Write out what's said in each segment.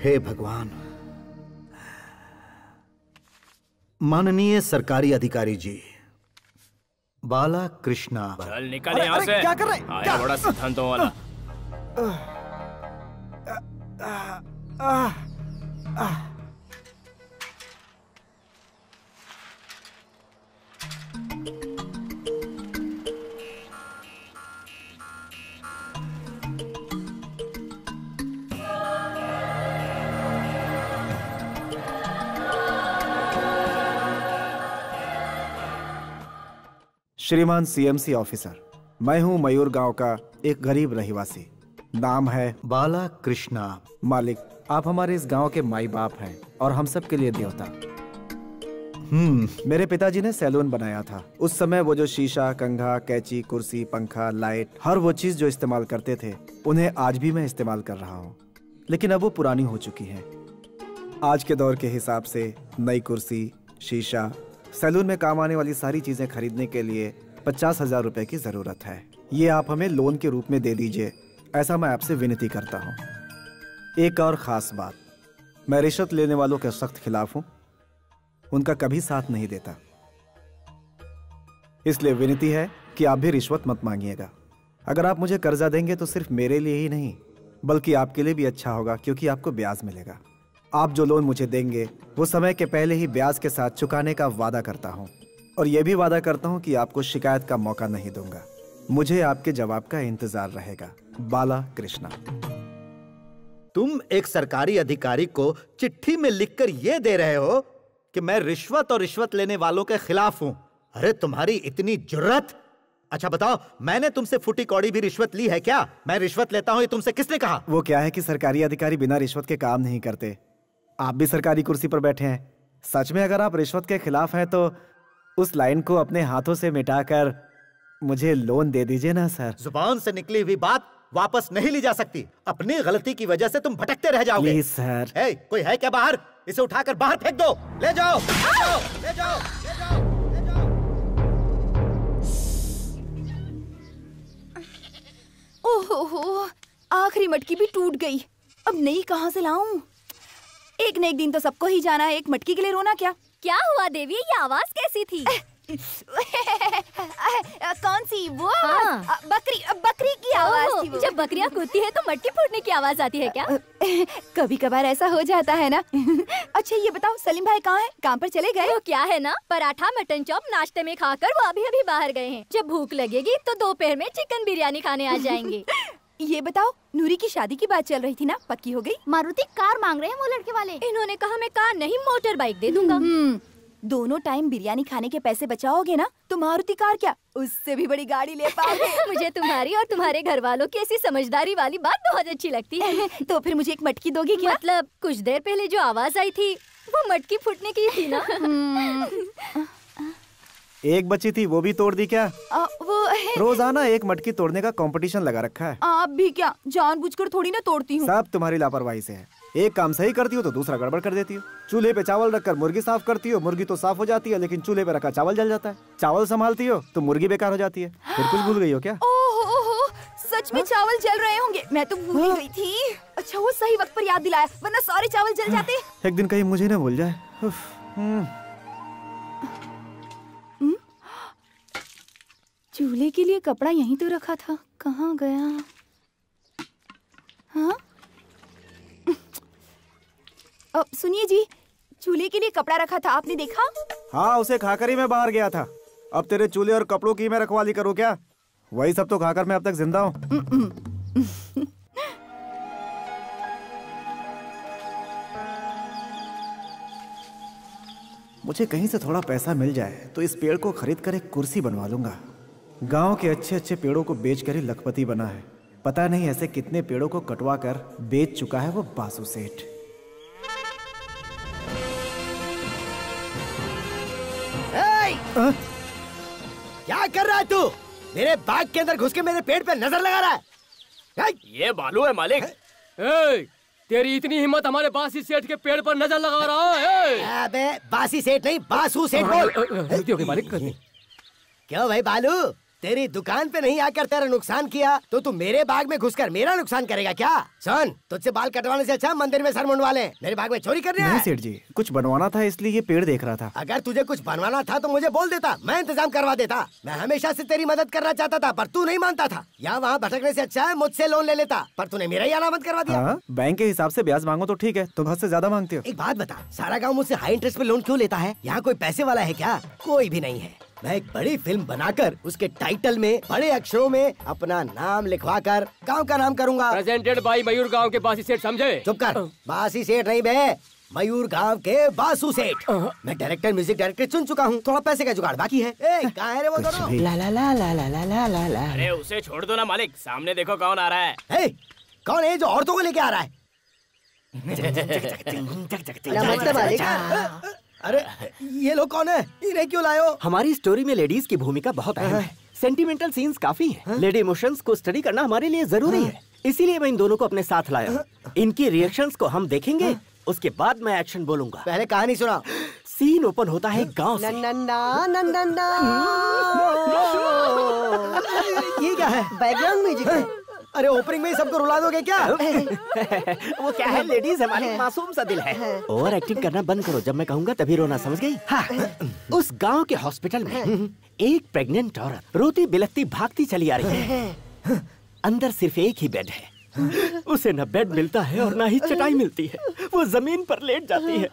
हे भगवान। माननीय सरकारी अधिकारी जी, बाला कृष्णा। चल निकल यहाँ से। क्या कर रहे हैं? आया बड़ा सिद्धांतों वाला। श्रीमान सीएमसी ऑफिसर, मैं हूं मयूर गांव का एक गरीब रहिवासी। नाम है बाला कृष्णा। मालिक, आप हमारे इस गांव के माई बाप हैं और हम सब के लिए देवता। मेरे पिताजी ने सैलून बनाया था। उस समय वो जो शीशा, कंघा, कैंची, कुर्सी, पंखा, लाइट, हर वो चीज जो इस्तेमाल करते थे, उन्हें आज भी मैं इस्तेमाल कर रहा हूँ। लेकिन अब वो पुरानी हो चुकी है। आज के दौर के हिसाब से नई कुर्सी, शीशा, सैलून में काम आने वाली सारी चीजें खरीदने के लिए 50,000 रुपए की जरूरत है। ये आप हमें लोन के रूप में दे दीजिए, ऐसा मैं आपसे विनती करता हूँ। एक और खास बात, मैं रिश्वत लेने वालों के सख्त खिलाफ हूँ, उनका कभी साथ नहीं देता। इसलिए विनती है कि आप भी रिश्वत मत मांगिएगा। अगर आप मुझे कर्जा देंगे तो सिर्फ मेरे लिए ही नहीं बल्कि आपके लिए भी अच्छा होगा, क्योंकि आपको ब्याज मिलेगा। आप जो लोन मुझे देंगे वो समय के पहले ही ब्याज के साथ चुकाने का वादा करता हूँ, और यह भी वादा करता हूँ कि आपको शिकायत का मौका नहीं दूंगा। मुझे आपके जवाब का इंतजार रहेगा। बाला कृष्णा। तुम एक सरकारी अधिकारी को चिट्ठी में लिखकर यह दे रहे हो कि मैं रिश्वत और रिश्वत लेने वालों के खिलाफ हूं। अरे तुम्हारी इतनी जुर्रत! अच्छा बताओ, मैंने तुमसे फूटी कौड़ी भी रिश्वत ली है क्या? मैं रिश्वत लेता हूं ये तुमसे किसने कहा? वो क्या है कि सरकारी अधिकारी बिना रिश्वत के काम नहीं करते। आप भी सरकारी कुर्सी पर बैठे हैं। सच में अगर आप रिश्वत के खिलाफ हैं तो उस लाइन को अपने हाथों से मिटाकर मुझे लोन दे दीजिए ना सर। जुबान से निकली हुई बात वापस नहीं ली जा सकती। अपनी गलती की वजह से तुम भटकते रह जाओगे। Please sir. कोई है क्या बाहर? इसे उठाकर बाहर फेंक दो। ले जाओ, ले जाओ, ले जाओ, ले जाओ, ले जाओ। ओहो, आखिरी मटकी भी टूट गई। अब नई कहाँ से लाऊं? एक न एक दिन तो सबको ही जाना है। एक मटकी के लिए रोना क्या? क्या हुआ देवी, ये आवाज कैसी थी? कौन सी? वो हाँ। बकरी की आवाज थी वो। जब बकरियां कूदती है तो मटकी फूटने की आवाज आती है क्या? कभी कभार ऐसा हो जाता है ना। अच्छा ये बताओ, सलीम भाई कहाँ हैं? काम पर चले गए? वो क्या है ना, पराठा मटन चॉप नाश्ते में खाकर वो अभी अभी बाहर गए हैं। जब भूख लगेगी तो दोपहर में चिकन बिरयानी खाने आ जाएंगे। ये बताओ, नूरी की शादी की बात चल रही थी ना, पक्की हो गई? मारुति कार मांग रहे हैं वो लड़के वाले। इन्होंने कहा मैं कार नहीं मोटर बाइक दे दूंगा। दोनों टाइम बिरयानी खाने के पैसे बचाओगे ना तो मारुति कार क्या, उससे भी बड़ी गाड़ी ले पाओगे। मुझे तुम्हारी और तुम्हारे घर वालों की ऐसी समझदारी वाली बात बहुत अच्छी लगती है। तो फिर मुझे एक मटकी दोगी क्या? मतलब कुछ देर पहले जो आवाज आई थी वो मटकी फूटने की थी ना। एक बची थी, वो भी तोड़ दी क्या? वो है। रोजाना एक मटकी तोड़ने का कंपटीशन लगा रखा है। आप भी क्या जानबूझकर थोड़ी ना तोड़ती हूँ। सब तुम्हारी लापरवाही से है। एक काम सही करती हो तो दूसरा गड़बड़ कर देती हो। चूल्हे पे चावल रखकर मुर्गी साफ करती हो, मुर्गी तो साफ हो जाती है, लेकिन चूल्हे पे रखा चावल जल जाता है। चावल संभालती हो तो मुर्गी बेकार हो जाती है। फिर कुछ भूल गई हो क्या? ओहो, सच में चावल जल रहे होंगे, मैं तो भूल गई थी। अच्छा वो सही वक्त पर याद दिलाया, वरना सारे चावल जल जाते। एक दिन कहीं मुझे ना भूल जाए। चूल्हे के लिए कपड़ा यहीं तो रखा था, कहाँ गया? हाँ अब सुनिए जी, चूल्हे के लिए कपड़ा रखा था, आपने देखा? हाँ, उसे खाकर ही मैं बाहर गया था। अब तेरे चूल्हे और कपड़ों की मैं रखवाली करूँ क्या? वही सब तो खाकर मैं अब तक जिंदा हूँ। मुझे कहीं से थोड़ा पैसा मिल जाए तो इस पेड़ को खरीद कर एक कुर्सी बनवा लूंगा। गांव के अच्छे अच्छे पेड़ों को बेचकर ही लखपति बना है। पता नहीं ऐसे कितने पेड़ों को कटवा कर बेच चुका है वो बासु सेठ। क्या कर रहा है तू? मेरे बाग के अंदर घुस के मेरे पेड़ पे नजर लगा रहा है। ये बालू है मालिक। तेरी इतनी हिम्मत हमारे बासी सेठ के पेड़ पर नजर लगा रहा है? अबे बासी सेठ नहीं, बासु सेठ बोल। गलती हो गई मालिक। क्यों भाई बालू, तेरी दुकान पे नहीं आकर तेरा नुकसान किया तो तू मेरे बाग में घुसकर मेरा नुकसान करेगा क्या? सुन, तुझसे बाल कटवाने से अच्छा मंदिर में सर मुंडवा ले। मेरे बाग में चोरी करने आया? नहीं सेठ जी, कुछ बनवाना था इसलिए ये पेड़ देख रहा था। अगर तुझे कुछ बनवाना था तो मुझे बोल देता, मैं इंतजाम करवा देता। मैं हमेशा से तेरी मदद करना चाहता था पर तू नहीं मानता था। यहाँ वहाँ भटकने से अच्छा है मुझसे लोन ले लेता, पर तूने मेरा ही अलामत करवा दिया। हाँ, बैंक के हिसाब से ब्याज मांगो तो ठीक है, तुम हद से ज्यादा मांगते हो। एक बात बता, सारा गाँव मुझसे हाई इंटरेस्ट पे लोन क्यों लेता है? यहाँ कोई पैसे वाला है क्या? कोई भी नहीं है। मैं एक बड़ी फिल्म बनाकर उसके टाइटल में बड़े अक्षरों में अपना नाम लिखवाकर गांव का नाम करूंगा। प्रेजेंटेड बाय मयूर गांव के बासी सेठ, समझे? चुप कर, बासी सेठ नहीं बे, मयूर गांव के बासु सेठ। मैं डायरेक्टर, म्यूजिक डायरेक्टर चुन चुका हूँ, थोड़ा पैसे का जुगाड़ बाकी है। कहाँ है रे वो दोनों? ला ला ला ला ला ला ला ला ला। अरे उसे छोड़ दो ना मालिक, सामने देखो कौन आ रहा है। कौन है जो औरतों को लेके आ रहा है? नमस्ते मालिक। अरे ये लोग कौन है? इन्हें क्यों लाए हो? हमारी स्टोरी में लेडीज की भूमिका बहुत अहम है। सेंटिमेंटल सीन्स काफी हैं। लेडी इमोशंस को स्टडी करना हमारे लिए जरूरी है, इसीलिए मैं इन दोनों को अपने साथ लाया। इनकी रिएक्शंस को हम देखेंगे, उसके बाद मैं एक्शन बोलूंगा। पहले कहानी सुना। सीन ओपन होता है गांव से। ये क्या है? बैकग्राउंड म्यूजिक है। अरे ओपनिंग में ही सबको रुला दोगे क्या? वो क्या है, लेडीज हमारे मासूम सा दिल है। ओवर एक्टिंग करना बंद करो, जब मैं कहूँगा तभी रोना, समझ गई? हाँ। उस गांव के हॉस्पिटल में एक प्रेग्नेंट औरत रोती बिलखती भागती चली आ रही है। अंदर सिर्फ एक ही बेड है। उसे न बेड मिलता है और न ही चटाई मिलती है। वो जमीन पर लेट जाती है।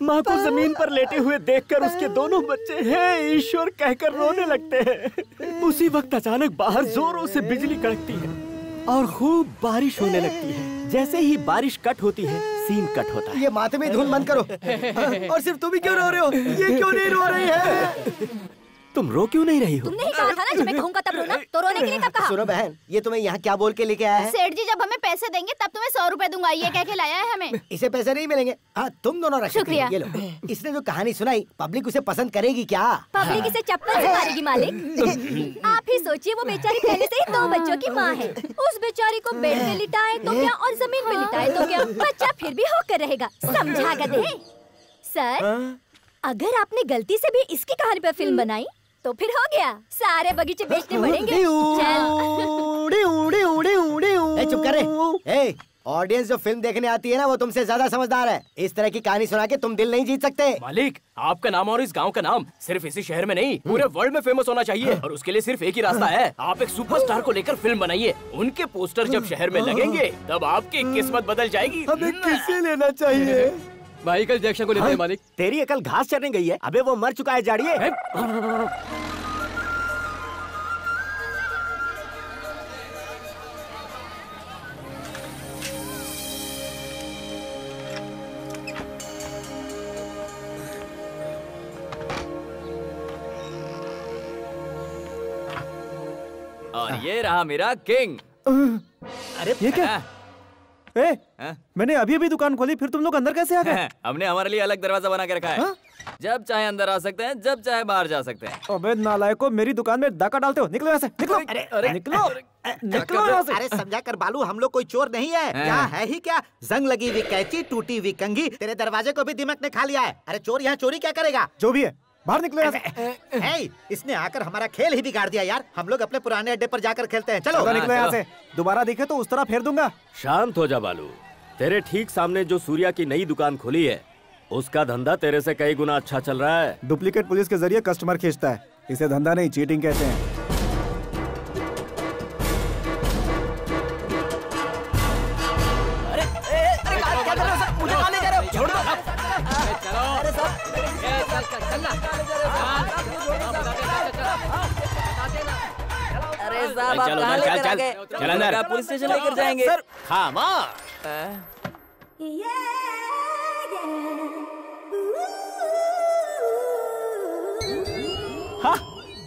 माँ को जमीन पर लेटे हुए देखकर उसके दोनों बच्चे हे ईश्वर कहकर रोने लगते हैं। उसी वक्त अचानक बाहर जोरों से बिजली कड़कती है और खूब बारिश होने लगती है। जैसे ही बारिश कट होती है, सीन कट होता है। ये माथे में धुन बंद करो। और सिर्फ तुम ही क्यों रो रहे हो? ये क्यों नहीं रो रही है? तुम रो क्यों नहीं रही हो? तुमने ही कहा था ना जब मैं कहूँगा तब रोना, तो रोने के लिए कब कहा? सुनो बहन, ये तुम्हें यहाँ क्या बोल के लेके आया है? सेठ जी जब हमें पैसे देंगे तब तुम्हें 100 रुपए दूंगा, ये कह के लाया है हमें। इसे पैसे नहीं मिलेंगे। हाँ, तुम दोनों रख सकती हो। ये लो। इसने जो कहानी सुनाई, पब्लिक उसे पसंद करेगी क्या? पब्लिक इसे चप्पल से मारेगी मालिक। आप ही सोचिए, वो बेचारी पहले से ही 2 बच्चों की माँ है। उस बेचारी को बेड पे लिटाए तो क्या और जमीन पे लिटाए तो क्या, बच्चा फिर भी होकर रहेगा। समझा गधे? सर, अगर आपने गलती से भी इसकी कहानी पर फिल्म बनाई तो फिर हो गया, सारे बगीचे बेचने पड़ेंगे। चुप कर रे। ऑडियंस जो फिल्म देखने आती है ना, वो तुमसे ज्यादा समझदार है। इस तरह की कहानी सुना के तुम दिल नहीं जीत सकते। मालिक, आपका नाम और इस गांव का नाम सिर्फ इसी शहर में नहीं, पूरे वर्ल्ड में फेमस होना चाहिए। और उसके लिए सिर्फ एक ही रास्ता है, आप एक सुपरस्टार को लेकर फिल्म बनाइए। उनके पोस्टर जब शहर में लगेंगे तब आपकी किस्मत बदल जाएगी। हमें किसे लेना चाहिए? माइकल जैक्सन को लेते हैं मालिक। तेरी अकल घास चरने गई है। अबे वो मर चुका है जाड़िए। और ये रहा मेरा किंग। अरे ये क्या? मैंने अभी अभी दुकान खोली, फिर तुम लोग अंदर कैसे आ गए? हमने हमारे लिए अलग दरवाजा बना के रखा है। जब चाहे अंदर आ सकते हैं, जब चाहे बाहर जा सकते हैं। अबे नालायकों, मेरी दुकान में डाका डालते हो। निकलो यहाँ से, निकलो। अरे निकलो, निकलो यहाँ से। अरे समझा कर बालू, हम लोग कोई चोर नहीं है। यहाँ है ही क्या? जंग लगी हुई कैंची, टूटी हुई कंघी, तेरे दरवाजे को भी दिमाग ने खा लिया है। अरे चोर यहाँ चोरी क्या करेगा? जो भी है, बाहर निकलो यहाँ से। है, इसने आकर हमारा खेल ही बिगाड़ दिया यार। हम लोग अपने पुराने अड्डे पर जाकर खेलते हैं। चलो निकलो यहाँ से। दोबारा दिखे तो उस तरह फेर दूंगा। शांत हो जा बालू। तेरे ठीक सामने जो सूर्या की नई दुकान खुली है, उसका धंधा तेरे से कई गुना अच्छा चल रहा है। डुप्लीकेट पुलिस के जरिए कस्टमर खींचता है। इसे धंधा नहीं, चीटिंग कहते हैं। अरे साहब, आप कहाँ लेकर गए? चल अंदर, पुलिस स्टेशन लेकर जाएंगे। Sir,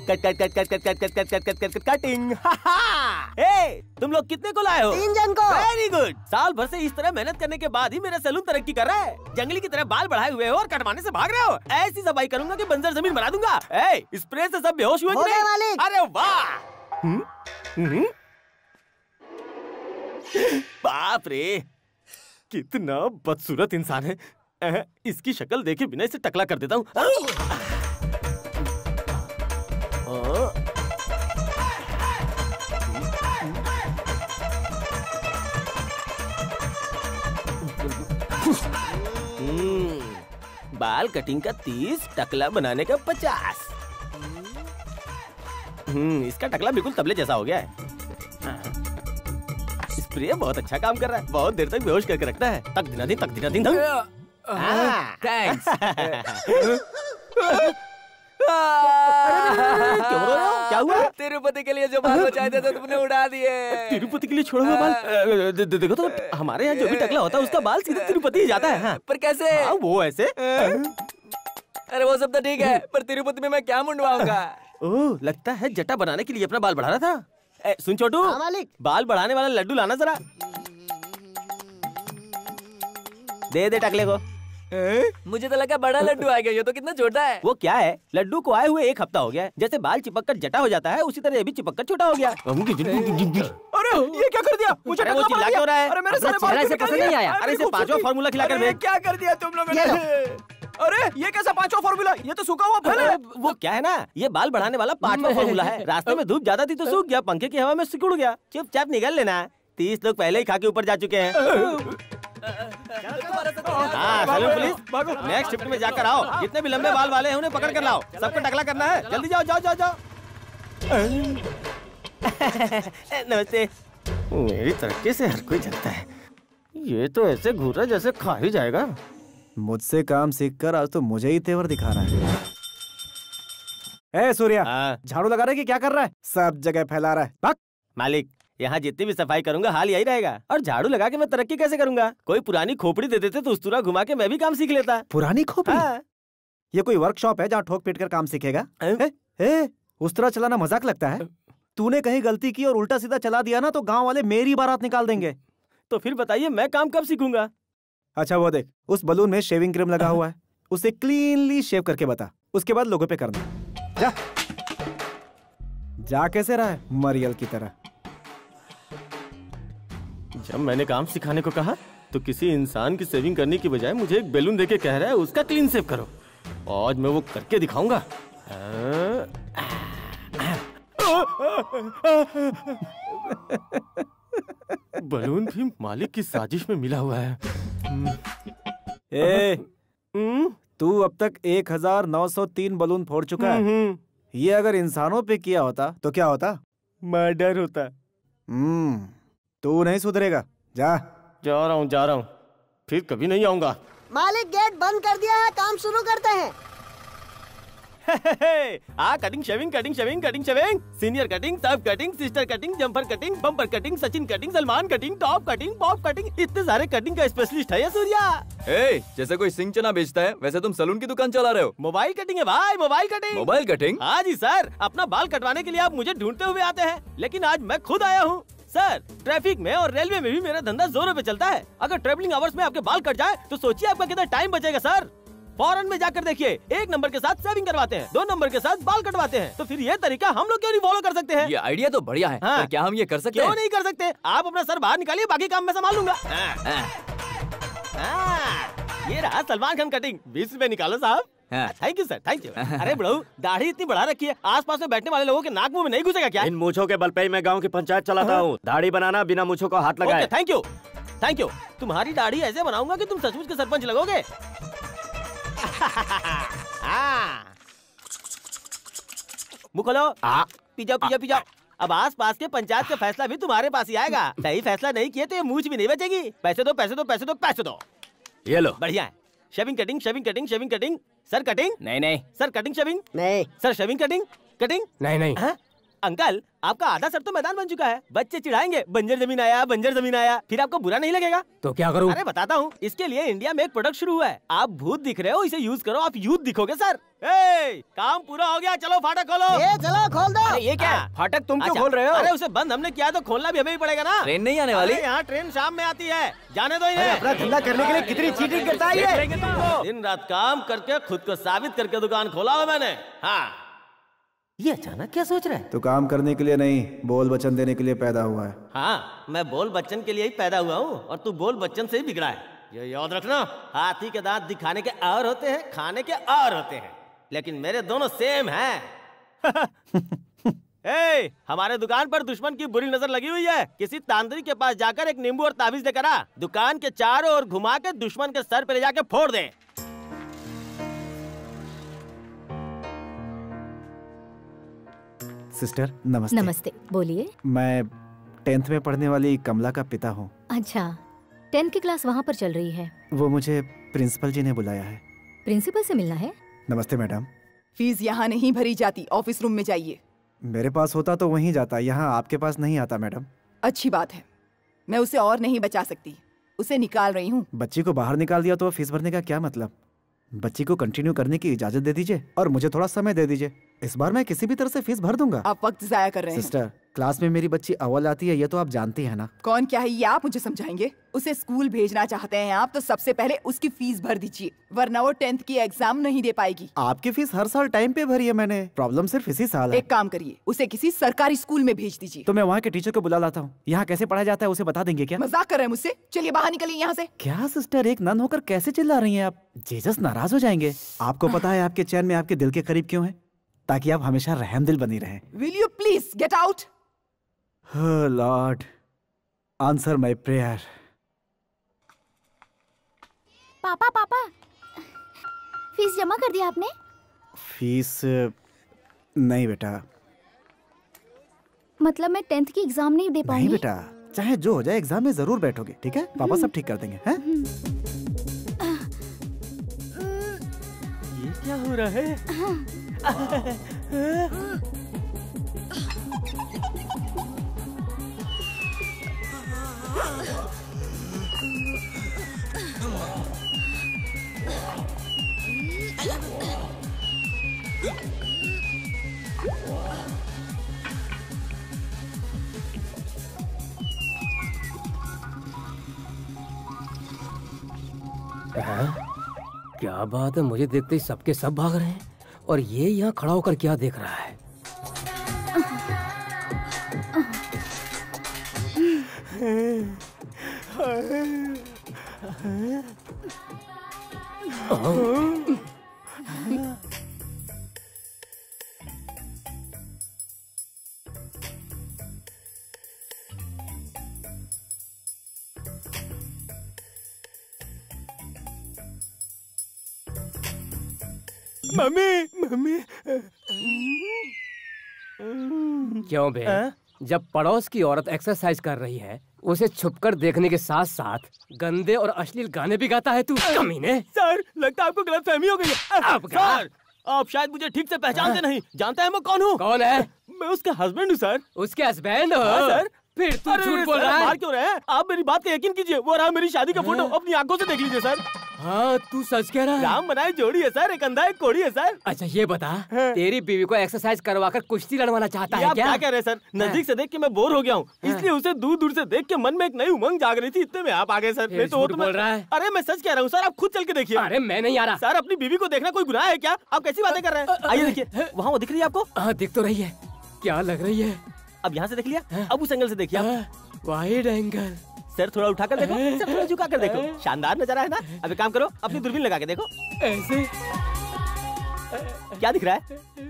cut cut cut cut cut cut cut cut cut cut cut cutting. तुम लोग कितने को लाए हो? 3 जन को। Very good. साल भर से इस तरह मेहनत करने के बाद ही मेरा सैलून तरक्की कर रहा है। जंगली की तरह बाल बढ़ाए हुए हो और कटवाने से भाग रहे हो। ऐसी सफाई करूंगा कि बंजर जमीन बना दूंगा। स्प्रे से सब बेहोश हुए कि नहीं? अरे वाह, बाप रे, कितना बदसूरत इंसान है। इसकी शक्ल देखे बिना इसे टकला कर देता हूँ। बाल कटिंग का 30, टकला बनाने का 50। इसका टकला बिल्कुल तबले जैसा हो गया है। स्प्रे बहुत अच्छा काम कर रहा है, बहुत देर तक बेहोश करके रखता है। तक दिना दिन थैंक्स। क्यों रो रहे हो? क्या हुआ? तिरुपति के लिए जो बाल बचाए थे तो तुमने उड़ा दिए। तिरुपति के लिए छोड़ा हुआ बाल? देखो तो हमारे यहाँ जो भी टकला होता है उसका बाल सीधे तिरुपति ही जाता है। हाँ। पर कैसे? वो ऐसे। अरे वो सब तो ठीक है, पर तिरुपति में मैं क्या मुंडवाऊंगा? ओह, लगता है जटा बनाने के लिए अपना बाल बढ़ा रहा था। सुन छोटू, मालिक। बाल बढ़ाने वाला लड्डू लाना जरा। दे टकले को। मुझे तो लगा बड़ा लड्डू आ गया, ये तो कितना छोटा है। वो क्या है, लड्डू को आए हुए 1 हफ्ता हो गया है। जैसे बाल चिपक कर जटा हो जाता है, उसी तरह ये भी चिपक कर छोटा हो गया। अरे ये क्या कर दिया? मुझे अरे वो चिल्ला क्यों रहा है? अरे मेरे सारे बाल पसंद नहीं आया। अरे इसे 5वां फार्मूला खिलाकर भेज। क्या कर दिया तुम लोगों ने? अरे ये कैसा 5वां फार्मूला? ये तो सूखा हुआ फल है। वो क्या है ना, ये बाल बढ़ाने वाला 5वां फार्मूला है। रास्ते में धूप ज्यादा थी तो सूख गया, पंखे की हवा में सिकुड़ गया। चुपचाप निकल लेना। 30 लोग पहले ही खा के ऊपर जा चुके हैं। हाँ, सलून पुलिस, नेक्स्ट शिफ्ट में जाकर आओ। जितने भी लंबे बाल वाले हैं उन्हें पकड़ कर लाओ। सबको टकला करना है। जल्दी जाओ जाओ जाओ जाओ। नमस्ते। मेरी तरक्की से हर कोई जलता है। ये तो ऐसे घूरा जैसे खा ही जाएगा। मुझसे काम सीखकर आज तो मुझे ही तेवर दिखा रहा है। ए सूर्या, झाड़ू लगा रहा है कि क्या कर रहा है? सब जगह फैला रहा है। भाग। मालिक, यहाँ जितनी भी सफाई करूंगा हाल यही रहेगा। और झाड़ू लगा के मैं तरक्की कैसे करूंगा? कोई पुरानी खोपड़ी दे देते तो उस्तरा घुमा के मैं भी काम सीख लेता। पुरानी खोपड़ी? हाँ। ये कोई वर्कशॉप है जहाँ ठोक पीट कर काम सीखेगा? उस्तरा चलाना मजाक लगता है? तूने कहीं गलती की और उल्टा सीधा चला दिया ना तो गाँव वाले मेरी बारात निकाल देंगे। तो फिर बताइए मैं काम कब सीखूंगा? अच्छा वो देख, उस बलून में शेविंग क्रीम लगा हुआ है, उसे क्लीनली शेव करके बता, उसके बाद लोगों पे करना। जा जा कैसे रहा है मरियल की तरह? जब मैंने काम सिखाने को कहा तो किसी इंसान की सेविंग करने की बजाय मुझे एक बैलून देके कह रहा है उसका क्लीन शेव करो। आज मैं वो करके दिखाऊंगा। बलून भी मालिक की साजिश में मिला हुआ है। तू अब तक 1903 बलून फोड़ चुका है। ये अगर इंसानों पे किया होता तो क्या होता? मर्डर होता। तू नहीं सुधरेगा। जा रहा हूँ, फिर कभी नहीं आऊंगा। मालिक गेट बंद कर दिया है, काम शुरू करते हैं। कटिंग शेविंग सीनियर कटिंग, सब cutting, sister cutting, jumper cutting, bumper cutting, Sachin cutting, Salman cutting, top cutting, pop cutting, इतने सारे कटिंग का स्पेशलिस्ट है ये सूर्या। जैसे कोई सिंह चना बेचता है वैसे तुम सलून की दुकान चला रहे हो। मोबाइल कटिंग है भाई, मोबाइल कटिंग। Mobile cutting? हाँ जी सर, अपना बाल कटवाने के लिए आप मुझे ढूंढते हुए आते हैं, लेकिन आज मैं खुद आया हूँ। सर, ट्रैफिक में और रेलवे में भी मेरा धंधा जोरों पे चलता है। अगर ट्रेवलिंग आवर्स में आपके बाल कट जाए तो सोचिए आपका कितना टाइम बचेगा सर। फॉरेन में जाकर देखिए, 1 नंबर के साथ सेविंग करवाते हैं, 2 नंबर के साथ बाल कटवाते हैं। तो फिर ये तरीका हम लोग क्यों नहीं फॉलो कर सकते हैं? ये आइडिया तो बढ़िया है। हाँ। पर क्या हम ये कर सकते हैं? क्यों नहीं कर सकते? आप अपना सर बाहर निकालिए, बाकी काम मैं संभाल लूंगा। ये रहा सलमान खान कटिंग। 20 रुपए निकालो साहब। Thank you sir, thank you. अरे बड़ू, दाढ़ी इतनी बढ़ा रखी है, आसपास में बैठने वाले लोगों के नाक मुंह में नहीं घुसेगा क्या? इन मूंछों के बल पे ही मैं गांव की पंचायत चलाता हूँ। दाढ़ी बनाना बिना मूंछों को हाथ लगाए। Thank you, thank you. तुम्हारी दाढ़ी ऐसे बनाऊंगा कि तुम सचमुच के सरपंच लगोगे। मुँह खोलो। पी जाओ। अब आस पास के पंचायत का फैसला भी तुम्हारे पास ही आएगा। सही फैसला नहीं किए तो ये मूंछ भी नहीं बचेगी। पैसे दो। ये लो। बढ़िया है। Shaving cutting. सर कटिंग? नहीं। सर कटिंग शेविंग? नहीं। सर शेविंग कटिंग? नहीं। अंकल, आपका आधा सर तो मैदान बन चुका है। बच्चे चिढ़ाएंगे, बंजर जमीन आया, फिर आपको बुरा नहीं लगेगा? तो क्या करूं? अरे बताता हूँ। इसके लिए इंडिया में एक प्रोडक्ट शुरू हुआ है। आप भूत दिख रहे हो, इसे यूज करो, आप यूथ दिखोगे सर। काम पूरा हो गया, चलो फाटक खोलो। चलो खोल दो। अरे ये क्या है? फाटक तुम क्यों अच्छा, खोल रहे हो? अरे उसे बंद हमने किया तो खोलना भी हमें ही पड़ेगा ना। ट्रेन नहीं आने वाली? यहाँ ट्रेन शाम में आती है, जाने दो इन्हें। अपना धंधा करने के लिए कितनी चीटिंग करता है ये। दिन रात काम करके खुद को साबित करके दुकान खोला हुआ मैंने। हाँ, ये अचानक क्या सोच रहा है? तो काम करने के लिए नहीं, बोल वचन देने के लिए पैदा हुआ है। हाँ, मैं बोल बच्चन के लिए ही पैदा हुआ हूँ और तू बोल बच्चन से ही बिगड़ा है। ये याद रखना, हाथी के दांत दिखाने के और होते हैं, खाने के और होते हैं, लेकिन मेरे दोनों सेम हैं। हमारे दुकान पर दुश्मन की बुरी नजर लगी हुई है। किसी तांत्रिक के पास जाकर एक नींबू और ताबीज लेकर आ, दुकान के चारों ओर घुमा के दुश्मन के सर पे ले जाके फोड़ दे। सिस्टर नमस्ते। नमस्ते, बोलिए। मैं 10th में पढ़ने वाली कमला का पिता हूँ। अच्छा, 10th की क्लास वहाँ पर चल रही है। वो मुझे प्रिंसिपल जी ने बुलाया है। प्रिंसिपल से मिलना है? नमस्ते मैडम। फीस यहाँ नहीं भरी जाती, ऑफिस रूम में जाइए। मेरे पास होता तो वहीं जाता, यहाँ आपके पास नहीं आता मैडम। अच्छी बात है, मैं उसे और नहीं बचा सकती, उसे निकाल रही हूँ। बच्ची को बाहर निकाल दिया तो फीस भरने का क्या मतलब? बच्ची को कंटिन्यू करने की इजाजत दे दीजिए और मुझे थोड़ा समय दे दीजिए। इस बार मैं किसी भी तरह से फीस भर दूंगा। आप वक्त जाया कर रहे हैं। सिस्टर, क्लास में मेरी बच्ची अव्वल आती है, ये तो आप जानती हैं ना। कौन क्या है ये आप मुझे समझाएंगे? उसे स्कूल भेजना चाहते हैं आप तो सबसे पहले उसकी फीस भर दीजिए, वरना वो 10th की एग्जाम नहीं दे पाएगी। आपकी फीस हर साल टाइम पे भरी है मैंने, प्रॉब्लम सिर्फ इसी साल है। एक काम करिए, उसे किसी सरकारी स्कूल में भेज दीजिए। तो मैं वहाँ के टीचर को बुला लाता हूँ। यहाँ कैसे पढ़ाया जाता है उसे बता देंगे क्या? मजाक कर रहे हैं मुझसे? चलिए बाहर निकलिए यहाँ से। क्या सिस्टर, एक नन होकर कैसे चिल्ला रही हैं आप? जीसस नाराज हो जाएंगे। आपको पता है आपके चैन में आपके दिल के करीब क्यों है? ताकि आप हमेशा रहमदिल बनी रहें। Will you please get out? Oh Lord, answer my prayer. पापा पापा, फीस जमा कर दिया आपने? फीस नहीं बेटा। मतलब मैं 10th की एग्जाम नहीं दे पाऊंगी? नहीं बेटा, चाहे जो हो जाए एग्जाम में जरूर बैठोगे, ठीक है? पापा सब ठीक कर देंगे, हैं? ये क्या हो रहा है? क्या बात है, मुझे देखते ही सबके सब भाग रहे हैं और ये यहाँ खड़ा होकर क्या देख रहा है? मम्मी मम्मी क्यों बे? जब पड़ोस की औरत एक्सरसाइज कर रही है उसे छुपकर देखने के साथ साथ गंदे और अश्लील गाने भी गाता है तू? कमीने! सर, लगता है आपको गलतफहमी हो गई है। सर, आप शायद मुझे ठीक से पहचानते नहीं। जानते हैं मैं कौन हूँ? कौन है? मैं उसका हस्बैंड हूँ सर। उसके हस्बैंड हो? सर, फिर तू झूठ बोल रहा है। मार क्यों रहे हैं? आप मेरी बात का यकीन कीजिए, वो रहा मेरी शादी का फोटो, अपनी आंखों से देख लीजिए सर। हाँ, तू सच कह रहा है। राम बनाए जोड़ी है सर, एक अंधा एक कोड़ी है सर। अच्छा ये बता, तेरी बीवी को एक्सरसाइज करवाकर कुश्ती लड़वाना चाहता है क्या? क्या कह रहे हैं सर? नजदीक से देख के मैं बोर हो गया हूँ, इसलिए उसे दूर दूर से देख के मन में एक नई उमंग जाग रही थी, इतने में आप आ गए सर। फिर झूठ बोल रहा है। अरे मैं सच कह रहा हूँ सर, आप खुद चल के देखिए। अरे मैं नहीं आ रहा सर, अपनी बीवी को देखना कोई गुनाह है क्या? आप कैसी बातें कर रहे हैं? आइए देखिए, वहाँ वो दिख रही है आपको? हाँ दिख तो रही है। क्या लग रही है? अब यहाँ से देख लिया, अब उस एंगल से देखिए आप। Wide angle. सर थोड़ा उठाकर देखो, सर थोड़ा झुका कर देखो, शानदार नजारा है ना? अब एक काम करो, अपनी दूरबीन लगा के देखो। ऐसे क्या दिख रहा है?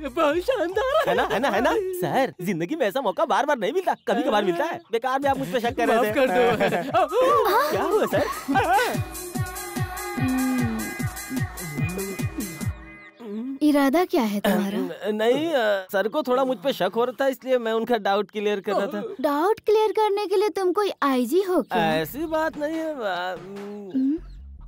बहुत शानदार है ना, है ना, है ना? सर, जिंदगी में ऐसा मौका बार बार नहीं मिलता, कभी कभार मिलता है। बेकार में आप मुझ पे शक कर रहे थे। कर दो। क्या हुआ सर? इरादा क्या है तुम्हारा? नहीं, सर को थोड़ा मुझ पे शक हो रहा था, इसलिए मैं उनका डाउट क्लियर कर रहा था। डाउट क्लियर करने के लिए तुम कोई आईजी हो क्या? ऐसी बात नहीं है।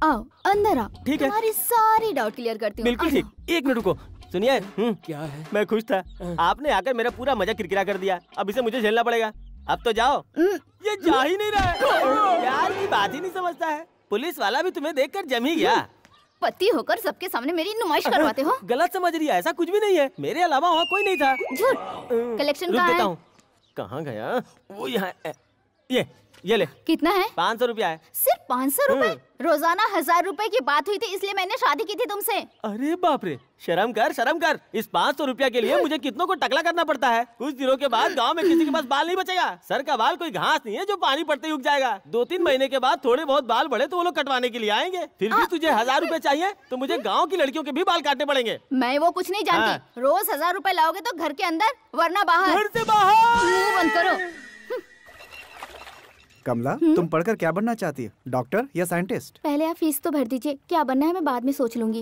आओ अंदर आओ, ठीक है। तुम्हारी सारी डाउट क्लियर करती हूँ। बिल्कुल ठीक। एक मिनट रुको, सुनिए। क्या है? मैं खुश था, आपने आकर मेरा पूरा मजा किरकिरा कर दिया। अब इसे मुझे झेलना पड़ेगा। अब तो जाओ। ये जा ही नहीं रहा है, यार की बात ही नहीं समझता है। पुलिस वाला भी तुम्हें देखकर जम ही गया। पति होकर सबके सामने मेरी नुमाइश करवाते हो? गलत समझ रही है, ऐसा कुछ भी नहीं है। मेरे अलावा वहाँ कोई नहीं था। झूठ। कलेक्शन रुक कहाँ देता है? हूँ। कहाँ गया वो? यहाँ ये ले। कितना है? 500 रुपया है। सिर्फ 500 रुपए? रोजाना 1000 रुपए की बात हुई थी, इसलिए मैंने शादी की थी तुमसे। अरे बाप रे, शर्म कर, शर्म कर। इस 500 रुपया के लिए मुझे कितनों को टकला करना पड़ता है। कुछ दिनों के बाद गांव में किसी के पास बाल नहीं बचेगा। सर का बाल कोई घास नहीं है जो पानी पड़ते ही उग जाएगा। 2-3 महीने के बाद थोड़े बहुत बाल बढ़े तो वो लोग कटवाने के लिए आएंगे। फिर भी तुझे 1000 रुपए चाहिए तो मुझे गाँव की लड़कियों के भी बाल काटने पड़ेंगे। मैं वो कुछ नहीं जानती। रोज 1000 रुपए लाओगे तो घर के अंदर, वरना बाहर। घर से बाहर। मुंह बंद करो। कमला, तुम पढ़कर क्या बनना चाहती है, डॉक्टर या साइंटिस्ट? पहले आप फीस तो भर दीजिए, क्या बनना है मैं बाद में सोच लूंगी।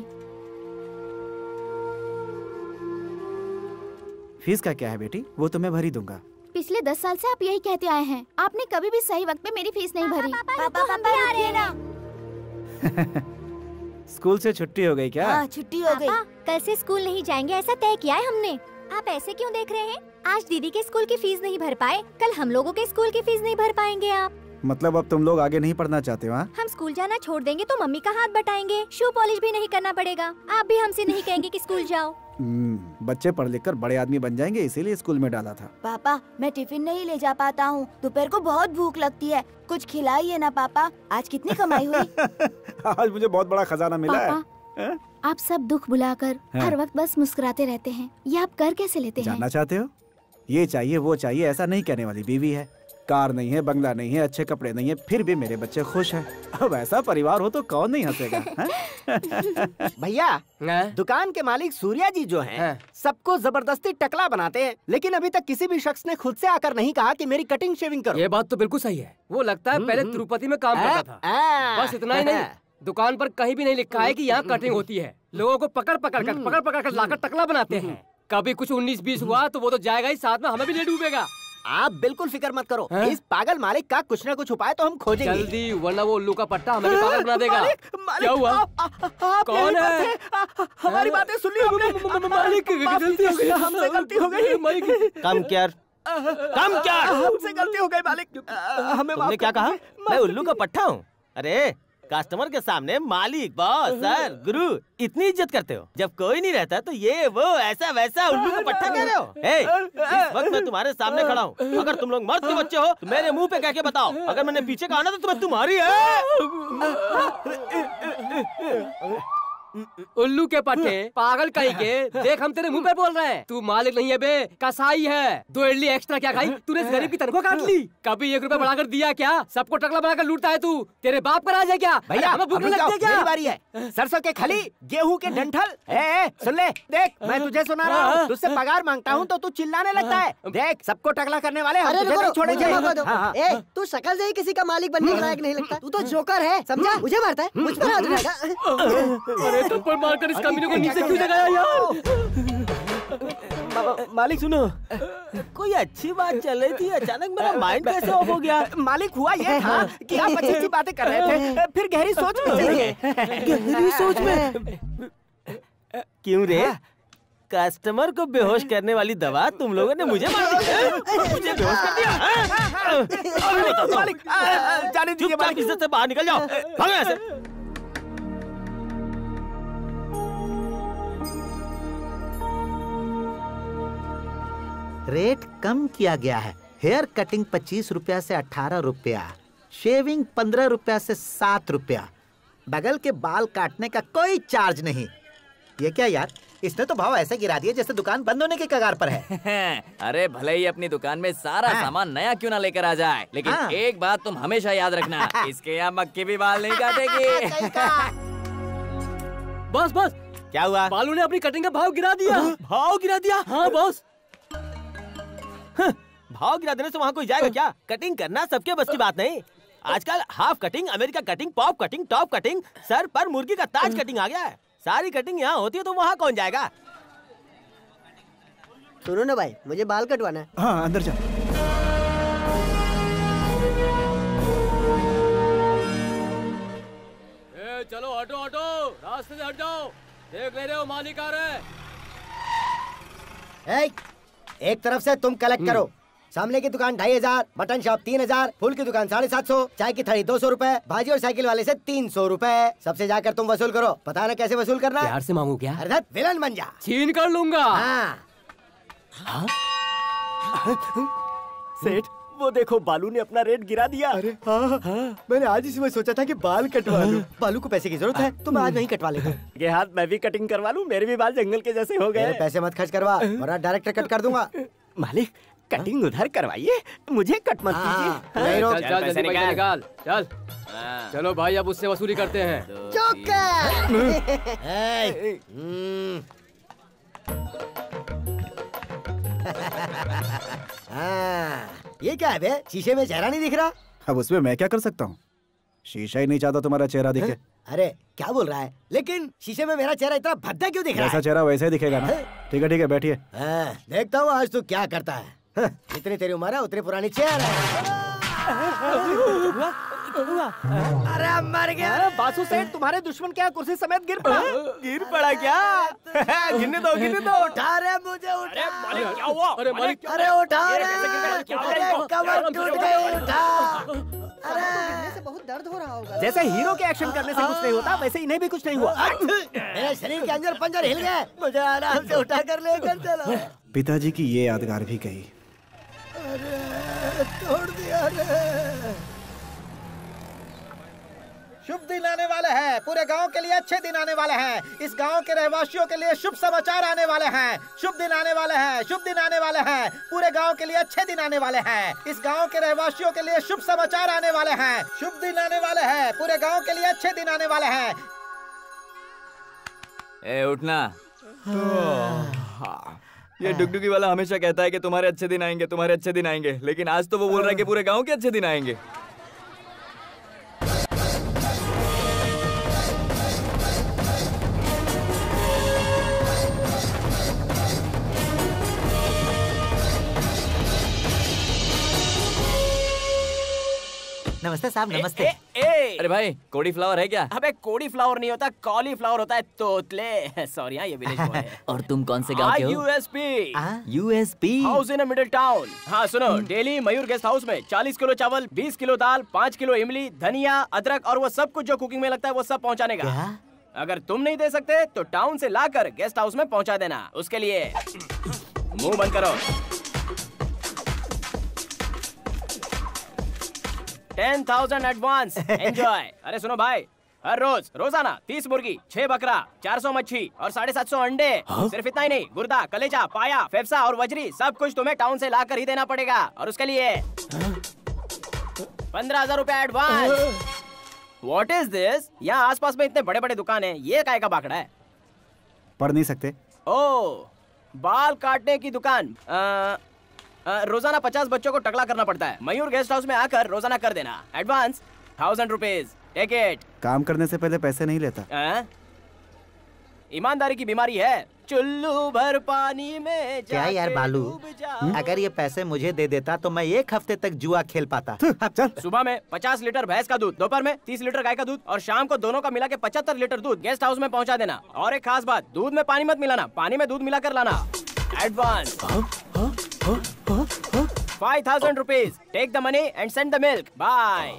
फीस का क्या है बेटी, वो तो मैं भर ही दूंगा। पिछले 10 साल से आप यही कहते आए हैं, आपने कभी भी सही वक्त पे मेरी फीस नहीं भरी। पापा हम भी आ रहे हैं ना। स्कूल से छुट्टी हो गई क्या? हाँ, छुट्टी हो गई। कल से स्कूल नहीं जाएंगे ऐसा तय किया है हमने। आप ऐसे क्यों देख रहे हैं? आज दीदी के स्कूल की फीस नहीं भर पाए, कल हम लोगों के स्कूल की फीस नहीं भर पाएंगे आप। मतलब अब तुम लोग आगे नहीं पढ़ना चाहते हो? हाँ? हम स्कूल जाना छोड़ देंगे तो मम्मी का हाथ बटाएंगे, शू पॉलिश भी नहीं करना पड़ेगा। आप भी हमसे नहीं कहेंगे कि स्कूल जाओ। बच्चे पढ़ लिख कर बड़े आदमी बन जाएंगे, इसीलिए स्कूल में डाला था। पापा मैं टिफिन नहीं ले जा पाता हूँ, दोपहर को बहुत भूख लगती है, कुछ खिलाइए ना पापा। आज कितनी कमाई हुई? आज मुझे बहुत बड़ा खजाना मिला है। आप सब दुख भुलाकर हर वक्त बस मुस्कुराते रहते हैं, ये आप कर कैसे लेते हैं? जानना चाहते हो? ये चाहिए वो चाहिए ऐसा नहीं कहने वाली बीवी है, कार नहीं है, बंगला नहीं है, अच्छे कपड़े नहीं है, फिर भी मेरे बच्चे खुश हैं। अब ऐसा परिवार हो तो कौन नहीं हंसेगा? भैया, दुकान के मालिक सूर्या जी जो हैं, सबको जबरदस्ती टकला बनाते हैं, लेकिन अभी तक किसी भी शख्स ने खुद से आकर नहीं कहा कि मेरी कटिंग शेविंग करो। ये बात तो बिल्कुल सही है। वो लगता है पहले तिरुपति में काम करता था। बस इतना ही नहीं, दुकान पर कहीं भी नहीं लिखा है कि यहाँ कटिंग होती है। लोगों को पकड़ पकड़ कर लाकर टकला बनाते हैं। कभी कुछ 19-20 हुआ तो वो तो जाएगा ही, साथ में हमें भी ले डूबेगा। आप बिल्कुल फिक्र मत करो, इस पागल मालिक का कुछ न कुछ उपाय तो हम खोजेंगे। जल्दी, वरना वो उल्लू का पट्टा हमें भी पागल बना देगा। क्या हुआ? कौन है? हमारी बातें सुन ली हमने। मालिक, गलती हो गई, हमसे गलती हो गई। कम क्या? हमसे गलती हो गई मालिक, हमें तुमने क्या कहा? मैं उल्लू का पट्टा हूँ? अरे कस्टमर के सामने मालिक, बॉस, सर, गुरु इतनी इज्जत करते हो, जब कोई नहीं रहता तो ये वो ऐसा वैसा उल्लू का पट्टा कह रहे हो? इस वक्त मैं तुम्हारे सामने खड़ा हूँ, अगर तुम लोग मर्द के बच्चे हो तो मेरे मुंह पे कह के बताओ, अगर मैंने पीछे कहा ना तो तुम्हें तुम्हारी है। उल्लू के पट्टे, पागल कहीं के, देख हम तेरे मुंह पे बोल रहे हैं। तू मालिक नहीं है बे, कसाई है। 2 इडली एक्स्ट्रा क्या खाई? तूने इस गरीब की तनख्वाह काट ली। कभी 1 रुपया बढ़ाकर दिया क्या? सबको टकला बनाकर लूटता है तू। तेरे बाप का राज है क्या? भैया हमें भूख लगती है क्या? मेरी बारी है। सरसों के खली, गेहूं के डंठल। सुन ले, देख मैं तुझे सुना रहा हूँ, तुझसे पगार मांगता हूँ तो तू चिल्लाने लगता है। देख सबको टकला करने वाले हम तुझे नहीं छोड़ेंगे। तू शक्ल से ही किसी का मालिक बनने के लायक नहीं लगता। तू तो जोकर है, समझा? मुझे मारता है, मुझ पर हाथ उठाएगा। थप्पड़ मारकर इस कमीने को नीचे क्यों लगाया यार? मालिक सुनो, कोई अच्छी बात चल रही थी, अचानक मेरा माइंड कैसे ऑफ हो गया? मालिक हुआ ये था कि आप अच्छी अच्छी बातें कर रहे थे, फिर गहरी सोच में चले गए। गहरी सोच में? क्यों रे? कस्टमर को बेहोश करने वाली दवा तुम लोगों ने मुझे मार दी, मुझे बेहोश कर दिया। मालिक जाने दीजिए, मालिक इज्जत से बाहर निकल जाओ, भागो यहाँ से। रेट कम किया गया है। हेयर कटिंग 25 रुपया से 18 रुपया, शेविंग 15 रुपया से 7 रुपया, बगल के बाल काटने का कोई चार्ज नहीं। ये क्या यार, इसने तो भाव ऐसे गिरा दिया जैसे दुकान बंद होने के कगार पर है। अरे भले ही अपनी दुकान में सारा सामान नया क्यों ना लेकर आ जाए, लेकिन एक बात तुम हमेशा याद रखना, इसके यहाँ मक्खी भी बाल नहीं काटेगी। बॉस बॉस, क्या हुआ? बालू ने अपनी कटिंग का भाव गिरा दिया। भाव गिरा दिया? हाँ बॉस। भाव गिरा देने से वहाँ कोई जाएगा क्या? कटिंग करना सबके बस की बात नहीं। आजकल half cutting, America cutting, pop cutting, top cutting, sir पर मुर्गी का ताज कटिंग आ गया है। सारी कटिंग यहाँ होती है तो वहाँ कौन जाएगा? सुनो ना भाई, मुझे बाल कटवाना है। हाँ अंदर जा। चलो हटो हटो, रास्ते से हट जाओ, देख ले रहे हो मालिक आ रहे हैं। एक तरफ से तुम कलेक्ट करो। सामने की दुकान 2500, मटन शॉप 3000, फूल की दुकान 750, चाय की थड़ी 200 रुपए, भाजी और साइकिल वाले से 300 रुपए। सबसे जाकर तुम वसूल करो। पता ना कैसे वसूल करना? प्यार से मांगू क्या? अरे विलन बन जा, छीन कर लूंगा। सेठ वो देखो, बालू ने अपना रेट गिरा दिया। अरे मैंने आज इसी में सोचा था कि बाल कटवा लूं। बालू को पैसे की जरूरत है तो मैं आज नहीं कटवा लेता। ये हाथ मैं भी कटिंग करवा लूं, मेरे भी बाल जंगल के जैसे हो गए। पैसे मत खर्च करवा वरना डायरेक्ट कट कर दूंगा। मालिक कटिंग उधर करवाइए, मुझे कट मत कीजिए। चल पैसे निकाल, चल। चलो भाई अब उससे वसूली करते हैं। ये क्या है बे? शीशे में चेहरा नहीं दिख रहा। अब उसमें मैं क्या कर सकता हूँ? शीशा ही नहीं चाहता तुम्हारा चेहरा दिखे। अरे क्या बोल रहा है? लेकिन शीशे में मेरा चेहरा इतना भद्दा क्यों दिख रहा जैसा है? चेहरा वैसे ही दिखेगा ना। ठीक है बैठिए। देखता हूँ आज तू क्या करता है। जितनी तेरी उम्र है उतनी पुरानी चेहरा है। अरे मर गया। अरे बासु सेठ, तुम्हारे दुश्मन क्या कुर्सी समेत गिर पड़ा? गिर पड़ा क्या? गिरने दो गिरने दो। उठा रे मुझे, उठा। अरे मालिक क्या हुआ? अरे मालिक, अरे उठा रे, अरे कमर टूट गई, उठा। गिरने से बहुत दर्द हो रहा होगा। जैसे हीरो के एक्शन करने से कुछ नहीं होता, वैसे इन्हें भी कुछ नहीं हुआ। मेरे शरीर के अंदर पंजर हिल गए, मुझे आराम से उठा कर लेकर चलो। पिताजी की ये यादगार भी गई। अरे तोड़ दिया रे। शुभ दिन आने वाले हैं, पूरे गांव के लिए अच्छे दिन आने वाले हैं। इस गांव के रहवासियों के लिए शुभ समाचार आने वाले हैं। शुभ दिन आने वाले हैं, शुभ दिन आने वाले हैं। पूरे गांव के लिए अच्छे दिन आने वाले हैं। इस गांव के रहवासियों के लिए शुभ समाचार आने वाले हैं। शुभ दिन आने वाले हैं, पूरे गांव के लिए अच्छे दिन आने वाले हैं। ए उठना। ये डुगडुगी वाला हमेशा कहता है कि तुम्हारे अच्छे दिन आएंगे, तुम्हारे अच्छे दिन आएंगे, लेकिन आज तो वो बोल रहा है कि पूरे गांव के अच्छे दिन आएंगे। नमस्ते साहब, नमस्ते। अरे भाई, कोड़ी फ्लावर है क्या? अबे कोड़ी फ्लावर नहीं होता, कॉलीफ्लावर होता है, तोतले। सॉरी, ये विलेज बॉय है। और तुम कौन से गांव के हो? USP. USP house in middle town. हाँ सुनो, डेली मयूर गेस्ट हाउस में 40 किलो चावल, 20 किलो दाल, 5 किलो इमली, धनिया, अदरक और वो सब कुछ जो कुकिंग में लगता है वो सब पहुँचाने का। अगर तुम नहीं दे सकते तो टाउन से लाकर गेस्ट हाउस में पहुँचा देना। उसके लिए मुंह बंद करो। 10,000 एडवांस। एंजॉय। अरे सुनो भाई, हर रोज रोजाना 30 मुर्गी, 6 बकरा, 400 मच्छी और 750 अंडे। सिर्फ इतना ही नहीं, गुर्दा, कलेजा, पाया, फेफसा और वजरी सब कुछ तुम्हें टाउन से लाकर ही देना पड़ेगा। और उसके लिए 15,000 रुपया एडवांस। What is this? यहाँ आसपास में इतने बड़े बड़े दुकान हैं, ये काय का बाकड़ा है? पढ़ नहीं सकते? ओह, बाल काटने की दुकान। रोजाना 50 बच्चों को टकला करना पड़ता है। मयूर गेस्ट हाउस में आकर रोजाना कर देना। Advance 1000 rupees. Take it. काम करने से पहले पैसे नहीं लेता। ईमानदारी की बीमारी है। चुल्लू भर पानी में क्या यार बालू, अगर ये पैसे मुझे दे देता तो मैं 1 हफ्ते तक जुआ खेल पाता। चल। सुबह में 50 लीटर भैंस का दूध, दोपहर में 30 लीटर गाय का दूध और शाम को दोनों का मिला के 75 लीटर दूध गेस्ट हाउस में पहुंचा देना। और एक खास बात, दूध में पानी मत मिलाना, पानी में दूध मिलाकर लाना। Advance 5,000 rupees. Take the money and send the milk. Bye.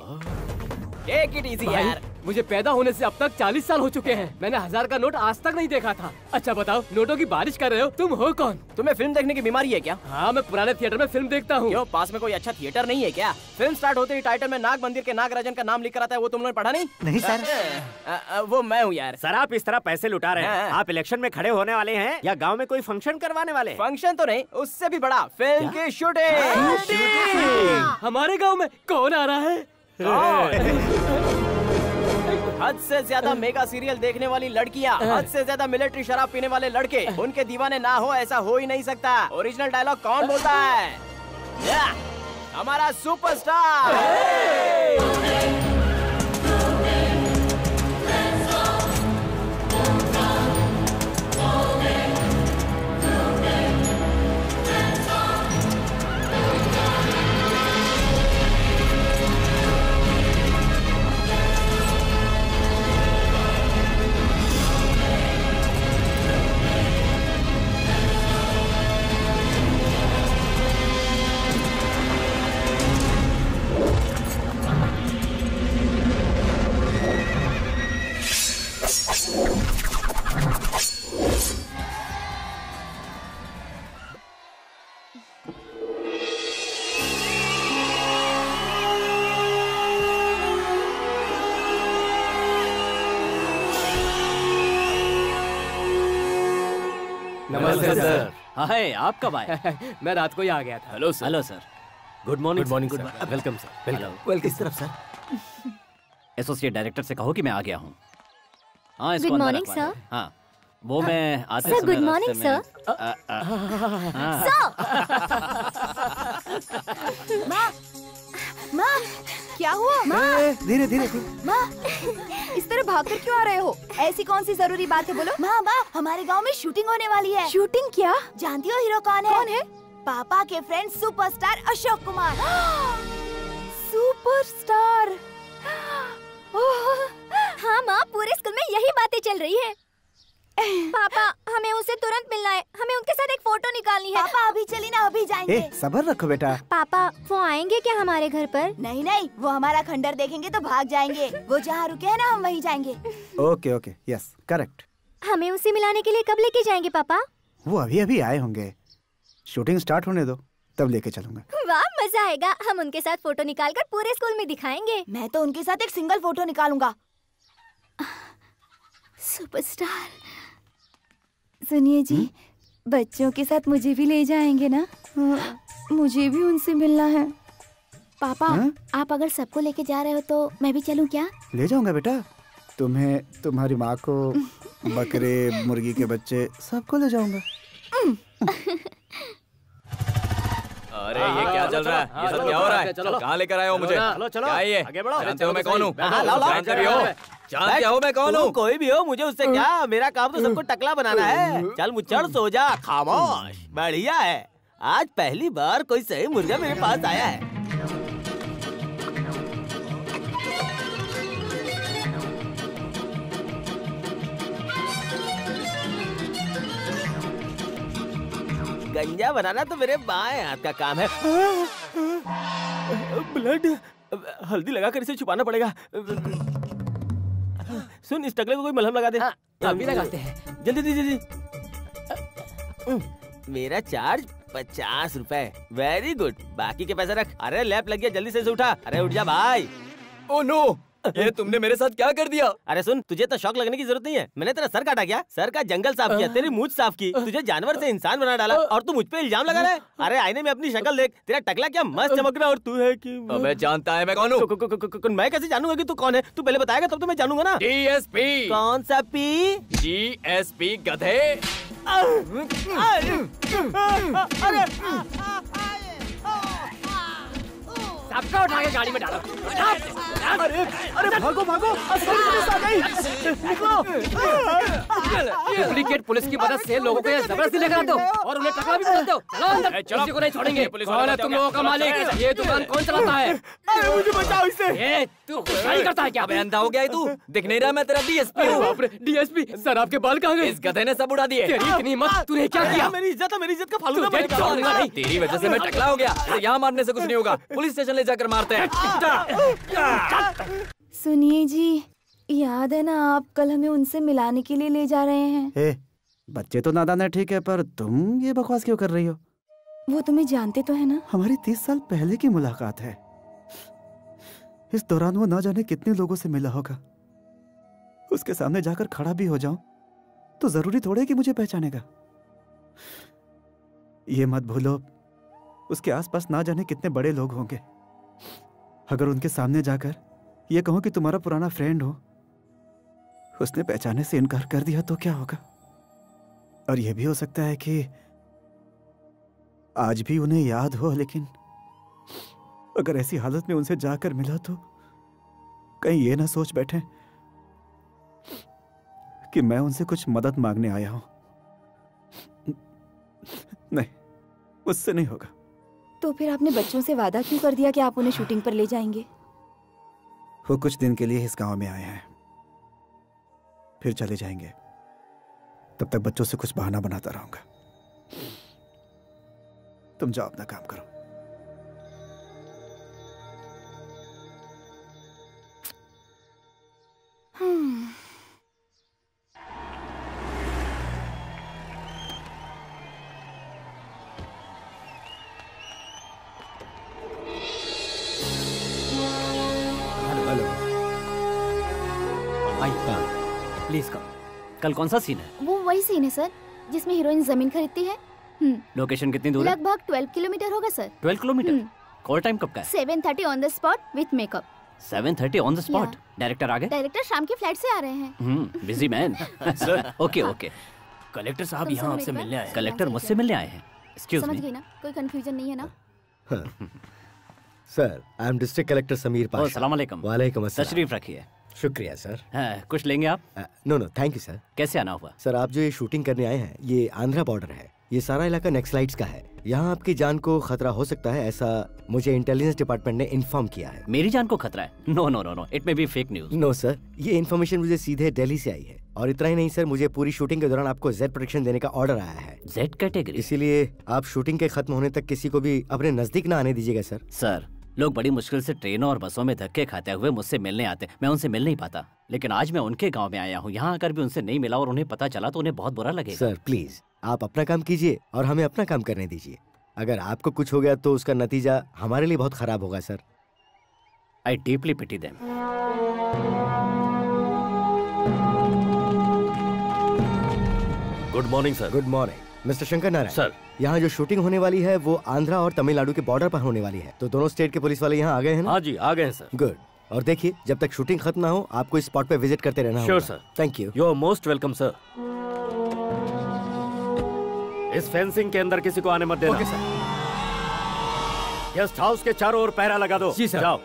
Take it easy यार। मुझे पैदा होने से अब तक 40 साल हो चुके हैं। मैंने 1000 का नोट आज तक नहीं देखा था। अच्छा बताओ, नोटों की बारिश कर रहे हो, तुम हो कौन? तुम्हें फिल्म देखने की बीमारी है क्या? हाँ, मैं पुराने थिएटर में फिल्म देखता हूँ। क्यों, पास में कोई अच्छा थिएटर नहीं है क्या? फिल्म स्टार्ट होते ही टाइटल में नाग मंदिर के नागराजन का नाम लिखकर आता है, वो तुमने पढ़ा नहीं? नहीं सर। वो मैं हूँ यार। सर, आप इस तरह पैसे लुटा रहे हैं। आप इलेक्शन में खड़े होने वाले हैं या गांव में कोई फंक्शन करवाने वाले? फंक्शन तो नहीं, उससे भी बड़ा, फिल्म की शूटिंग। हमारे गाँव में कौन आ रहा है? हद से ज्यादा मेगा सीरियल देखने वाली लड़कियाँ, हद से ज्यादा मिलिट्री शराब पीने वाले लड़के, उनके दीवाने ना हो ऐसा हो ही नहीं सकता। ओरिजिनल डायलॉग कौन बोलता है? हमारा सुपरस्टार। नमस्ते सर। हाय, आप कब आए? मैं रात को ही आ गया था। Hello sir. Hello sir. Good morning. Good morning sir. Welcome sir. Welcome. किस तरफ सर? एसोसिएट डायरेक्टर से कहो कि मैं आ गया हूँ। हाँ, इसको गुड अंदर मॉर्निंग रखवा सर। दो। हाँ, वो मैं आते सर, समय गुड मॉर्निंग रास्ते में- माँ, क्या हुआ? माँ, धीरे धीरे। माँ, इस तरह भागकर क्यों आ रहे हो? ऐसी कौन सी जरूरी बात है, बोलो। माँ हमारे गांव में शूटिंग होने वाली है। शूटिंग? क्या? जानती हो हीरो कौन है? कौन है? पापा के friend superstar Ashok Kumar. Superstar? हाँ माँ, पूरे स्कूल में यही बातें चल रही है। पापा, हमें उनसे तुरंत मिलना है, हमें उनके साथ एक फोटो निकालनी है। पापा अभी चली ना, अभी जाएंगे। सब्र रखो बेटा। पापा, वो आएंगे क्या हमारे घर पर? नहीं, वो हमारा खंडर देखेंगे तो भाग जाएंगे। वो जहाँ रुके हैं ना, हम वहीं जाएंगे। Okay, yes, correct. हमें उसे मिलाने के लिए कब लेके जाएंगे पापा? वो अभी आए होंगे, शूटिंग स्टार्ट होने दो, तब लेके चलूंगा। वाह, मजा आएगा। हम उनके साथ फोटो निकालकर पूरे स्कूल में दिखाएंगे। मैं तो उनके साथ एक सिंगल फोटो निकालूंगा। सुपरस्टार। सुनिए जी, बच्चों के साथ मुझे भी ले जाएंगे ना? मुझे भी उनसे मिलना है। पापा, आप अगर सबको लेके जा रहे हो तो मैं भी चलूं क्या? ले जाऊंगा बेटा, तुम्हें, तुम्हारी माँ को, बकरे, मुर्गी के बच्चे, सबको ले जाऊंगा। अरे ये क्या चल रहा है? ये सब क्या हो रहा है? कहाँ लेकर आए हो मुझे? क्या ये? जानते हो मैं कौन हूँ? जानते भी हो? जानते हो मैं कौन हूँ? कोई भी हो, मुझे उससे क्या? मेरा काम तो सबको टकला बनाना है। चल मुच्चड़ सो जा, खामोश। बढ़िया है, आज पहली बार कोई सही मुर्गा मेरे पास आया है। गंजा बनाना तो मेरे बाएं हाथ का काम है। ब्लड, हल्दी लगाकर इसे छुपाना पड़ेगा। सुन, इस टकले को कोई मलहम लगा दे। अभी लगाते हैं। जल्दी। मेरा चार्ज 50 रुपए। वेरी गुड, बाकी के पैसे रख। अरे लैप लग गया, जल्दी से उठा। अरे उठ जा भाई। ओह नो, ये तुमने मेरे साथ क्या कर दिया? अरे सुन, तुझे तो शौक लगने की जरूरत नहीं है। मैंने तेरा सर काटा क्या? सर का जंगल साफ किया, तेरी मूंछ साफ की, तुझे जानवर से इंसान बना डाला, और तू मुझ पे इल्जाम लगा रहा है। अरे आईने में अपनी शक्ल देख, तेरा टकला क्या मस्त चमक रहा है, और तू है कि अबे जानता है मैं कौन हूँ? मैं कैसे जानूंगा कि तू कौन है? तू पहले बताएगा तब तो मैं जानूंगा ना। DSP। कौन सा पी? GSP गधे। सबका उठा के गाड़ी में डालो। अरे भागो, पुलिस आ गई। डुप्लीकेट पुलिस की मदद से लोगों को जबरदस्ती लेकर आते हो और उन्हें टकला भी बोलते हो। चलो अंदर, किसी को नहीं छोड़ेंगे। कौन है तुम लोगों का मालिक? ये दुकान कौन चलाता है? मुझे बचाओ इससे। तू खुशाई करता है क्या? अबे अंधा हो गया है तू? दिख नहीं रहा मैं तेरा DSP हूँ। DSP सर, आपके बाल कहाँ गए? इस गधे ने सब उड़ा दिए। तेरी इतनी हिम्मत, तूने क्या किया? मेरी इज्जत का फालूदा मैंने छोड़ूंगा नहीं। तेरी वजह से मैं टकला हो गया। यहाँ मारने से कुछ नहीं होगा, पुलिस स्टेशन ले जाकर मारते हैं। सुनिए जी, याद है ना, आप कल हमें उनसे मिलाने के लिए ले जा रहे हैं। बच्चे तो नादान है, ठीक है, पर तुम ये बकवास क्यों कर रही हो? वो तुम्हें जानते तो है ना? हमारी 30 साल पहले की मुलाकात है। इस दौरान वो ना जाने कितने लोगों से मिला होगा। उसके सामने जाकर खड़ा भी हो जाऊं तो जरूरी थोड़े कि मुझे पहचानेगा। ये मत भूलो, उसके आसपास ना जाने कितने बड़े लोग होंगे। अगर उनके सामने जाकर ये कहूं कि तुम्हारा पुराना फ्रेंड हो, उसने पहचाने से इनकार कर दिया तो क्या होगा? और यह भी हो सकता है कि आज भी उन्हें याद हो, लेकिन अगर ऐसी हालत में उनसे जाकर मिला तो कहीं ये ना सोच बैठे कि मैं उनसे कुछ मदद मांगने आया हूं। नहीं, मुझसे नहीं होगा। तो फिर आपने बच्चों से वादा क्यों कर दिया कि आप उन्हें शूटिंग पर ले जाएंगे? वो कुछ दिन के लिए इस गांव में आए हैं, फिर चले जाएंगे। तब तक बच्चों से कुछ बहाना बनाता रहूंगा। तुम जाओ, अपना काम करो। Please come. कल कौन सा सीन है? वो वही सीन है सर, जिसमें हीरोइन जमीन खरीदती है। लोकेशन कितनी दूर है? लगभग 12 किलोमीटर होगा सर। 12 किलोमीटर? कॉल टाइम कब का है? 7:30 on the spot with makeup. 7:30 on the spot? Director आ गए? डायरेक्टर शाम की फ्लाइट से आ रहे हैं। Busy man. ओके। कलेक्टर साहब यहाँ आपसे मिलने आए हैं। कलेक्टर मुझसे मिलने आए हैं? Excuse me. समझ गई ना? कोई कंफ्यूजन नहीं है ना? Sir, I am district collector Sameer Pasha. अस्सलाम वालेकुम। वालेकुम अस्सलाम। तशरीफ रखिए। शुक्रिया सर। कुछ लेंगे आप? No thank you sir. कैसे आना हुआ? सर आप जो ये शूटिंग करने आए हैं ये आंध्रा बॉर्डर है। ये सारा इलाका नक्सलाइट्स का है। यहाँ आपकी जान को खतरा हो सकता है, ऐसा मुझे इंटेलिजेंस डिपार्टमेंट ने इन्फॉर्म किया है। मेरी जान को खतरा है? No, it may be fake news. No sir, ये इन्फॉर्मेशन मुझे सीधे दिल्ली से आई है। और इतना ही नहीं सर, मुझे पूरी शूटिंग के दौरान आपको जेड प्रोटेक्शन देने का ऑर्डर आया है। Z category? इसीलिए आप शूटिंग के खत्म होने तक किसी को भी अपने नजदीक न आने दीजिएगा सर। सर, लोग बड़ी मुश्किल से ट्रेनों और बसों में धक्के खाते हुए मुझसे मिलने आते, मैं उनसे मिल नहीं पाता। लेकिन आज मैं उनके गांव में आया हूँ, यहाँ आकर भी उनसे नहीं मिला और उन्हें पता चला तो उन्हें बहुत बुरा लगेगा। सर प्लीज आप अपना काम कीजिए और हमें अपना काम करने दीजिए। अगर आपको कुछ हो गया तो उसका नतीजा हमारे लिए बहुत खराब होगा sir. I deeply pity them. Good morning sir. Good morning mister Shankar Narayan sir. यहाँ जो शूटिंग होने वाली है वो आंध्रा और तमिलनाडु के बॉर्डर पर होने वाली है। तो दोनों स्टेट के पुलिस वाले यहाँ आ गए हैं ना? हाँ जी आ गए हैं सर। गुड। और देखिए जब तक शूटिंग खत्म ना हो आपको इस स्पॉट पे विजिट करते रहना श्योर होगा। Sir. Thank you. You are most welcome sir. इस फेंसिंग के अंदर किसी को आने मत देना। Okay sir. गेस्ट हाउस के चारों ओर पहरा लगा दो। जी सर। जाओ।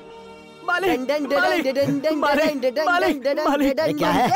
क्या है?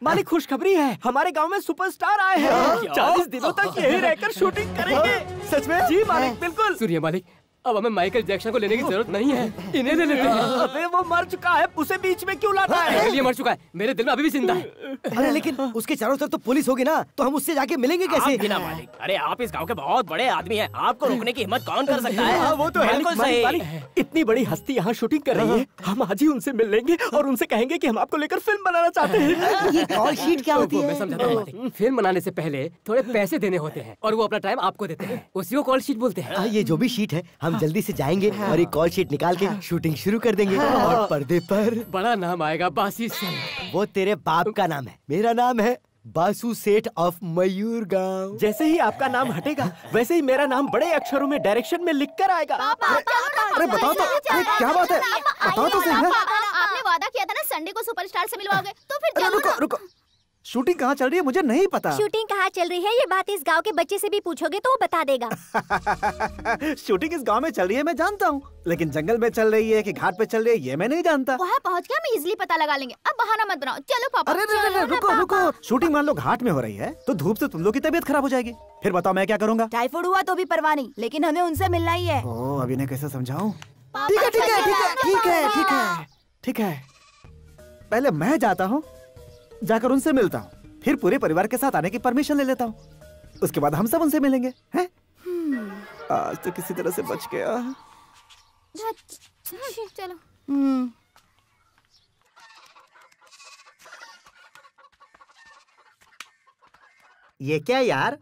मालिक खुशखबरी है, हमारे गांव में सुपरस्टार आए हैं। 40 दिनों तक यही रहकर शूटिंग करेंगे। सच में? जी मालिक, बिल्कुल। सुनिए मालिक, अब हमें माइकल जैक्सन को लेने की जरूरत नहीं है, इन्हें ले लेते हैं। अबे वो मर चुका है, उसे बीच में क्यों लाता है? मेरे लिए मर चुका है, मेरे दिल में अभी भी जिंदा है। अरे लेकिन उसके चारों तरफ तो पुलिस होगी ना, तो हम उससे जाके मिलेंगे कैसे? आप बिना मालिक, अरे आप इस गांव के बहुत बड़े आदमी हैं, आपको रोकने की हिम्मत कौन कर सकता है? वो तो है। बिल्कुल सही। इतनी बड़ी हस्ती यहाँ शूटिंग कर रही है, हम आज ही उनसे मिल लेंगे और उनसे कहेंगे कि हम आपको लेकर फिल्म बनाना चाहते हैं। ये कॉल शीट क्या होती है? मैं समझाता हूँ मालिक। फिल्म बनाने से पहले थोड़े पैसे देने होते हैं और वो अपना टाइम आपको देते हैं, उसी को कॉल शीट बोलते हैं। ये जो भी शीट है हम जल्दी से जाएंगे और एक कॉल शीट निकाल के शूटिंग शुरू कर देंगे। और पर्दे पर बड़ा नाम आएगा, बासी सेठ। वो तेरे बाप का नाम है, मेरा नाम है बासु सेठ ऑफ मयूर गांव। जैसे ही आपका नाम हटेगा वैसे ही मेरा नाम बड़े अक्षरों में डायरेक्शन में लिख कर आएगा। अरे बताओ तो, अरे क्या बात है, बताओ तो सही। आपने वादा किया था ना संडे को सुपरस्टार से मिलवाओगे, तो फिर चलो ना। रुको, शूटिंग कहाँ चल रही है मुझे नहीं पता। शूटिंग कहाँ चल रही है ये बात इस गांव के बच्चे से भी पूछोगे तो वो बता देगा। शूटिंग इस गांव में चल रही है मैं जानता हूँ, लेकिन जंगल में चल रही है कि घाट पे चल रही है ये मैं नहीं जानता। वहाँ पहुँच के हम इजीली पता लगा लेंगे। अब बहाना मत बनाओ, चलो पापा। अरे रुको, शूटिंग मान लो घाट में हो रही है तो धूप से तुम लोग की तबीयत खराब हो जाएगी, फिर बताओ मैं क्या करूँगा? टाइफाइड हुआ तो भी परवाह नहीं, लेकिन हमें उनसे मिलना ही है। ओह अभी ने कैसे समझाऊं? ठीक है, पहले मैं जाता हूँ, जाकर उनसे मिलता हूँ, फिर पूरे परिवार के साथ आने की परमिशन ले लेता हूँ, उसके बाद हम सब उनसे मिलेंगे। हैं? आज तो किसी तरह से बच गया। चलो। ये क्या यार,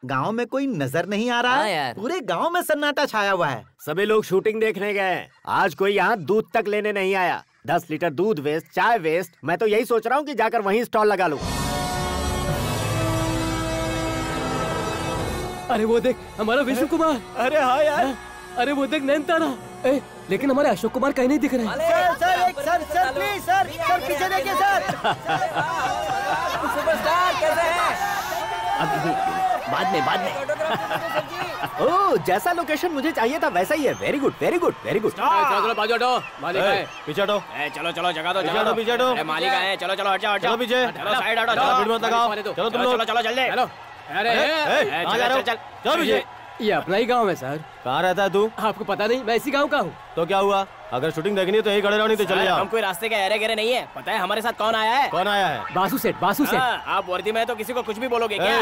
गांव में कोई नजर नहीं आ रहा हाँ है यार। पूरे गांव में सन्नाटा छाया हुआ है। सभी लोग शूटिंग देखने गए, आज कोई यहाँ दूध तक लेने नहीं आया। 10 लीटर दूध वेस्ट, चाय वेस्ट, मैं तो यही सोच रहा हूँ कि जाकर वहीं स्टॉल लगा लूं। अरे वो देख हमारा विष्णु कुमार। अरे हाँ यार, अरे वो देख नैनतारा। लेकिन हमारे अशोक कुमार कहीं नहीं दिख रहे हैं। सर प्लीज सर पीछे देखिए सर। सुपरस्टार कैसे हैं? बाद में। ओह जैसा लोकेशन मुझे चाहिए था वैसा ही है। Very good. चलो बाजू हटो, मालिक है। पीछे हटो। चलो जगह दो, पीछे हटो। अरे मालिक आए, चलो हट जाओ। चलो पीछे। चलो साइड हटो, भीड़ मत लगाओ। चलो तुम लोग। चलो जल्दी। हेलो। अरे कहाँ जा रहे हो? चलो पीछे। ये अपना ही गांव है सर। कहाँ रहता है तू? आपको पता नहीं, मैं इसी गांव का हूँ। तो क्या हुआ? अगर शूटिंग देखनी है तो यही खड़े रहो, नहीं तो चले जाओ। हम कोई रास्ते के अरे गहरे नहीं है। पता है हमारे साथ कौन आया है? कौन आया है? बासु सेठ। आप वर्दी में तो किसी को कुछ भी बोलोगे क्या?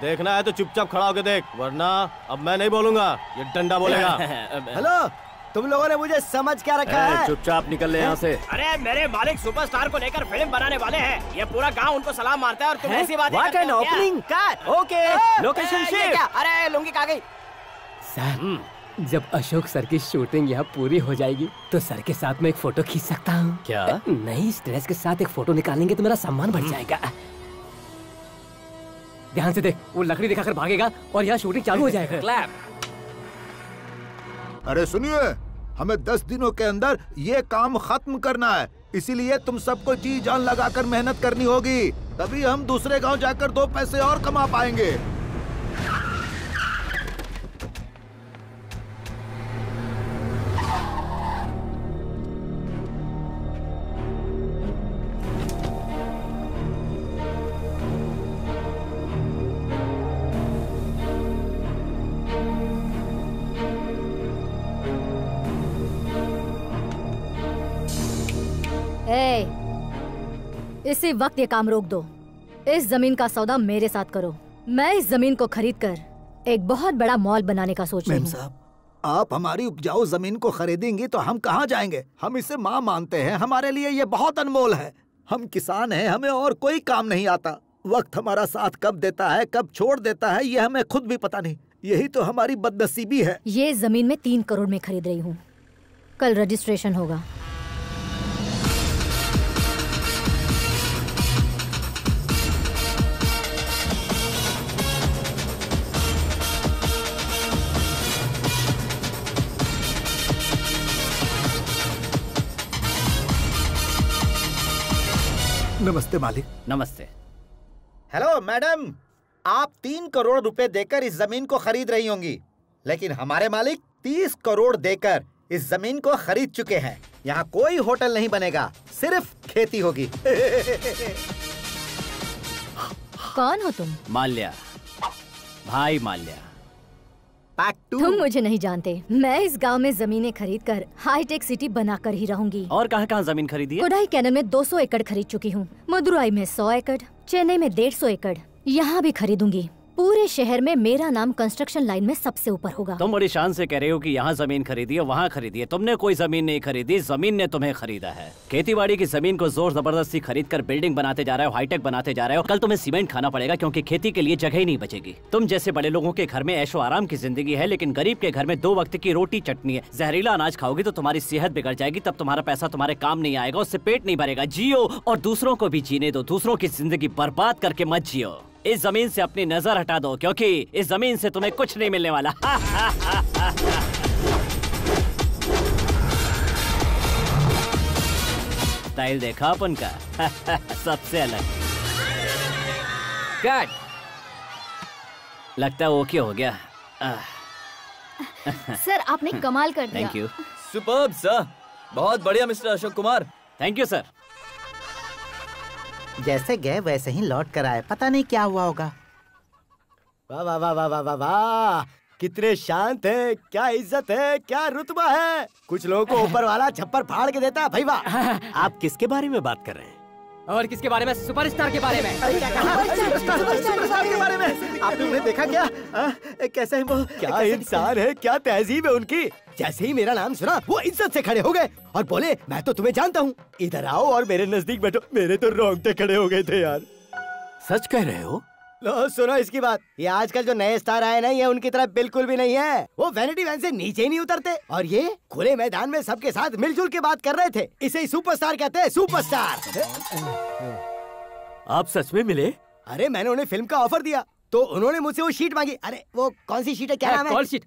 देखना है तो चुपचाप खड़ा होके देख, वरना अब मैं नहीं बोलूंगा, ये डंडा बोलेगा। हेलो, तुम लोगों ने मुझे समझ क्या रखा है? चुपचाप निकल ले यहाँ से। अरे मेरे मालिक सुपरस्टार को लेकर फिल्म बनाने वाले हैं। ये पूरा गांव उनको सलाम मारता है और तुम ऐसी बातें What करते an हो क्या? opening cut. Okay, location ये shift. क्या? अरे लुंगी कहाँ गई? सर जब अशोक सर की शूटिंग यहाँ पूरी हो जाएगी तो सर के साथ में एक फोटो खींच सकता हूँ क्या? नहीं, इस ड्रेस के साथ एक फोटो निकालेंगे तो मेरा सम्मान बढ़ जाएगा। ध्यान से देख, वो लकड़ी दिखाकर भागेगा और यहाँ शूटिंग चालू हो जाएगा। क्लैप। अरे सुनिए, हमें 10 दिनों के अंदर ये काम खत्म करना है, इसीलिए तुम सबको जी जान लगाकर मेहनत करनी होगी, तभी हम दूसरे गांव जाकर 2 पैसे और कमा पाएंगे। इसी वक्त ये काम रोक दो। इस जमीन का सौदा मेरे साथ करो। मैं इस जमीन को खरीद कर एक बहुत बड़ा मॉल बनाने का सोच रही हूँ। आप हमारी उपजाऊ जमीन को खरीदेंगी तो हम कहाँ जाएंगे? हम इसे माँ मानते हैं, हमारे लिए ये बहुत अनमोल है। हम किसान हैं, हमें और कोई काम नहीं आता। वक्त हमारा साथ कब देता है, कब छोड़ देता है, ये हमें खुद भी पता नहीं। यही तो हमारी बदनसीबी है। ये जमीन में 3 करोड़ में खरीद रही हूँ। कल रजिस्ट्रेशन होगा। नमस्ते मालिक। नमस्ते। हेलो मैडम, आप 3 करोड़ रुपए देकर इस जमीन को खरीद रही होंगी, लेकिन हमारे मालिक 30 करोड़ देकर इस जमीन को खरीद चुके हैं। यहाँ कोई होटल नहीं बनेगा, सिर्फ खेती होगी। कौन हो तुम? माल्या, भाई माल्या। तुम मुझे नहीं जानते। मैं इस गांव में जमीनें खरीद कर हाईटेक सिटी बनाकर ही रहूंगी। और कहाँ जमीन खरीदी है? कोडाई कैनल में 200 एकड़ खरीद चुकी हूँ, मदुराई में 100 एकड़, चेन्नई में 150 एकड़। यहाँ भी खरीदूंगी। पूरे शहर में मेरा नाम कंस्ट्रक्शन लाइन में सबसे ऊपर होगा। तुम बड़ी शान से कह रहे हो कि यहाँ जमीन खरीदी है, वहाँ खरीदी है। तुमने कोई जमीन नहीं खरीदी, जमीन ने तुम्हें खरीदा है। खेतीबाड़ी की जमीन को जोर जबरदस्ती खरीद कर बिल्डिंग बनाते जा रहे हो, हाईटेक बनाते जा रहे हो। कल तुम्हें सीमेंट खाना पड़ेगा क्योंकि खेती के लिए जगह ही नहीं बचेगी। तुम जैसे बड़े लोगों के घर में ऐशो आराम की जिंदगी है, लेकिन गरीब के घर में 2 वक्त की रोटी चटनी है। जहरीला अनाज खाओगी तो तुम्हारी सेहत बिगड़ जाएगी, तब तुम्हारा पैसा तुम्हारे काम नहीं आएगा, उससे पेट नहीं भरेगा। जियो और दूसरों को भी जीने दो, दूसरों की जिंदगी बर्बाद करके मत जियो। इस जमीन से अपनी नजर हटा दो, क्योंकि इस जमीन से तुम्हें कुछ नहीं मिलने वाला। स्टाइल देखा अपन का? सबसे अलग। कट। लगता है ओके हो गया। सर आपने कमाल कर दिया। Thank you. सुपर्ब सर, बहुत बढ़िया mister Ashok Kumar. Thank you sir. जैसे गए वैसे ही लौट कर आए, पता नहीं क्या हुआ होगा। वाह वाह वाह वाह वाह वाह वाह, कितने शांत है, क्या इज्जत है, क्या रुतबा है। कुछ लोगों को ऊपर वाला छप्पर फाड़ के देता है। भाई वाह। आप किसके बारे में बात कर रहे हैं? और किसके बारे में? सुपरस्टार के बारे में। सुपरस्टार के बारे में। आपने उन्हें देखा क्या? कैसे है वो? क्या इंसान है, क्या तहजीब है उनकी। जैसे ही मेरा नाम सुना वो इज्जत से खड़े हो गए और बोले मैं तो तुम्हें जानता हूँ, इधर आओ और मेरे नजदीक बैठो। मेरे तो रोंगटे खड़े हो गए थे यार। सच कह रहे हो? लो सुनो इसकी बात। ये आजकल जो नए स्टार आए ना, ये उनकी तरह बिल्कुल भी नहीं है। वो वैनिटी वैन से नीचे ही नहीं उतरते और ये खुले मैदान में सबके साथ मिलजुल के बात कर रहे थे। इसे ही सुपरस्टार कहते हैं, सुपरस्टार। आप सच में मिले? अरे मैंने उन्हें फिल्म का ऑफर दिया तो उन्होंने मुझसे वो शीट मांगी। अरे वो कौन सी शीट है, क्या नाम है? Call sheet.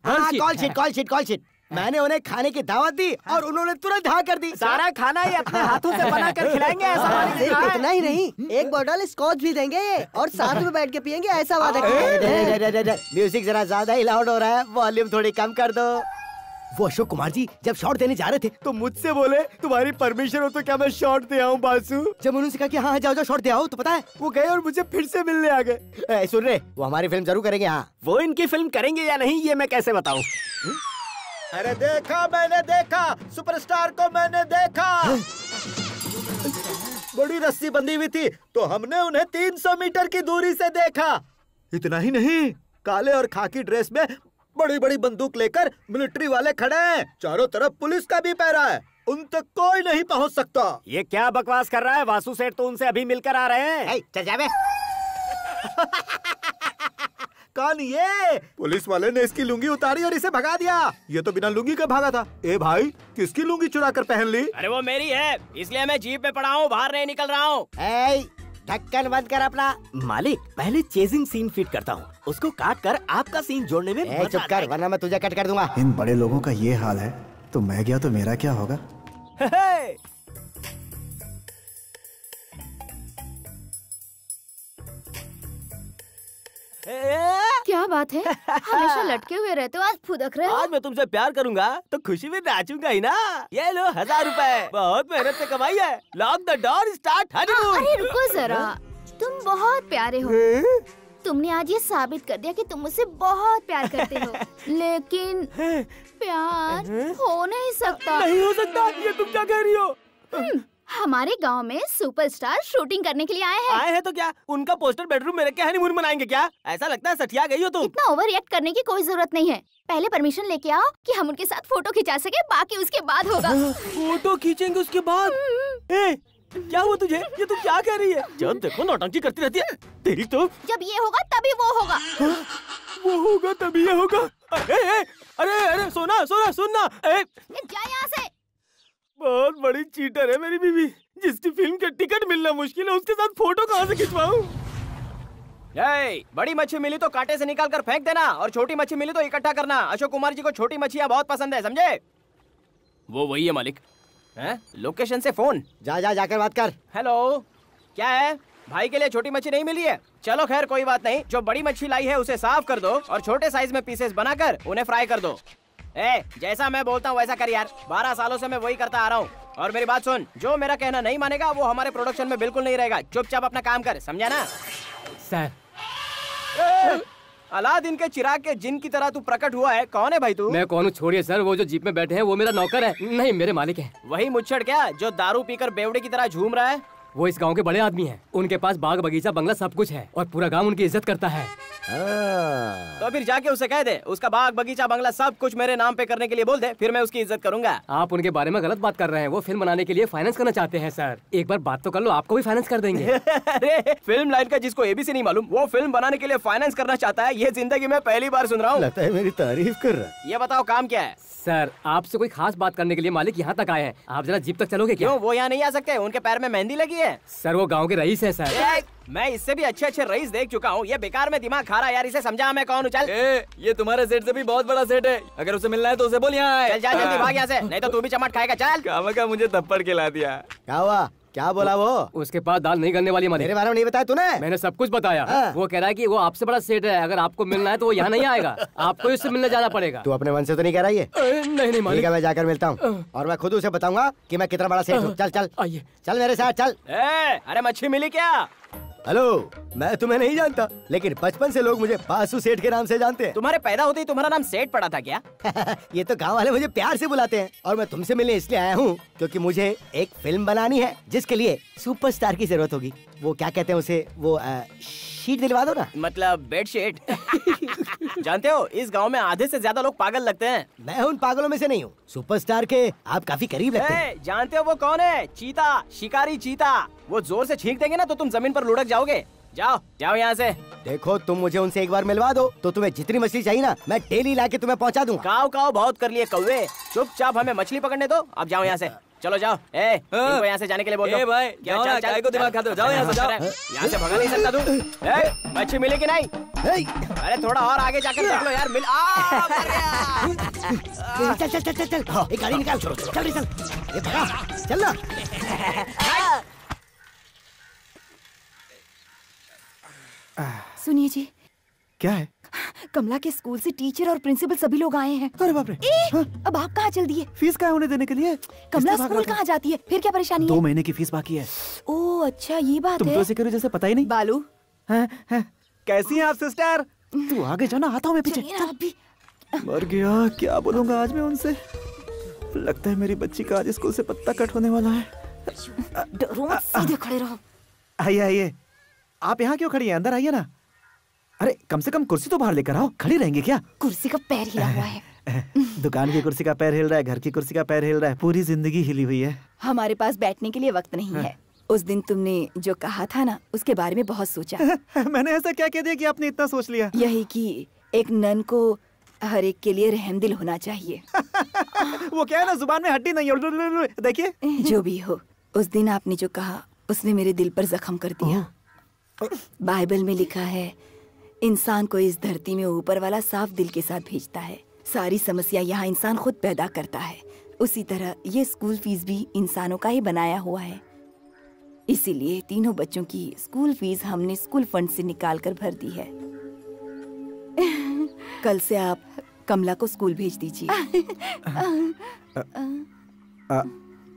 Call sheet. मैंने उन्हें खाने की दावत दी और उन्होंने तुरंत हाँ कर दी। सारा खाना ही अपने हाथों से बना कर खिलाएंगे, ऐसा इतना ही नहीं, एक बोतल स्कॉच भी देंगे और साथ में बैठ के पियेंगे, ऐसा वादा किया। म्यूजिक जरा ज्यादा ही लाउड हो रहा है, वॉल्यूम थोड़ी कम कर दो। वो अशोक कुमार जी जब शॉट देने जा रहे थे तो मुझसे बोले तुम्हारी परमिशन हो तो क्या मैं शॉट दे आऊं बासु। जब उन्होंने कहा कि हाँ जाओ जाओ शॉट दे आओ, तो पता है वो गए और मुझे फिर से मिलने आ गए। सुन रहे, वो हमारी फिल्म जरूर करेंगे। हाँ, वो इनकी फिल्म करेंगे या नहीं ये मैं कैसे बताऊं? अरे देखा, मैंने देखा, सुपरस्टार को मैंने देखा। बड़ी रस्सी बंधी हुई थी तो हमने उन्हें 300 मीटर की दूरी से देखा। इतना ही नहीं, काले और खाकी ड्रेस में बड़ी बड़ी बंदूक लेकर मिलिट्री वाले खड़े हैं। चारों तरफ पुलिस का भी पहरा है, उन तक कोई नहीं पहुंच सकता। ये क्या बकवास कर रहा है? वासु सेठ तो उनसे अभी मिलकर आ रहे हैं। चल जावे। कौन ये? पुलिस वाले ने इसकी लुंगी उतारी और इसे भगा दिया। ये तो बिना लुंगी के भागा था। ए भाई, किसकी लुंगी चुरा कर पहन ली? अरे वो मेरी है, इसलिए मैं जीप में पड़ा हूँ, बाहर नहीं निकल रहा हूँ। ढक्कन बंद कर अपना। मालिक पहले चेजिंग सीन फिट करता हूँ, उसको काट कर आपका सीन जोड़ने में चुप कर वरना मैं तुझे कट कर दूंगा। इन बड़े लोगों का ये हाल है तो मैं गया तो मेरा क्या होगा? क्या बात है, हमेशा लटके हुए रहते हो, आज फुदक रहे हो। आज मैं तुमसे प्यार करूंगा तो खुशी में नाचूंगा ही ना। ये लो 1000 रुपए, बहुत मेहनत से कमाई है। Lock the door, start honeymoon. अरे रुको जरा, तुम बहुत प्यारे हो। तुमने आज ये साबित कर दिया कि तुम मुझसे बहुत प्यार करते हो, लेकिन प्यार हो नहीं सकता। नहीं हो सकता, ये तुम क्या कह रही हो? हमारे गांव में सुपरस्टार शूटिंग करने के लिए आए हैं। आए हैं तो क्या उनका पोस्टर बेडरूम में रख के हनीमून मनाएंगे क्या? ऐसा लगता है सठिया गई हो तुम। इतना ओवर रिएक्ट करने की कोई जरूरत नहीं है। पहले परमिशन लेके आओ कि हम उनके साथ फोटो खिंचा सके, बाकी उसके बाद होगा। फोटो खींचेंगे उसके बाद? क्या हुआ तुझे? ये तू क्या कह रही है? जब देखो नौटंकी करती रहती है तेरी तो। जब ये होगा तभी वो होगा। वो होगा तभी ये होगा। अरे सोना सुनना। जा यहाँ से। बहुत बड़ी चीटर है मेरी बीवी, जिसकी फिल्म के टिकट मिलना मुश्किल है उसके साथ फोटो कहाँ से खिंचवाऊं? बड़ी मच्छी मिली तो कांटे से निकाल कर फेंक देना और छोटी मच्छी मिली तो इकट्ठा करना। अशोक कुमार जी को छोटी मच्छियाँ बहुत पसंद है, समझे? वो वही है मालिक। लोकेशन से फोन। जाकर बात कर। हेलो, क्या है? भाई के लिए छोटी मच्छी नहीं मिली है? चलो खैर कोई बात नहीं, जो बड़ी मच्छी लाई है उसे साफ कर दो और छोटे साइज में पीसेस बनाकर उन्हें फ्राई कर दो। जैसा मैं बोलता हूँ वैसा कर यार। 12 सालों से मैं वही करता आ रहा हूँ। और मेरी बात सुन, जो मेरा कहना नहीं मानेगा वो हमारे प्रोडक्शन में बिल्कुल नहीं रहेगा। चुपचाप अपना काम कर, समझा ना? सर, अलादीन के चिराग के जिन की तरह तू प्रकट हुआ है। कौन है भाई तू? मैं कौन हूँ छोड़िए सर, वो जो जीप में बैठे हैं वो मेरा नौकर है। नहीं, मेरे मालिक है। वही मुच्छड़ क्या जो दारू पीकर बेवड़े की तरह झूम रहा है? वो इस गांव के बड़े आदमी हैं। उनके पास बाग बगीचा बंगला सब कुछ है और पूरा गांव उनकी इज्जत करता है। तो फिर जाके उसे कह दे उसका बाग बगीचा बंगला सब कुछ मेरे नाम पे करने के लिए बोल दे, फिर मैं उसकी इज्जत करूंगा। आप उनके बारे में गलत बात कर रहे हैं। वो फिल्म बनाने के लिए फाइनेंस करना चाहते हैं सर। एक बार बात तो कर लो, आपको भी फाइनेंस कर देंगे। अरे फिल्म लाइन का जिसको एबीसी नहीं मालूम वो फिल्म बनाने के लिए फाइनेंस करना चाहता है, ये जिंदगी में पहली बार सुन रहा हूँ। लगता है मेरी तारीफ कर रहा है। ये बताओ काम क्या है? सर, आपसे कोई खास बात करने के लिए मालिक यहाँ तक आए हैं। आप जरा जीप तक चलोगे क्या? क्यों, वो यहाँ नहीं आ सकते? उनके पैर में मेहंदी लगी है। सर, वो गांव के रईस है सर। मैं इससे भी अच्छे रईस देख चुका हूँ। ये बेकार में दिमाग खा रहा है यार, इसे समझा मैं कौन हूँ। चल, ये तुम्हारे सेट से भी बहुत बड़ा सेट है। अगर उसे मिलना है तो उसे बोल यहाँ चल जा जल्दी भाग यहाँ से, नहीं तो तू भी चमाट खाएगा। चल। कामा का मुझे थप्पड़ खिला दिया। क्या हुआ? क्या बोला वो? उसके पास दाल नहीं करने वाली मालिक। मेरे बारे में नहीं बताया तूने? मैंने सब कुछ बताया। वो कह रहा है कि वो आपसे बड़ा सेट है, अगर आपको मिलना है तो वो यहाँ नहीं आएगा, आपको उससे मिलने जाना पड़ेगा। तू अपने मन से तो नहीं कह रहा ये? नहीं मालिक। ठीक है, मैं जाकर मिलता हूँ और मैं खुद उसे बताऊंगा कि मैं कितना बड़ा सेट हूँ। चल आइए, चल मेरे साथ चल। अरे मच्छी मिली क्या? हेलो, मैं तुम्हें नहीं जानता लेकिन बचपन से लोग मुझे बासु सेठ के नाम से जानते हैं। तुम्हारे पैदा होते ही तुम्हारा नाम सेठ पड़ा था क्या? ये तो गांव वाले मुझे प्यार से बुलाते हैं और मैं तुमसे मिलने इसलिए आया हूँ क्योंकि मुझे एक फिल्म बनानी है जिसके लिए सुपरस्टार की जरूरत होगी। वो क्या कहते हैं उसे, वो शीट दिलवा दो ना। मतलब बेड शीट। जानते हो इस गांव में आधे से ज्यादा लोग पागल लगते हैं। मैं उन पागलों में से नहीं हूँ। सुपरस्टार के आप काफी करीब लगते हैं। जानते हो वो कौन है? चीता, शिकारी चीता। वो जोर से छींक देंगे ना तो तुम जमीन पर लुढ़क जाओगे। जाओ यहाँ से। देखो, तुम मुझे उनसे एक बार मिलवा दो तो तुम्हें जितनी मछली चाहिए ना मैं डेली लाके तुम्हें पहुँचा दूंगा। काव बहुत कर लिए कौवे, चुपचाप हमें मछली पकड़ने दो। अब जाओ यहाँ से, चलो जाओ। इनको यहाँ से जाने के लिए बोलो। भाई, जाओ ना, काय को दिमाग खाते हो? जाओ यहाँ से, जाओ। यहाँ से भगा नहीं सकता तू। मच्छी मिली कि नहीं? अरे थोड़ा और आगे जाकर देख लो यार। मिल चल, एक गाड़ी निकाल। चल, चल ना। सुनिए जी। क्या है? कमला के स्कूल से टीचर और प्रिंसिपल सभी लोग आए हैं। अरे बाप रे। अब आप कहाँ चल दिए? फीस कहाँ होने देने के लिए? कमला स्कूल कहाँ जाती है? फिर क्या परेशानी है? 2 महीने की फीस बाकी है। ओह अच्छा, ये बात तुम है। तो ऐसे करो जैसे पता ही नहीं। बालू, कैसी हैं आप सिस्टर? तू आगे जाना, आता हूँ मैं पीछे। मर गया, क्या बोलूंगा आज मैं उनसे। लगता है मेरी बच्ची का आज स्कूल से पत्ता कट होने वाला है। डरो मत, सीधे खड़े रहो। आइए। आप यहाँ क्यों खड़ी हैं? अंदर आइए ना। अरे कम से कम कुर्सी तो बाहर लेकर आओ। खड़ी रहेंगे क्या? कुर्सी का पैर हिला हुआ है। दुकान की कुर्सी का पैर हिल रहा है, घर की कुर्सी का पैर हिल रहा है, पूरी जिंदगी हिली हुई है। हमारे पास बैठने के लिए वक्त नहीं है। उस दिन तुमने जो कहा था ना, उसके बारे में बहुत सोचा। मैंने ऐसा क्या कह दिया कि आपने इतना सोच लिया? यही कि एक नन को हर एक के लिए रहमदिल होना चाहिए। वो क्या है ना, जुबान में हड्डी नहीं है। देखिए, जो भी हो, उस दिन आपने जो कहा उसने मेरे दिल पर जख्म कर दिया। बाइबल में लिखा है, इंसान को इस धरती में ऊपर वाला साफ दिल के साथ भेजता है। सारी समस्या यहाँ इंसान खुद पैदा करता है। उसी तरह ये स्कूल फीस भी इंसानों का ही बनाया हुआ है। इसीलिए तीनों बच्चों की स्कूल फीस हमने स्कूल फंड से निकाल कर भर दी है। कल से आप कमला को स्कूल भेज दीजिए।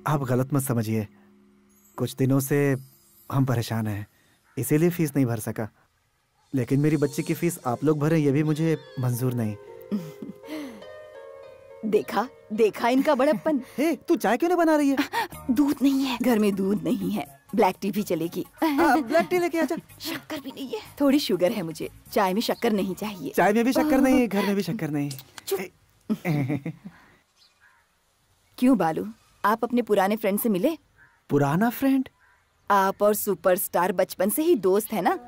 आप गलत मत समझिए। कुछ दिनों से हम परेशान हैं, इसीलिए फीस नहीं भर सका। लेकिन मेरी बच्ची की फीस आप लोग भरें, ये भी मुझे मंजूर नहीं। देखा देखा इनका बड़प्पन। तू चाय क्यों नहीं बना रही है? दूध नहीं है घर में, दूध नहीं है। ब्लैक टी भी चलेगी। ब्लैक टी लेके आजा। शक्कर भी नहीं है। थोड़ी शुगर है मुझे, चाय में शक्कर नहीं चाहिए। चाय में भी शक्कर नहीं, घर में भी शक्कर नहीं। क्यों बालू, आप अपने पुराने फ्रेंड से मिले? पुराना फ्रेंड? आप और सुपरस्टार बचपन से ही दोस्त है ना?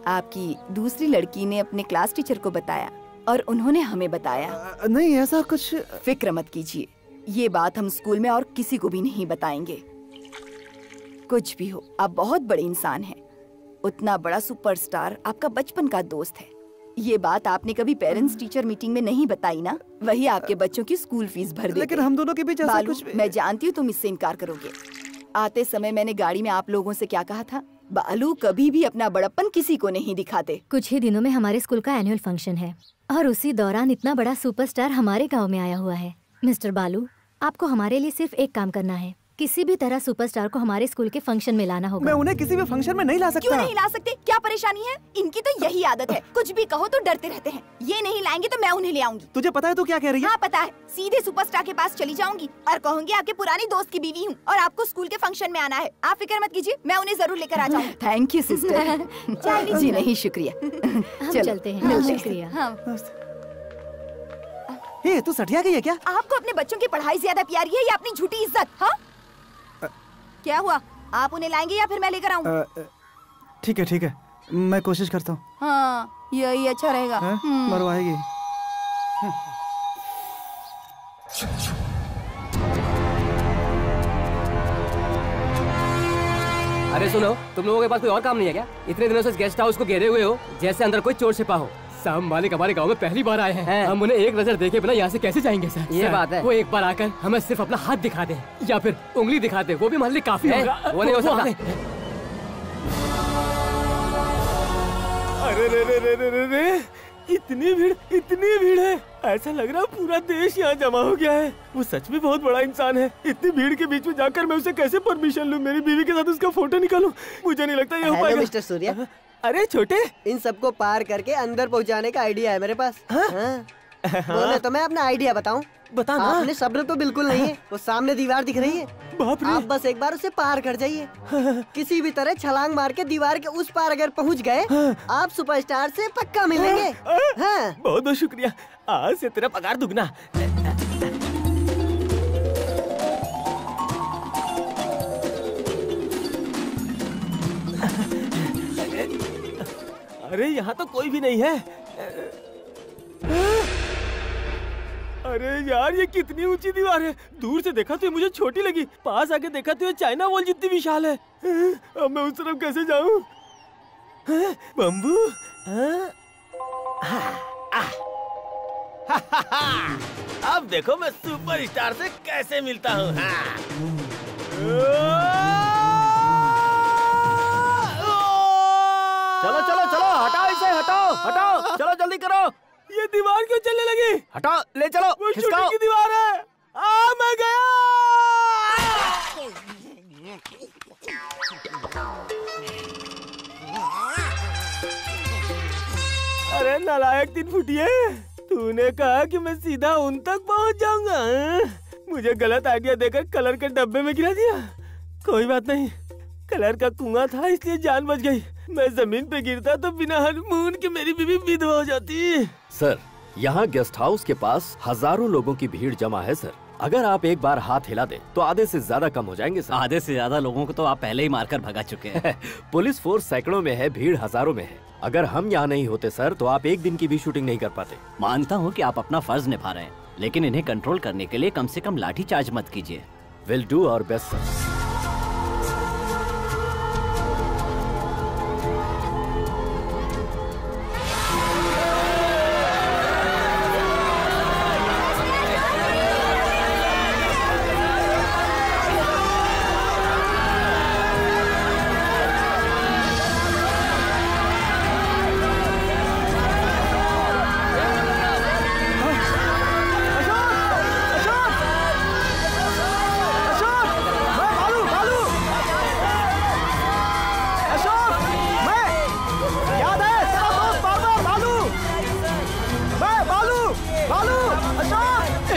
आपकी दूसरी लड़की ने अपने क्लास टीचर को बताया और उन्होंने हमें बताया। नहीं ऐसा कुछ। फिक्र मत कीजिए, ये बात हम स्कूल में और किसी को भी नहीं बताएंगे। कुछ भी हो, आप बहुत बड़े इंसान हैं। उतना बड़ा सुपरस्टार आपका बचपन का दोस्त है। ये बात आपने कभी पेरेंट्स टीचर मीटिंग में नहीं बताई ना? वही आपके बच्चों की स्कूल फीस भर देते। लेकिन हम दोनों के बीच ऐसा कुछ भी... मैं जानती हूँ तुम इससे इनकार करोगे। आते समय मैंने गाड़ी में आप लोगों से क्या कहा था? बालू कभी भी अपना बड़प्पन किसी को नहीं दिखाते। कुछ ही दिनों में हमारे स्कूल का एनुअल फंक्शन है और उसी दौरान इतना बड़ा सुपरस्टार हमारे गांव में आया हुआ है। मिस्टर बालू, आपको हमारे लिए सिर्फ एक काम करना है। किसी भी तरह सुपरस्टार को हमारे स्कूल के फंक्शन में लाना होगा। मैं उन्हें किसी भी फंक्शन में नहीं ला सकता। क्यों नहीं ला सकते? क्या परेशानी है? इनकी तो यही आदत है, कुछ भी कहो तो डरते रहते हैं। ये नहीं लाएंगे तो मैं उन्हें ले आऊंगी। तुझे पता है तू क्या कह रही है? हाँ पता है। सीधे सुपरस्टार के पास चली जाऊंगी और कहूंगी आपके पुरानी दोस्त की बीवी हूँ और आपको स्कूल के फंक्शन में आना है। आप फिक्र मत कीजिए, मैं उन्हें जरूर लेकर आ जाऊंगी। Thank you sister. जी नहीं, शुक्रिया। चलते हैं। शुक्रिया। ये तू सठिया गई है क्या? आपको अपने बच्चों की पढ़ाई ज्यादा प्यारी है या अपनी झूठी इज्जत? हाँ क्या हुआ? आप उन्हें लाएंगे या फिर मैं लेकर आऊं? ठीक है, मैं कोशिश करता हूँ। हाँ यही अच्छा रहेगा। मरवाएगी। अरे सुनो, तुम लोगों के पास कोई और काम नहीं है क्या? इतने दिनों से इस गेस्ट हाउस को घेरे हुए हो जैसे अंदर कोई चोर छिपा हो। साहब मालिक हमारे गांव में पहली बार आए हैं। हम उन्हें एक नजर देखे बिना यहाँ से कैसे जाएंगे सर? ये बात है। वो एक बार आकर हमें सिर्फ अपना हाथ दिखा दे या फिर उंगली दिखा दे, वो भी मान ली काफी होगा। वो नहीं हो सकता। अरे इतनी भीड़ है, ऐसा लग रहा है पूरा देश यहाँ जमा हो गया है। वो सच में बहुत बड़ा इंसान है। इतनी भीड़ के बीच में जाकर मैं उसे कैसे परमिशन लूँ? मेरी बीवी के साथ उसका फोटो निकालूं? मुझे नहीं लगता ये हो पाएगा। मिस्टर सूर्या, अरे छोटे, इन सबको पार करके अंदर पहुँचाने का आइडिया है मेरे पास। बोले तो मैं अपना आइडिया बताऊं? बता ना। आपने सब्र तो बिल्कुल नहीं है। वो सामने दीवार दिख रही है, आप बस एक बार उसे पार कर जाइए। किसी भी तरह छलांग मार के दीवार के उस पार अगर पहुंच गए, आप सुपरस्टार से पक्का मिलेंगे। बहुत बहुत शुक्रिया, आज से तेरा पगार दुगना। अरे यहाँ तो कोई भी नहीं है। अरे यार, ये कितनी ऊंची दीवार है। दूर से देखा तो ये मुझे छोटी लगी, पास आके देखा तो ये चाइना वॉल जितनी विशाल है। अब मैं उस तरफ कैसे जाऊं? बम्बू, अब देखो मैं सुपरस्टार से कैसे मिलता हूँ। चलो चलो चलो, हटाओ इसे, हटाओ, चलो जल्दी करो। ये दीवार क्यों चलने लगी? हटाओ, ले चलो, वो खिसकाओ। की दीवार है। मैं गया। अरे नालायक 3 फुटिए, तूने कहा कि मैं सीधा उन तक पहुंच जाऊंगा। मुझे गलत आइडिया देकर कलर के डब्बे में गिरा दिया। कोई बात नहीं, कलर का कुआं था इसलिए जान बच गई। मैं जमीन पे गिरता तो बिना हनीमून के मेरी बीवी विधवा हो जाती। सर, यहाँ गेस्ट हाउस के पास हजारों लोगों की भीड़ जमा है सर। अगर आप एक बार हाथ हिला दें तो आधे से ज्यादा कम हो जाएंगे सर। आधे से ज्यादा लोगों को तो आप पहले ही मारकर भगा चुके हैं। पुलिस फोर्स सैकड़ों में है, भीड़ हजारों में है। अगर हम यहाँ नहीं होते सर तो आप एक दिन की भी शूटिंग नहीं कर पाते। मानता हूँ कि आप अपना फर्ज निभा रहे हैं, लेकिन इन्हें कंट्रोल करने के लिए कम से कम लाठी चार्ज मत कीजिए। Will do our best sir.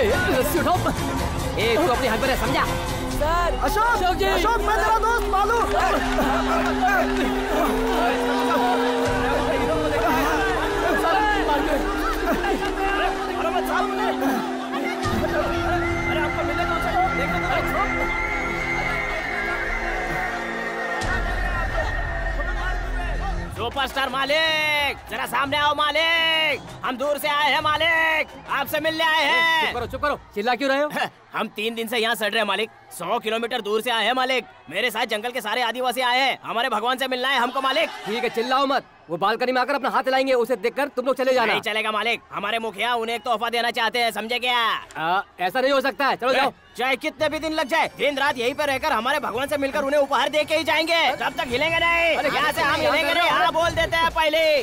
रस्सी उठाओ। ए तू अपनी हक में समझा? सर अशोक जी, अशोक मैं तेरा दोस्त मालू। सुपरस्टार मालिक, जरा सामने आओ मालिक। हम दूर से आए हैं मालिक, आपसे मिलने आए हैं। चुप करो, चिल्ला क्यों रहे हो? हम 3 दिन से यहाँ सड़ रहे हैं मालिक। 100 किलोमीटर दूर से आए हैं मालिक। मेरे साथ जंगल के सारे आदिवासी आए हैं, हमारे भगवान से मिलना है हमको मालिक। ठीक है, चिल्लाओ मत। वो बालकनी में आकर अपना हाथ हिलाएंगे, उसे देखकर तुम लोग चले जाना। नहीं चलेगा मालिक, हमारे मुखिया उन्हें एक तोहफा देना चाहते हैं, समझे क्या? ऐसा नहीं हो सकता है, चलो जाओ। चाहे कितने भी दिन लग जाए, दिन रात यहीं पे रहकर हमारे भगवान से मिलकर उन्हें उपहार दे के ही जाएंगे। तब तक हिलेंगे नहीं, यहाँ से हम हिलेंगे नहीं। हाँ बोल देते हैं पहले।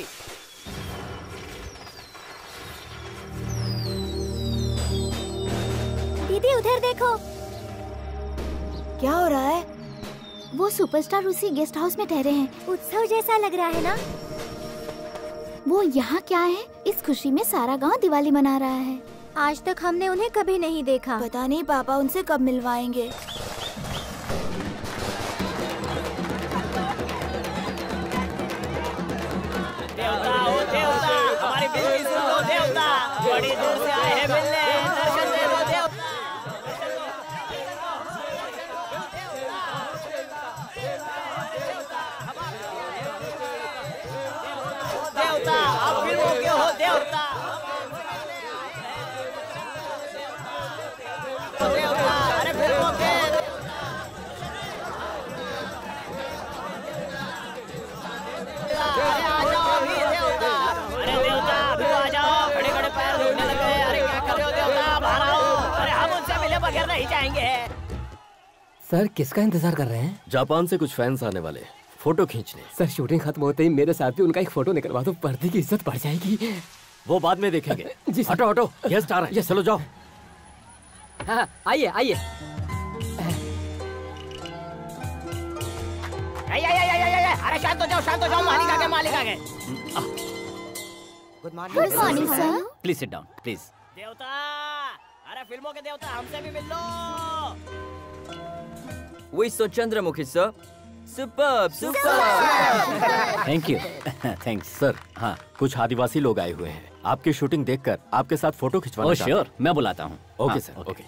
दीदी उधर देखो। क्या हो रहा है? वो सुपरस्टार उसी गेस्ट हाउस में ठहरे हैं। उत्सव जैसा लग रहा है ना? वो यहाँ क्या है? इस खुशी में सारा गांव दिवाली मना रहा है। आज तक हमने उन्हें कभी नहीं देखा। पता नहीं पापा उनसे कब मिलवाएंगे। देवता ओ देवता, हमारी विनती सुन लो देवता। बड़ी दूर से आए हैं मिलने, दर्शन दे दो देवता। देवता आप फिल्मों के हो देवता। देवता अरे फिल्मों के। अरे आ जाओ अभी देवता। अरे देवता अभी आ जाओ, खड़े खड़े पैर धोने लग गए। अरे क्या कर रहे हो देवता, बाहर आओ। अरे हम उनसे मिले बगैर नहीं जाएंगे। सर किसका इंतजार कर रहे हैं? जापान से कुछ फैंस आने वाले, फोटो खींचने। सर शूटिंग खत्म होते ही मेरे साथ भी उनका एक फोटो निकलवा दो, पर्दे की इज्जत बढ़ जाएगी। वो बाद में देखेंगे। जी सर। हटो हटो, गेस्ट आ रहे हैं, चलो जाओ। हाँ आइए आइए। अरे शांत हो जाओ, शांत हो जाओ। मालिक आ गए, मालिक आ गए। Good morning sir. Please sit down please. देवता अरे फिल्मों के देवता हमसे भी मिल लो। We saw Chandramukhi, sir. Superb, superb. Thank you. Thanks sir. हाँ कुछ आदिवासी लोग आए हुए हैं, आपकी शूटिंग देखकर आपके साथ फोटो खिंचवाना चाहते हैं। श्योर, मैं बुलाता हूँ। Okay sir, okay.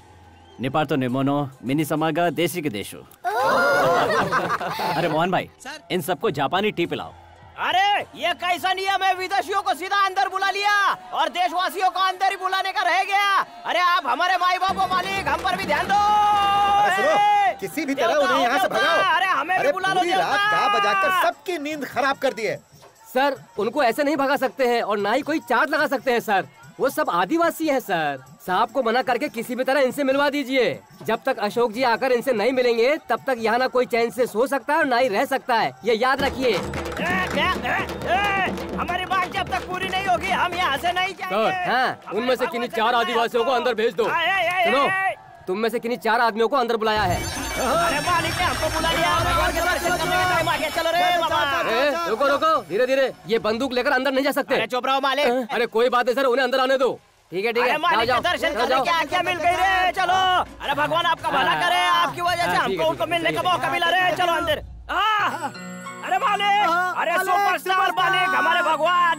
निपार्तो निमोनो मिनी समागा देशी के देशो। अरे मोहन भाई, इन सबको जापानी टी पिलाओ। अरे ये कैसा नियम है? विदेशियों को सीधा अंदर बुला लिया और देशवासियों को अंदर ही बुलाने का रह गया। अरे आप हमारे माई बाप हो मालिक, हम पर भी ध्यान दो। किसी भी तरह उन्हें यहाँ से भगाओ। अरे हमें भी बुला लो। पूरी रात गा बजाकर सबकी नींद खराब कर दी है। सर उनको ऐसे नहीं भगा सकते हैं और ना ही कोई चार्ज लगा सकते हैं सर। वो सब आदिवासी हैं सर। साहब को मना करके किसी भी तरह इनसे मिलवा दीजिए। जब तक अशोक जी आकर इनसे नहीं मिलेंगे तब तक यहाँ ना कोई चैन से सो सकता है और ना ही रह सकता है, ये याद रखिए। हमारी बात जब तक पूरी नहीं होगी हम यहाँ से नहीं जाएंगे। हाँ, उनमें से किन्हीं 4 आदिवासियों को अंदर भेज दो। सुनो, तुम में से किन्हीं 4 आदमियों को अंदर बुलाया है। अरे मालिक ने हमको बुला लिया, भगवान के दर्शन करने का टाइम आ गया। चलो रे बाबा। रुको रुको, धीरे धीरे। ये बंदूक लेकर अंदर नहीं जा सकते। अरे चुप रहो मालिक। अरे कोई बात नहीं सर, उन्हें अंदर आने दो। ठीक है ठीक है, मालिक के दर्शन करने की आज्ञा मिल गई रे। चलो। अरे भगवान आपका भला करे, आपकी वजह से हमको उनको मिलने का मौका मिला रे। चलो अंदर। अरे मालिक, अरे सुपरस्टार मालिक, हमारे भगवान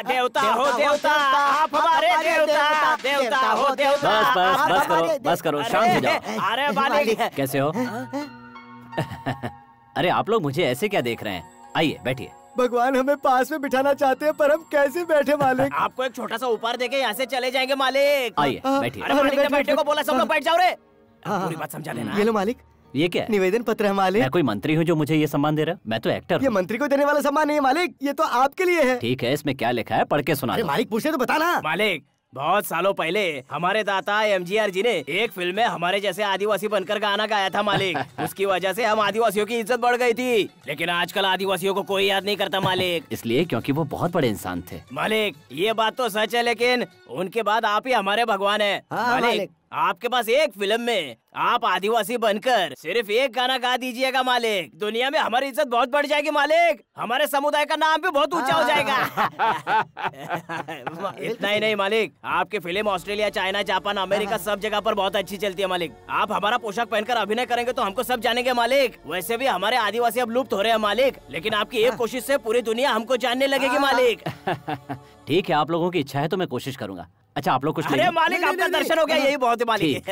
देवता हो देवता, आप हमारे देवता। देवता हो देवता। बस करो, शांत हो जाओ। अरे मालिक कैसे हो? अरे आप लोग मुझे ऐसे क्या देख रहे हैं? आइए बैठिए। भगवान हमें पास में बिठाना चाहते हैं पर हम कैसे बैठे मालिक? आपको एक छोटा सा उपहार देके यहाँ से चले जाएंगे मालिक। आइए बैठिए। अरे मालिक ने बैठने को बोला, सब लोग बैठ जाओ रे। पूरी बात समझा देना। ये लो मालिक। ये क्या है? निवेदन पत्र है मालिक। मैं कोई मंत्री हूँ जो मुझे ये सम्मान दे रहा है? मैं तो एक्टर ये हूँ। मंत्री को देने वाला सम्मान नहीं है मालिक, ये तो आपके लिए है। ठीक है, इसमें क्या लिखा है पढ़ के सुना दो। मालिक पूछे तो बताना। मालिक बहुत सालों पहले हमारे दाता एमजीआर जी ने एक फिल्म में हमारे जैसे आदिवासी बनकर गाना गाया था मालिक। उसकी वजह से हम आदिवासियों की इज्जत बढ़ गई थी, लेकिन आजकल आदिवासियों को कोई याद नहीं करता मालिक। इसलिए क्योंकि वो बहुत बड़े इंसान थे। मालिक ये बात तो सच है, लेकिन उनके बाद आप ही हमारे भगवान है। मालिक आपके पास एक फिल्म में आप आदिवासी बनकर सिर्फ एक गाना गा दीजिएगा मालिक, दुनिया में हमारी इज्जत बहुत बढ़ जाएगी मालिक, हमारे समुदाय का नाम भी बहुत ऊंचा हो जाएगा। इतना ही नहीं मालिक, आपकी film Australia, China, Japan, America सब जगह पर बहुत अच्छी चलती है मालिक। आप हमारा पोशाक पहनकर अभिनय करेंगे तो हमको सब जानेंगे मालिक। वैसे भी हमारे आदिवासी अब लुप्त हो रहे हैं मालिक, लेकिन आपकी एक कोशिश से पूरी दुनिया हमको जानने लगेगी मालिक। ठीक है, आप लोगों की इच्छा है तो मैं कोशिश करूंगा। अच्छा आप लोग कुछ अरे मालिक आपका दर्शन हो गया, यही बहुत है मालिक।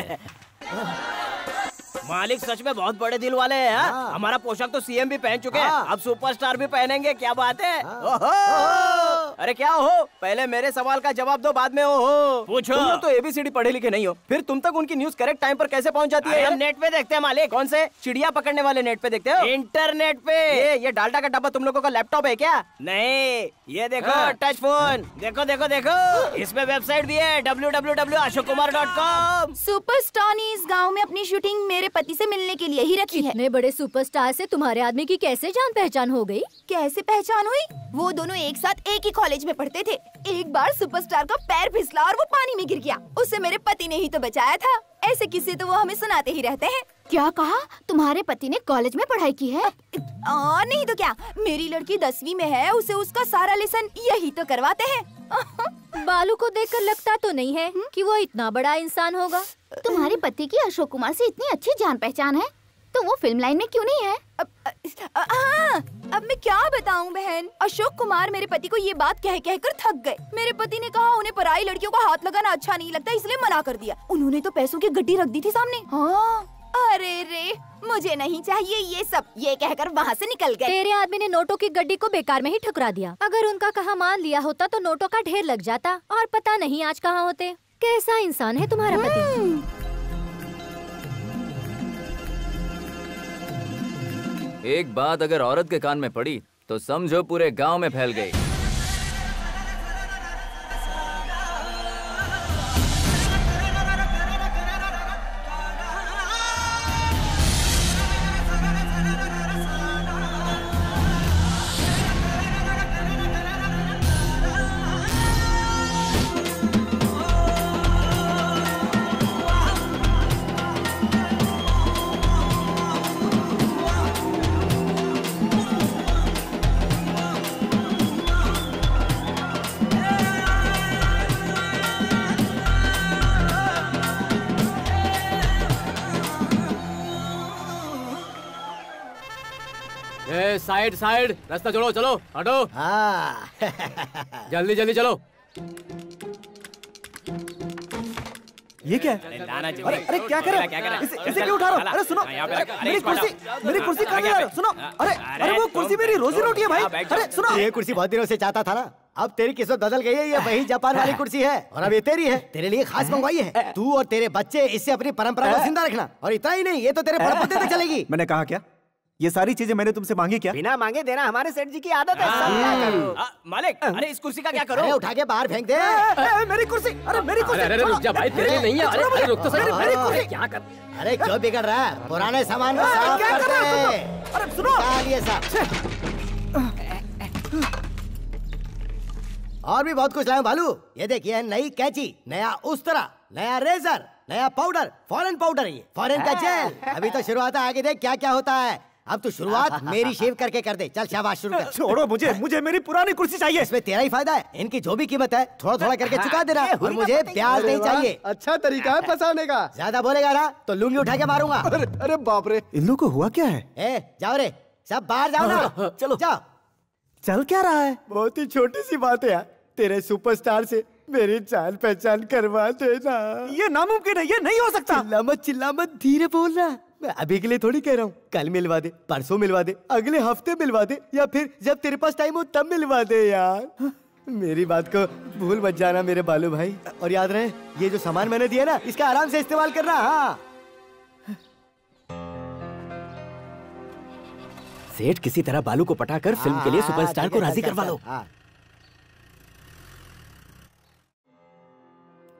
मालिक सच में बहुत बड़े दिल वाले हैं। हमारा पोशाक तो सीएम भी पहन चुके हैं, अब सुपरस्टार भी पहनेंगे, क्या बात है। अरे क्या हो, पहले मेरे सवाल का जवाब दो, बाद में हो पूछो। तुम लोग तो एबीसीडी पढ़े लिखे नहीं हो, फिर तुम तक उनकी न्यूज करेक्ट टाइम पर कैसे पहुंच जाती है? हम नेट पे देखते हैं मालिक। कौन से चिड़िया पकड़ने वाले नेट पे देखते हो? इंटरनेट पे। ये डाल्डा का डब्बा तुम लोगों का लैपटॉप है क्या? नहीं, ये देखो टच फोन, देखो देखो देखो, इसमें वेबसाइट भी है www.ashokkumar.com। सुपरस्टार ने इस गांव में अपनी शूटिंग मेरे पति से मिलने के लिए ही रखी है। इतने बड़े सुपरस्टार से तुम्हारे आदमी की कैसे जान पहचान हो गई? कैसे पहचान हुई? वो दोनों एक साथ एक ही कॉलेज में पढ़ते थे। एक बार सुपरस्टार का पैर फिसला और वो पानी में गिर गया, उसे मेरे पति ने ही तो बचाया था। ऐसे किस्से तो वो हमें सुनाते ही रहते हैं। क्या कहा? तुम्हारे पति ने कॉलेज में पढ़ाई की है? नहीं तो क्या, मेरी लड़की 10वीं में है, उसे उसका सारा लेसन यही तो करवाते हैं। बालू को देखकर लगता तो नहीं है कि वो इतना बड़ा इंसान होगा। तुम्हारे पति की अशोक कुमार से इतनी अच्छी जान पहचान है, तो वो फिल्म लाइन में क्यों नहीं है? अब मैं क्या बताऊं बहन, अशोक कुमार मेरे पति को ये बात कह कह कर थक गए। मेरे पति ने कहा उन्हें पराई लड़कियों का हाथ लगाना अच्छा नहीं लगता, इसलिए मना कर दिया। उन्होंने तो पैसों की गड्डी रख दी थी सामने। हाँ, अरे रे, मुझे नहीं चाहिए ये सब, ये कहकर वहाँ से निकल गए। तेरे आदमी ने नोटों की गड्डी को बेकार में ही ठुकरा दिया। अगर उनका कहा मान लिया होता तो नोटों का ढेर लग जाता और पता नहीं आज कहाँ होते। कैसा इंसान है तुम्हारा पति। एक बात अगर औरत के कान में पड़ी तो समझो पूरे गांव में फैल गई। साइड साइड, रास्ता छोड़ो, चलो हटो। जल्दी जल्दी चलो। ये क्या है? अरे क्या कर रहे हो? इसे क्यों उठा रहे हो? अरे सुनो, मेरी कुर्सी कहाँ जा रही है? सुनो, अरे वो कुर्सी मेरी रोजी रोटी है भाई। अरे सुनो, ये कुर्सी बहुत दिनों से चाहता था ना, अब तेरी किस्मत बदल गई है, ये वही जापान वाली कुर्सी है और अब ये तेरी है, तेरे लिए खास मंगवाई है। तू और तेरे बच्चे इससे अपनी परंपरा को जिंदा रखना, और इतना ही नहीं, ये तो तेरे पड़पोते तक चलेगी। मैंने कहा क्या? ये सारी चीजें मैंने तुमसे मांगी क्या? बिना मांगे देना हमारे सेठ जी की आदत है। सब क्या करो? मालिक, अरे इस कुर्सी का क्या करो? अरे उठा के बाहर फेंक दे। मेरी कुर्सी, अरे मेरी कुर्सी। अरे रुक जा भाई, तेरे लिए नहीं है। अरे रुक तो सही, मेरी कुर्सी क्या कर? अरे क्यों बिगड़ रहा है? पुराने सामान को साफ कर दे। अरे सुनो, ये सब और भी बहुत कुछ लाया भालू। ये देखिए, नई कैंची, नया उस्तरा, नया रेजर, नया पाउडर, फॉरेन पाउडर है ये, फॉरेन का जेल। अभी तो शुरुआत है, आगे देख क्या क्या होता है। अब तू शुरुआत मेरी शेव करके कर दे। चल शाबाश, शुरू कर। छोड़ो मुझे मेरी पुरानी कुर्सी चाहिए। इसमें तेरा ही फायदा है, इनकी जो भी कीमत है थोड़ा थोड़ा करके चुका देना, और मुझे ब्याज नहीं चाहिए। अच्छा तरीका है फंसाने का। ज्यादा बोलेगा ना तो लुंगी उठा के मारूंगा। अरे बाप रे, इन लोगों को हुआ क्या है? जाओ रे, सब बाहर जाओ ना। चलो जाओ। चल क्या रहा है? बहुत ही छोटी सी बात है यार, तेरे सुपरस्टार से मेरी जान पहचान करवा देना। ये नामुमकिन है, ये नहीं हो सकता। चिल्ला मत, धीरे बोलना। मैं अभी के लिए थोड़ी कह रहा हूँ, कल मिलवा दे, परसों मिलवा दे, अगले हफ्ते मिलवा दे, या फिर जब तेरे पास टाइम हो तब मिलवा दे यार। मेरी बात को भूल मत जाना मेरे बालू भाई, और याद रहे ये जो सामान मैंने दिया ना, इसका आराम से इस्तेमाल करना। हाँ, सेठ किसी तरह बालू को पटाकर फिल्म के लिए सुपरस्टार को राजी करवा लो।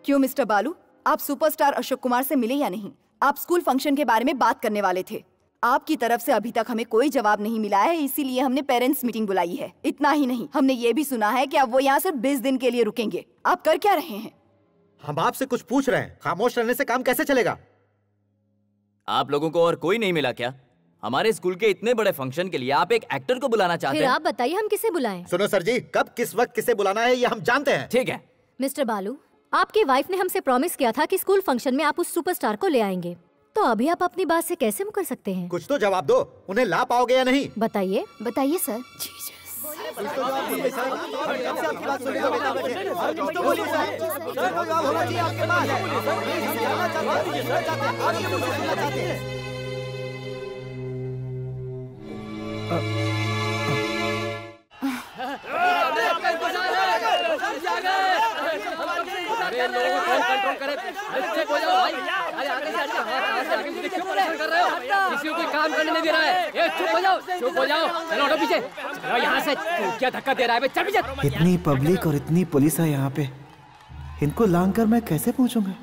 क्यों मिस्टर बालू, आप सुपरस्टार अशोक कुमार से मिले या नहीं? आप स्कूल फंक्शन के बारे में बात करने वाले थे। आपकी तरफ से अभी तक हमें कोई जवाब नहीं मिला है, इसीलिए हमने पेरेंट्स मीटिंग बुलाई है। इतना ही नहीं, हमने ये भी सुना है कि अब वो यहाँ सिर्फ 20 दिन के लिए रुकेंगे। आप कर क्या रहे हैं? हम आपसे कुछ पूछ रहे हैं, खामोश रहने से काम कैसे चलेगा? आप लोगों को और कोई नहीं मिला क्या? हमारे स्कूल के इतने बड़े फंक्शन के लिए आप एक एक्टर को बुलाना चाहते हैं? फिर आप बताइए हम किसे बुलाएं? सुनो सर जी, कब किस वक्त किसे बुलाना है ये हम जानते हैं। ठीक है। मिस्टर बालू, आपकी वाइफ ने हमसे प्रॉमिस किया था कि स्कूल फंक्शन में आप उस सुपरस्टार को ले आएंगे, तो अभी आप अपनी बात से कैसे मुकर सकते हैं? कुछ तो जवाब दो, उन्हें ला पाओगे या नहीं? बताइए। बताइए सर। कंट्रोल करे, चुप हो जाओ भाई। अरे आगे से आगे क्यों परेशान कर रहे हो? किसी को कोई काम करने नहीं दे रहा है। ए चुप हो जाओ, चुप हो जाओ। चलो हटो पीछे, चलो यहाँ से। तू क्या धक्का दे रहा है? चल पीछे। इतनी पब्लिक और इतनी पुलिस है यहाँ पे, इनको लांग कर मैं कैसे पहुँचूंगा?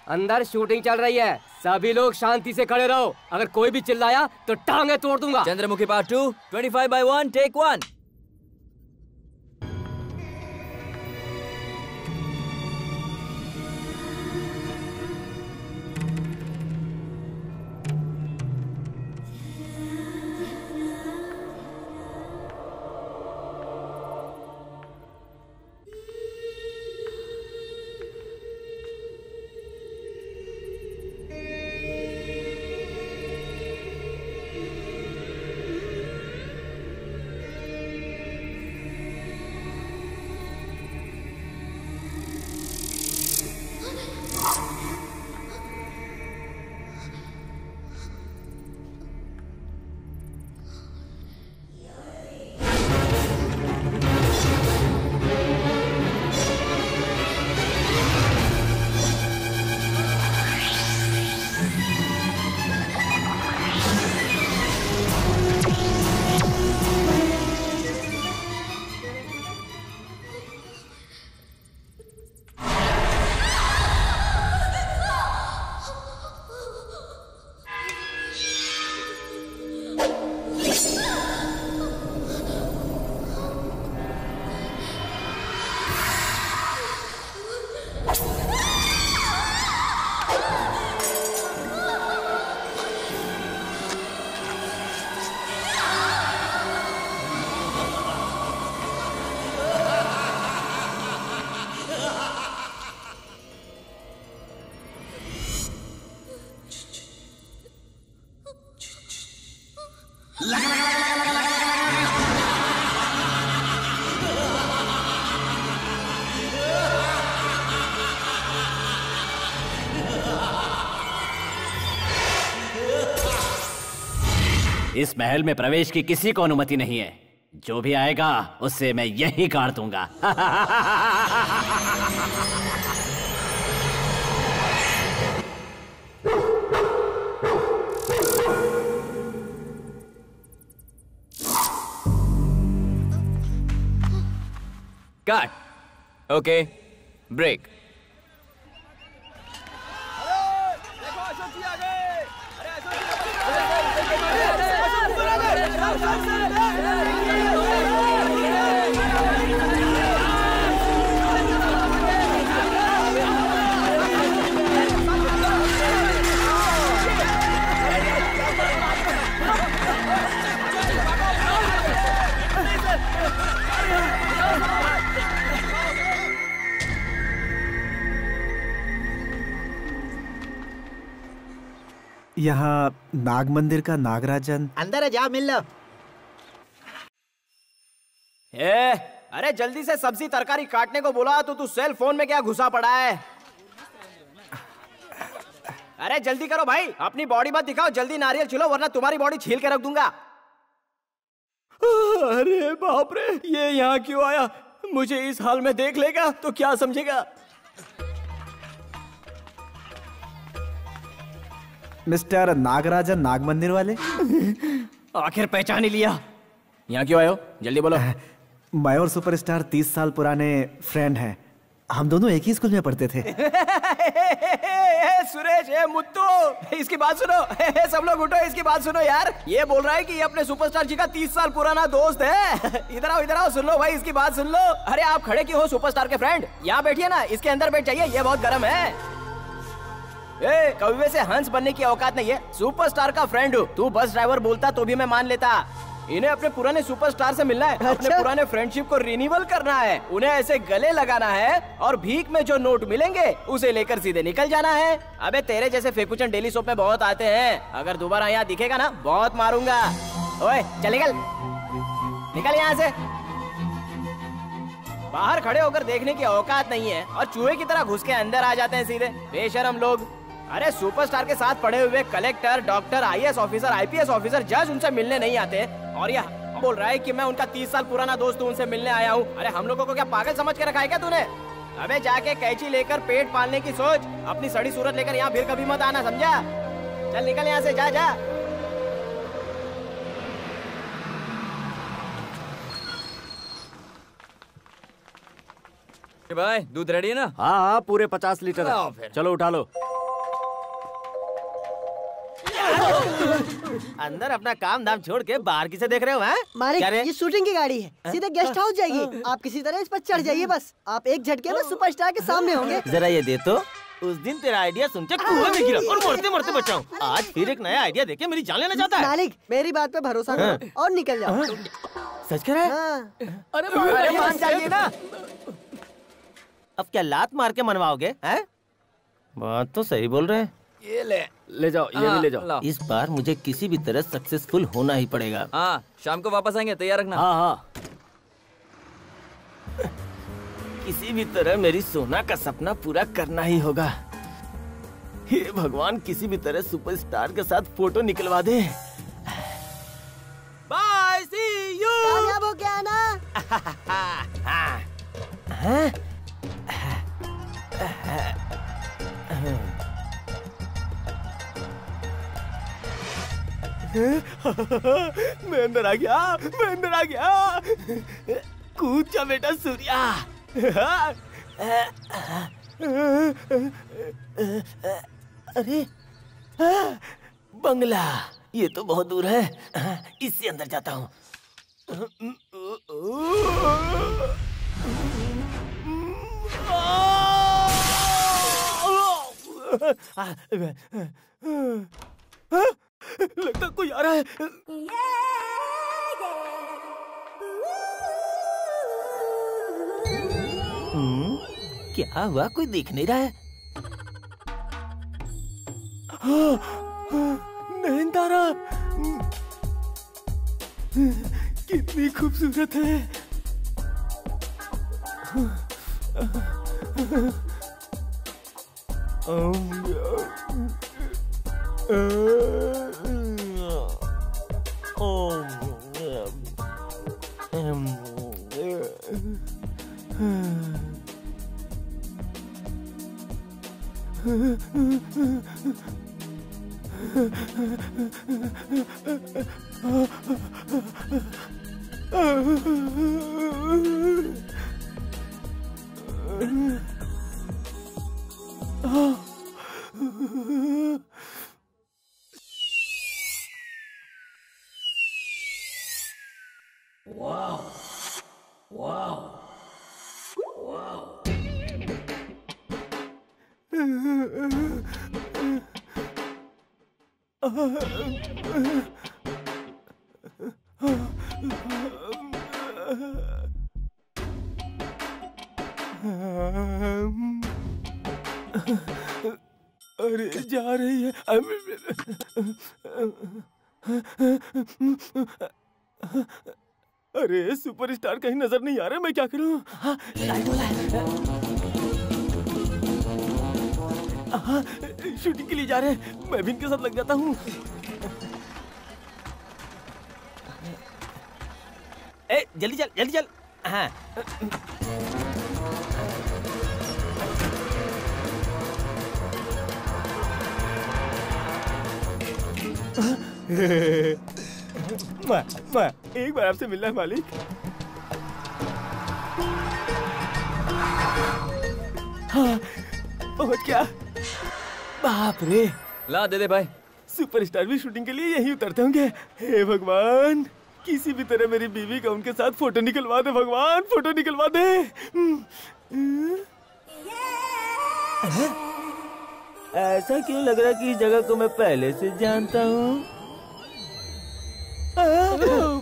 अंदर शूटिंग चल रही है, सभी लोग शांति से खड़े रहो। अगर कोई भी चिल्लाया तो टांगे तोड़ दूंगा। Chandramukhi part 2, 25/1, take 1। इस महल में प्रवेश की किसी को अनुमति नहीं है। जो भी आएगा उससे मैं यही काट दूंगा। कट। Okay, break. यहाँ नाग मंदिर का नागराजन अंदर है, जा मिल लो। अरे जल्दी से सब्जी तरकारी काटने को बोला तो तू सेल फोन में क्या घुसा पड़ा है? अरे जल्दी करो भाई, अपनी बॉडी मत दिखाओ, जल्दी नारियल छिलो वरना तुम्हारी बॉडी छील के रख दूंगा। अरे बाप रे, ये यहाँ क्यों आया? मुझे इस हाल में देख लेगा तो क्या समझेगा? मिस्टर नागराजन नाग मंदिर वाले। आखिर पहचान ही लिया। यहाँ क्यों आए हो? जल्दी बोलो। मैं और सुपरस्टार 30 साल पुराने फ्रेंड हैं। हम दोनों एक ही स्कूल में पढ़ते थे। सुरेश, मुत्तू, इसकी बात सुनो। सब लोग उठो, इसकी बात सुनो यार। ये बोल रहा है कि ये अपने सुपरस्टार जी का 30 साल पुराना दोस्त है। इधर आओ, सुन लो भाई, इसकी बात सुन लो। अरे आप खड़े क्यों हो सुपरस्टार के फ्रेंड? यहाँ बैठिए ना, इसके अंदर बैठ जाइए, ये बहुत गर्म है। कौवे से हंस बनने की औकात नहीं है। सुपरस्टार का फ्रेंड हूँ। तू बस ड्राइवर बोलता तो भी मैं मान लेता। इन्हें अपने पुराने सुपरस्टार से मिलना है। अच्छा? अपने पुराने फ्रेंडशिप को रिन्यूअल करना है। उन्हें ऐसे गले लगाना है और भीख में जो नोट मिलेंगे उसे लेकर सीधे निकल जाना है। अबे तेरे जैसे फेकुचन डेली सोप में बहुत आते हैं। अगर दोबारा यहाँ दिखेगा ना, बहुत मारूंगा। ओए चल निकल यहाँ से। बाहर खड़े होकर देखने की औकात नहीं है और चूहे की तरह घुस के अंदर आ जाते हैं सीधे, बेशरम लोग। अरे सुपरस्टार के साथ पढ़े हुए collector, doctor, IAS officer, IPS officer, जज उनसे मिलने नहीं आते और यह बोल रहा है कि मैं उनका 30 साल पुराना दोस्त हूँ, उनसे मिलने आया हूँ। अरे हम लोगों को क्या पागल समझ के रखा है क्या तूने? अबे जाके कैंची लेकर पेट पालने की सोच। अपनी सड़ी सूरत लेकर यहाँ फिर कभी मत आना, समझा? चल निकल यहाँ से, जा। भाई दूध रेडी है ना? हाँ, पूरे 50 लीटर है। चलो उठा लो। अंदर अपना काम धाम छोड़ के बाहर किसे देख रहे हो? मालिक, ये शूटिंग की गाड़ी है, सीधे गेस्ट हाउस जाएगी। आप किसी तरह इस पर चढ़ जाइए, बस आप एक झटके में सुपरस्टार के सामने होंगे। जरा ये दे तो। उस दिन तेरा आइडिया सुन के कुएं में गिरा और मरते मरते बचा हूँ। आज फिर एक नया आइडिया देके मेरी जान लेना चाहता है। मालिक, मेरी बात पे भरोसा करो और निकल जाओ। सच कह रहा है? अरे मान जाइए ना। अब क्या लात मार के मनवाओगे? बात तो सही बोल रहे हैं। ये ले जाओ, ये भी ले जाओ। इस बार मुझे किसी भी तरह सक्सेसफुल होना ही पड़ेगा। हाँ, शाम को वापस आएंगे, तैयार रखना। हाँ। किसी भी तरह मेरी सोना का सपना पूरा करना ही होगा। हे भगवान, किसी भी तरह सुपरस्टार के साथ फोटो निकलवा दे। Bye, C you. कामयाब हो गया ना? मैं अंदर आ गया। कूद जा बेटा सूर्या। अरे बंगला, ये तो बहुत दूर है। इससे अंदर जाता हूँ। लगता कोई आ रहा है। क्या हुआ? कोई दिख नहीं रहा है। नयनतारा कितनी खूबसूरत है। अरे जा रही है। अरे सुपरस्टार कहीं नजर नहीं आ रहे, मैं क्या करूं? शूटिंग के लिए जा रहे हैं, मैं भी इनके साथ लग जाता हूँ। जल्दी चल। हाँ। एक बार आपसे मिलना है मालिक। हाँ, पहुंच गया। बाप रे, ला दे दे भाई। सुपरस्टार भी शूटिंग के लिए यहीं उतरते होंगे। हे भगवान, किसी भी तरह मेरी बीवी का उनके साथ फोटो निकलवा दे भगवान, फोटो निकलवा दे। ऐसा क्यों लग रहा है कि इस जगह को मैं पहले से जानता हूँ?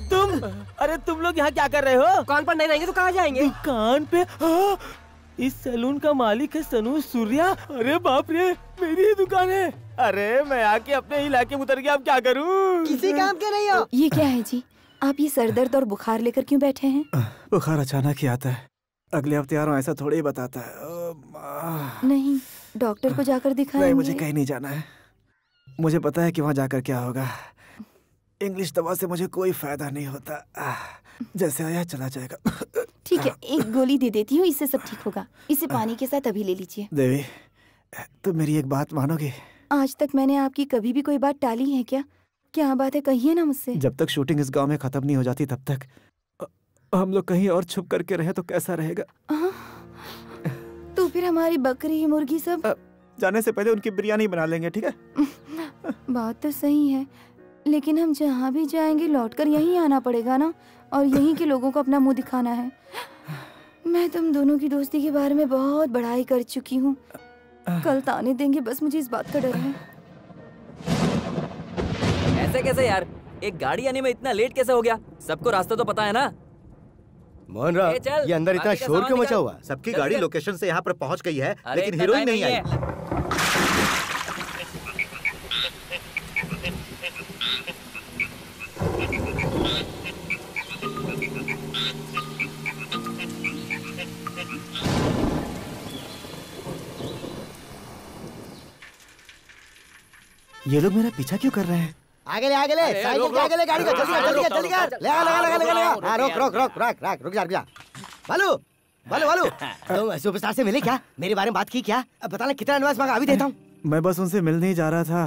तुम, अरे तुम लोग यहाँ क्या कर रहे हो? दुकान पर नहीं रहेंगे तो कहाँ जाएंगे? दुकान पे? इस सैलून का मालिक है सनू सूर्या। अरे बाप रे, मेरी ही दुकान है। अरे मैं आके अपने इलाके में उतर गया, अब क्या करूँ? किसी काम के नहीं हो। ये क्या है जी? आप ये सर दर्द और बुखार लेकर क्यों बैठे हैं? बुखार अचानक ही आता है, अगले हफ्ते आ रहा हूँ ऐसा थोड़ी ही बताता है। नहीं, डॉक्टर को जाकर दिखाएंगे। नहीं, मुझे कहीं नहीं जाना है। मुझे पता है कि वहाँ जाकर क्या होगा। इंग्लिश दवा से मुझे कोई फायदा नहीं होता। जैसे आया चला जाएगा। ठीक है, एक गोली दे देती हूँ, इससे सब ठीक होगा। इसे पानी के साथ अभी ले लीजिए। देवी, तुम मेरी एक बात मानोगे? आज तक मैंने आपकी कभी भी कोई बात टाली है क्या? क्या बात है, कहिए ना मुझसे। जब तक शूटिंग इस गांव में खत्म नहीं हो जाती तब तक हम लोग कहीं और छुप करके रहे तो कैसा रहेगा? तो फिर हमारी बकरी मुर्गी सब जाने से पहले उनकी बिरयानी बना लेंगे, ठीक है? बात तो सही है, लेकिन हम जहाँ भी जाएंगे लौटकर यहीं आना पड़ेगा ना, और यहीं के लोगों को अपना मुंह दिखाना है। मैं तुम दोनों की दोस्ती के बारे में बहुत बड़ाई कर चुकी हूँ। कल ताने देंगे, बस मुझे इस बात का डर है। ऐसे कैसे यार? एक गाड़ी आने में इतना लेट कैसे हो गया? सबको रास्ता तो पता है ना? मोहन राव, ये अंदर इतना शोर क्यों मचा हुआ? सबकी गाड़ी लोकेशन से यहाँ पर पहुँच गई है, लेकिन हीरोइन नहीं आई। ये लोग मेरा पीछा क्यों कर रहे हैं? आगे ले, आगे ले, साइकिल के आगे ले गाड़ी को, जल्दी कर, जल्दी कर, जल्दी कर। ले आ, रुक जा। बालू, तुम सुपरस्टार से मिले क्या? मेरे बारे में बात की क्या? अब बता ना कितना एडवांस मांगा, अभी देता हूँ। मैं बस उनसे मिलने ही जा रहा था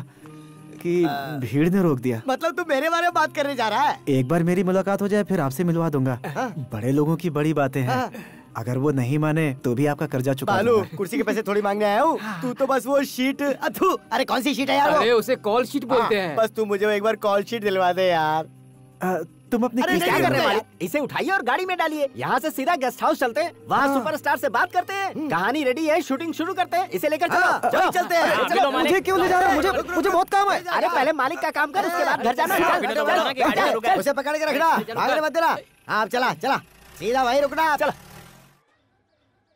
कि भीड़ ने रोक दिया। मतलब तू मेरे बारे में बात करने जा रहा है? एक बार मेरी मुलाकात हो जाए फिर आपसे मिलवा दूंगा। बड़े लोगों की बड़ी बातें हैं। अगर वो नहीं माने तो भी आपका कर्जा चुका बालू, कुर्सी के पैसे थोड़ी मांगने आया हूँ। तू तो बस वो शीट, अरे कौन सी शीट है यार? अरे उसे कॉल शीट बोलते हैं। बस तू मुझे एक बार कॉल शीट दिलवा दे यार। तुम अपनी क्या कर रहे हैं? इसे उठाइए और गाड़ी में डालिए। यहाँ से सीधा गेस्ट हाउस चलते हैं, वहाँ सुपरस्टार से बात करते हैं। कहानी रेडी है, शूटिंग शुरू करते हैं। इसे लेकर चलो, चलते हैं। मुझे क्यों ले जा रहे हो? मुझे बहुत काम है। अरे पहले मालिक का काम कर, उसके बाद घर जाना। उसे पकड़ के रखना, भागने मत देना। हाँ चला सीधा वहीं रुकना। चला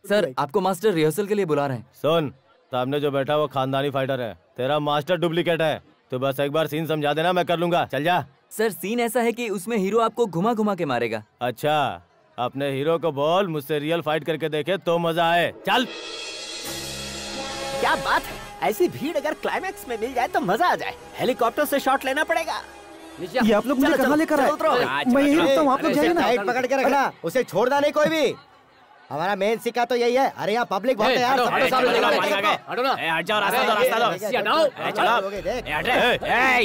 सर, आपको मास्टर रिहर्सल के लिए बुला रहे हैं। सुन, सामने जो बैठा वो खानदानी फाइटर है, तेरा मास्टर डुप्लीकेट है। तो बस एक बार सीन समझा देना, मैं कर लूंगा। चल जा। सर, सीन ऐसा है कि उसमें हीरो आपको घुमा घुमा के मारेगा। अच्छा, अपने हीरो को बोल मुझसे रियल फाइट करके देखे तो मजा आए। चल। क्या बात है, ऐसी भीड़ अगर क्लाइमैक्स में मिल जाए तो मजा आ जाए। हेलीकॉप्टर से शॉट लेना पड़ेगा। ये आप लोग मुझे कहाँ लेकर आए? मैं यही रुकता हूँ, आप लोग जाइए ना। टाइट पकड़ के रखना, उसे छोड़ना नहीं कोई भी। हमारा मेन सिक्का तो यही है। अरे यहाँ पब्लिक बहुत है यार।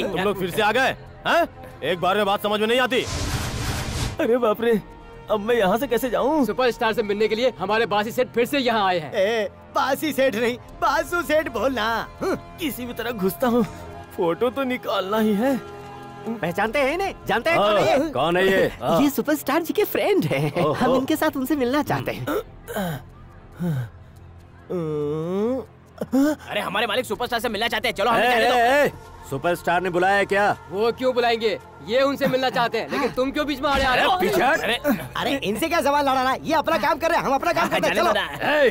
तुम लोग फिर से आ गए? एक बार में बात समझ में नहीं आती। अरे बाप रे, अब मैं यहाँ से कैसे जाऊँ? सुपरस्टार से मिलने के लिए हमारे बासी सेठ फिर से यहाँ आए हैं। बासी सेठ नहीं, बासु सेठ बोलना। किसी भी तरह घुसता हूँ, फोटो तो निकालना ही है। पहचानते हैं इन्हें? जानते हैं कौन है ये? ये सुपरस्टार जी के फ्रेंड हैं। हम इनके साथ उनसे मिलना चाहते हैं। अरे हमारे मालिक सुपरस्टार से मिलना चाहते हैं, चलो हमें जाने दो। सुपरस्टार ने बुलाया क्या? वो क्यों बुलाएंगे, ये उनसे मिलना चाहते हैं, लेकिन तुम क्यों बीच में आ रहे हो? अरे इनसे क्या सवाल लड़ाना, ये अपना काम कर रहे हैं, हम अपना काम करते हैं। चलो।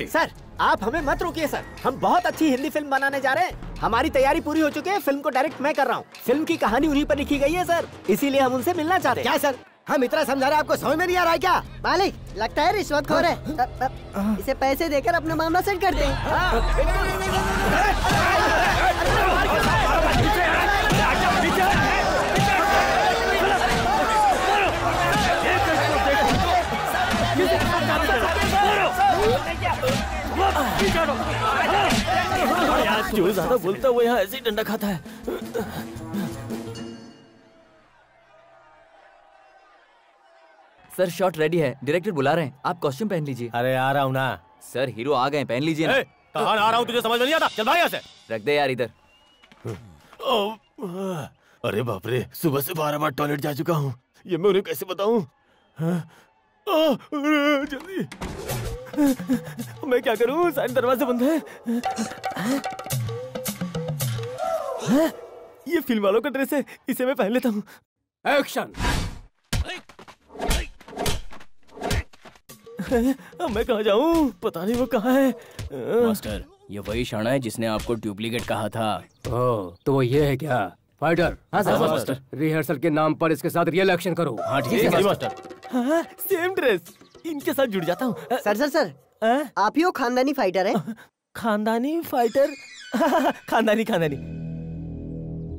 सर, आप हमें मत रोकिए सर, हम बहुत अच्छी हिंदी फिल्म बनाने जा रहे हैं। हमारी तैयारी पूरी हो चुकी है, फिल्म को डायरेक्ट मैं कर रहा हूँ। फिल्म की कहानी उन्हीं पर लिखी गई है सर, इसीलिए हम उनसे मिलना चाहते हैं। क्या सर, हम इतना समझा रहे हैं, आपको समझ में नहीं आ रहा है क्या? मालिक, लगता है रिश्वतखोर है। इसे पैसे देकर अपना मामला सेट करते हैं। जो ज्यादा बोलता है वो यहाँ ऐसे ही डंडा खाता है। सर, शॉट रेडी है, डायरेक्टर बुला रहे हैं, आप कॉस्ट्यूम पहन लीजिए। अरे आ रहा हूँ ना। सर, हीरो आ गए, पहन लीजिए ना। कहाँ आ रहा हूँ तुझे समझ में नहीं आता? चल भाग यहाँ से। रख दे यार इधर। अरे बाप रे, सुबह से 12 बार टॉयलेट जा चुका हूँ। ये मैं उन्हें कैसे बताऊँ? जल्दी, मैं क्या करूँ? सारे दरवाजे बंद हैं। ये फिल्म वालों का ड्रेस है, इसे मैं पहन लेता हूँ। एक्शन। मैं कहाँ जाऊँ? पता नहीं वो कहाँ है। मास्टर, ये वही शाना है जिसने आपको डुप्लीकेट कहा था। ओह, तो वो ये है क्या? फाइटर। हाँ सर, मास्टर। रिहर्सल के नाम पर इसके साथ रियल एक्शन करो। हाँ ठीक है मास्टर। हाँ, सेम ड्रेस, इनके साथ जुड़ जाता हूँ। सर आप ही वो खानदानी फाइटर है? खानदानी फाइटर? खानदानी।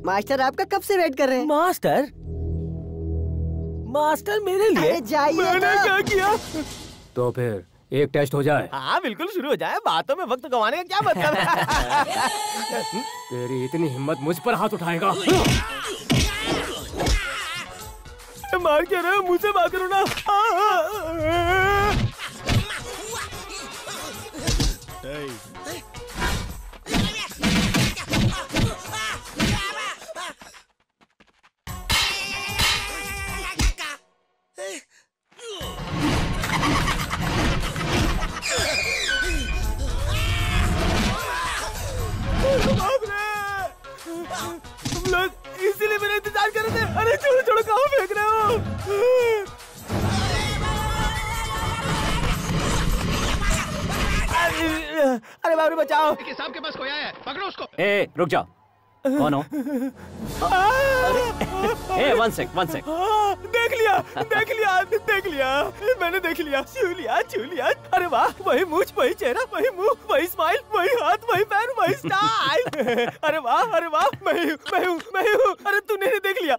मास्टर आपका कब से वेट कर रहे हैं? मास्टर मेरे लिए? अरे जाइए। मैंने क्या किया? तो फिर एक टेस्ट हो जाए। हाँ बिल्कुल, शुरू हो जाए। बातों में वक्त गंवाने का क्या मतलब है? तेरी इतनी हिम्मत मुझ पर हाथ उठाएगा? मार क्या रहे हो? मुझसे बात करो ना। तुम लोग इसीलिए मेरा इंतजार कर रहे थे। अरे छोड़ो, कहाँ फेंक रहे हो? अरे बाबू बचाओ। साहब के पास खोया है, पकड़ो उसको। ए रुक जाओ, कौन हो? ए वन सेक। देख लिया, मैंने देख लिया। छू लिया। अरे वाह, वही मूंछ, वही चेहरा, वही मुंह, वही स्माइल, वही हाथ, वही पैर, वही स्टाइल। अरे वाह, मैं हूँ। अरे तूने इन्हें देख लिया?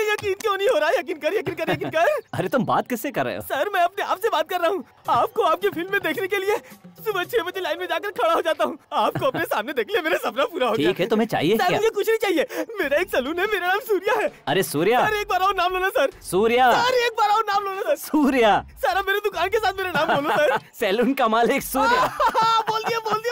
यकीन क्यों नहीं हो रहा? यकीन कर। अरे तुम बात किससे कर रहे हो? सर, मैं अपने आप से बात कर रहा हूँ। आपको आपकी फिल्म में देखने के लिए सुबह 6 बजे लाइन में जाकर खड़ा हो जाता हूँ। आपको अपने सामने देख लिया, मेरा सपना पूरा हो गया। ठीक है, तुम्हें चाहिए क्या? मुझे कुछ नहीं चाहिए। मेरा एक सलून है, मेरा नाम सूर्या है। अरे सूर्या? सर एक बार और नाम लो ना सर। सूर्या? सर एक बार और नाम लो ना सर। सूर्या? सर अब मेरे दुकान के साथ मेरा नाम बोलो सर। सैलून का मालिक सूर्या।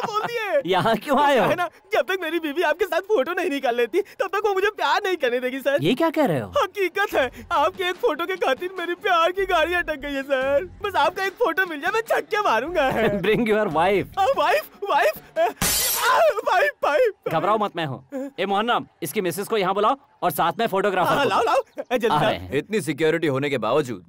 बोल दिए। यहाँ क्यों आए हो? है ना, जब तक मेरी बीवी आपके साथ फोटो नहीं निकाल लेती तब तक वो मुझे प्यार नहीं करने देगी सर। ये क्या कह रहे हो? हकीकत है, आपके एक फोटो के खातिर मेरी प्यार की गाड़ी अटक गई है सर। बस आपका एक फोटो मिल जाए, मैं छक्के मारूंगा। Bring your wife. वाइफ। घबराओ मत, मैं हूँ। ए मोहन्नम, इसकी मिसेस को यहाँ बुलाओ और साथ में फोटोग्राफर। लाओ। इतनी सिक्योरिटी होने के बावजूद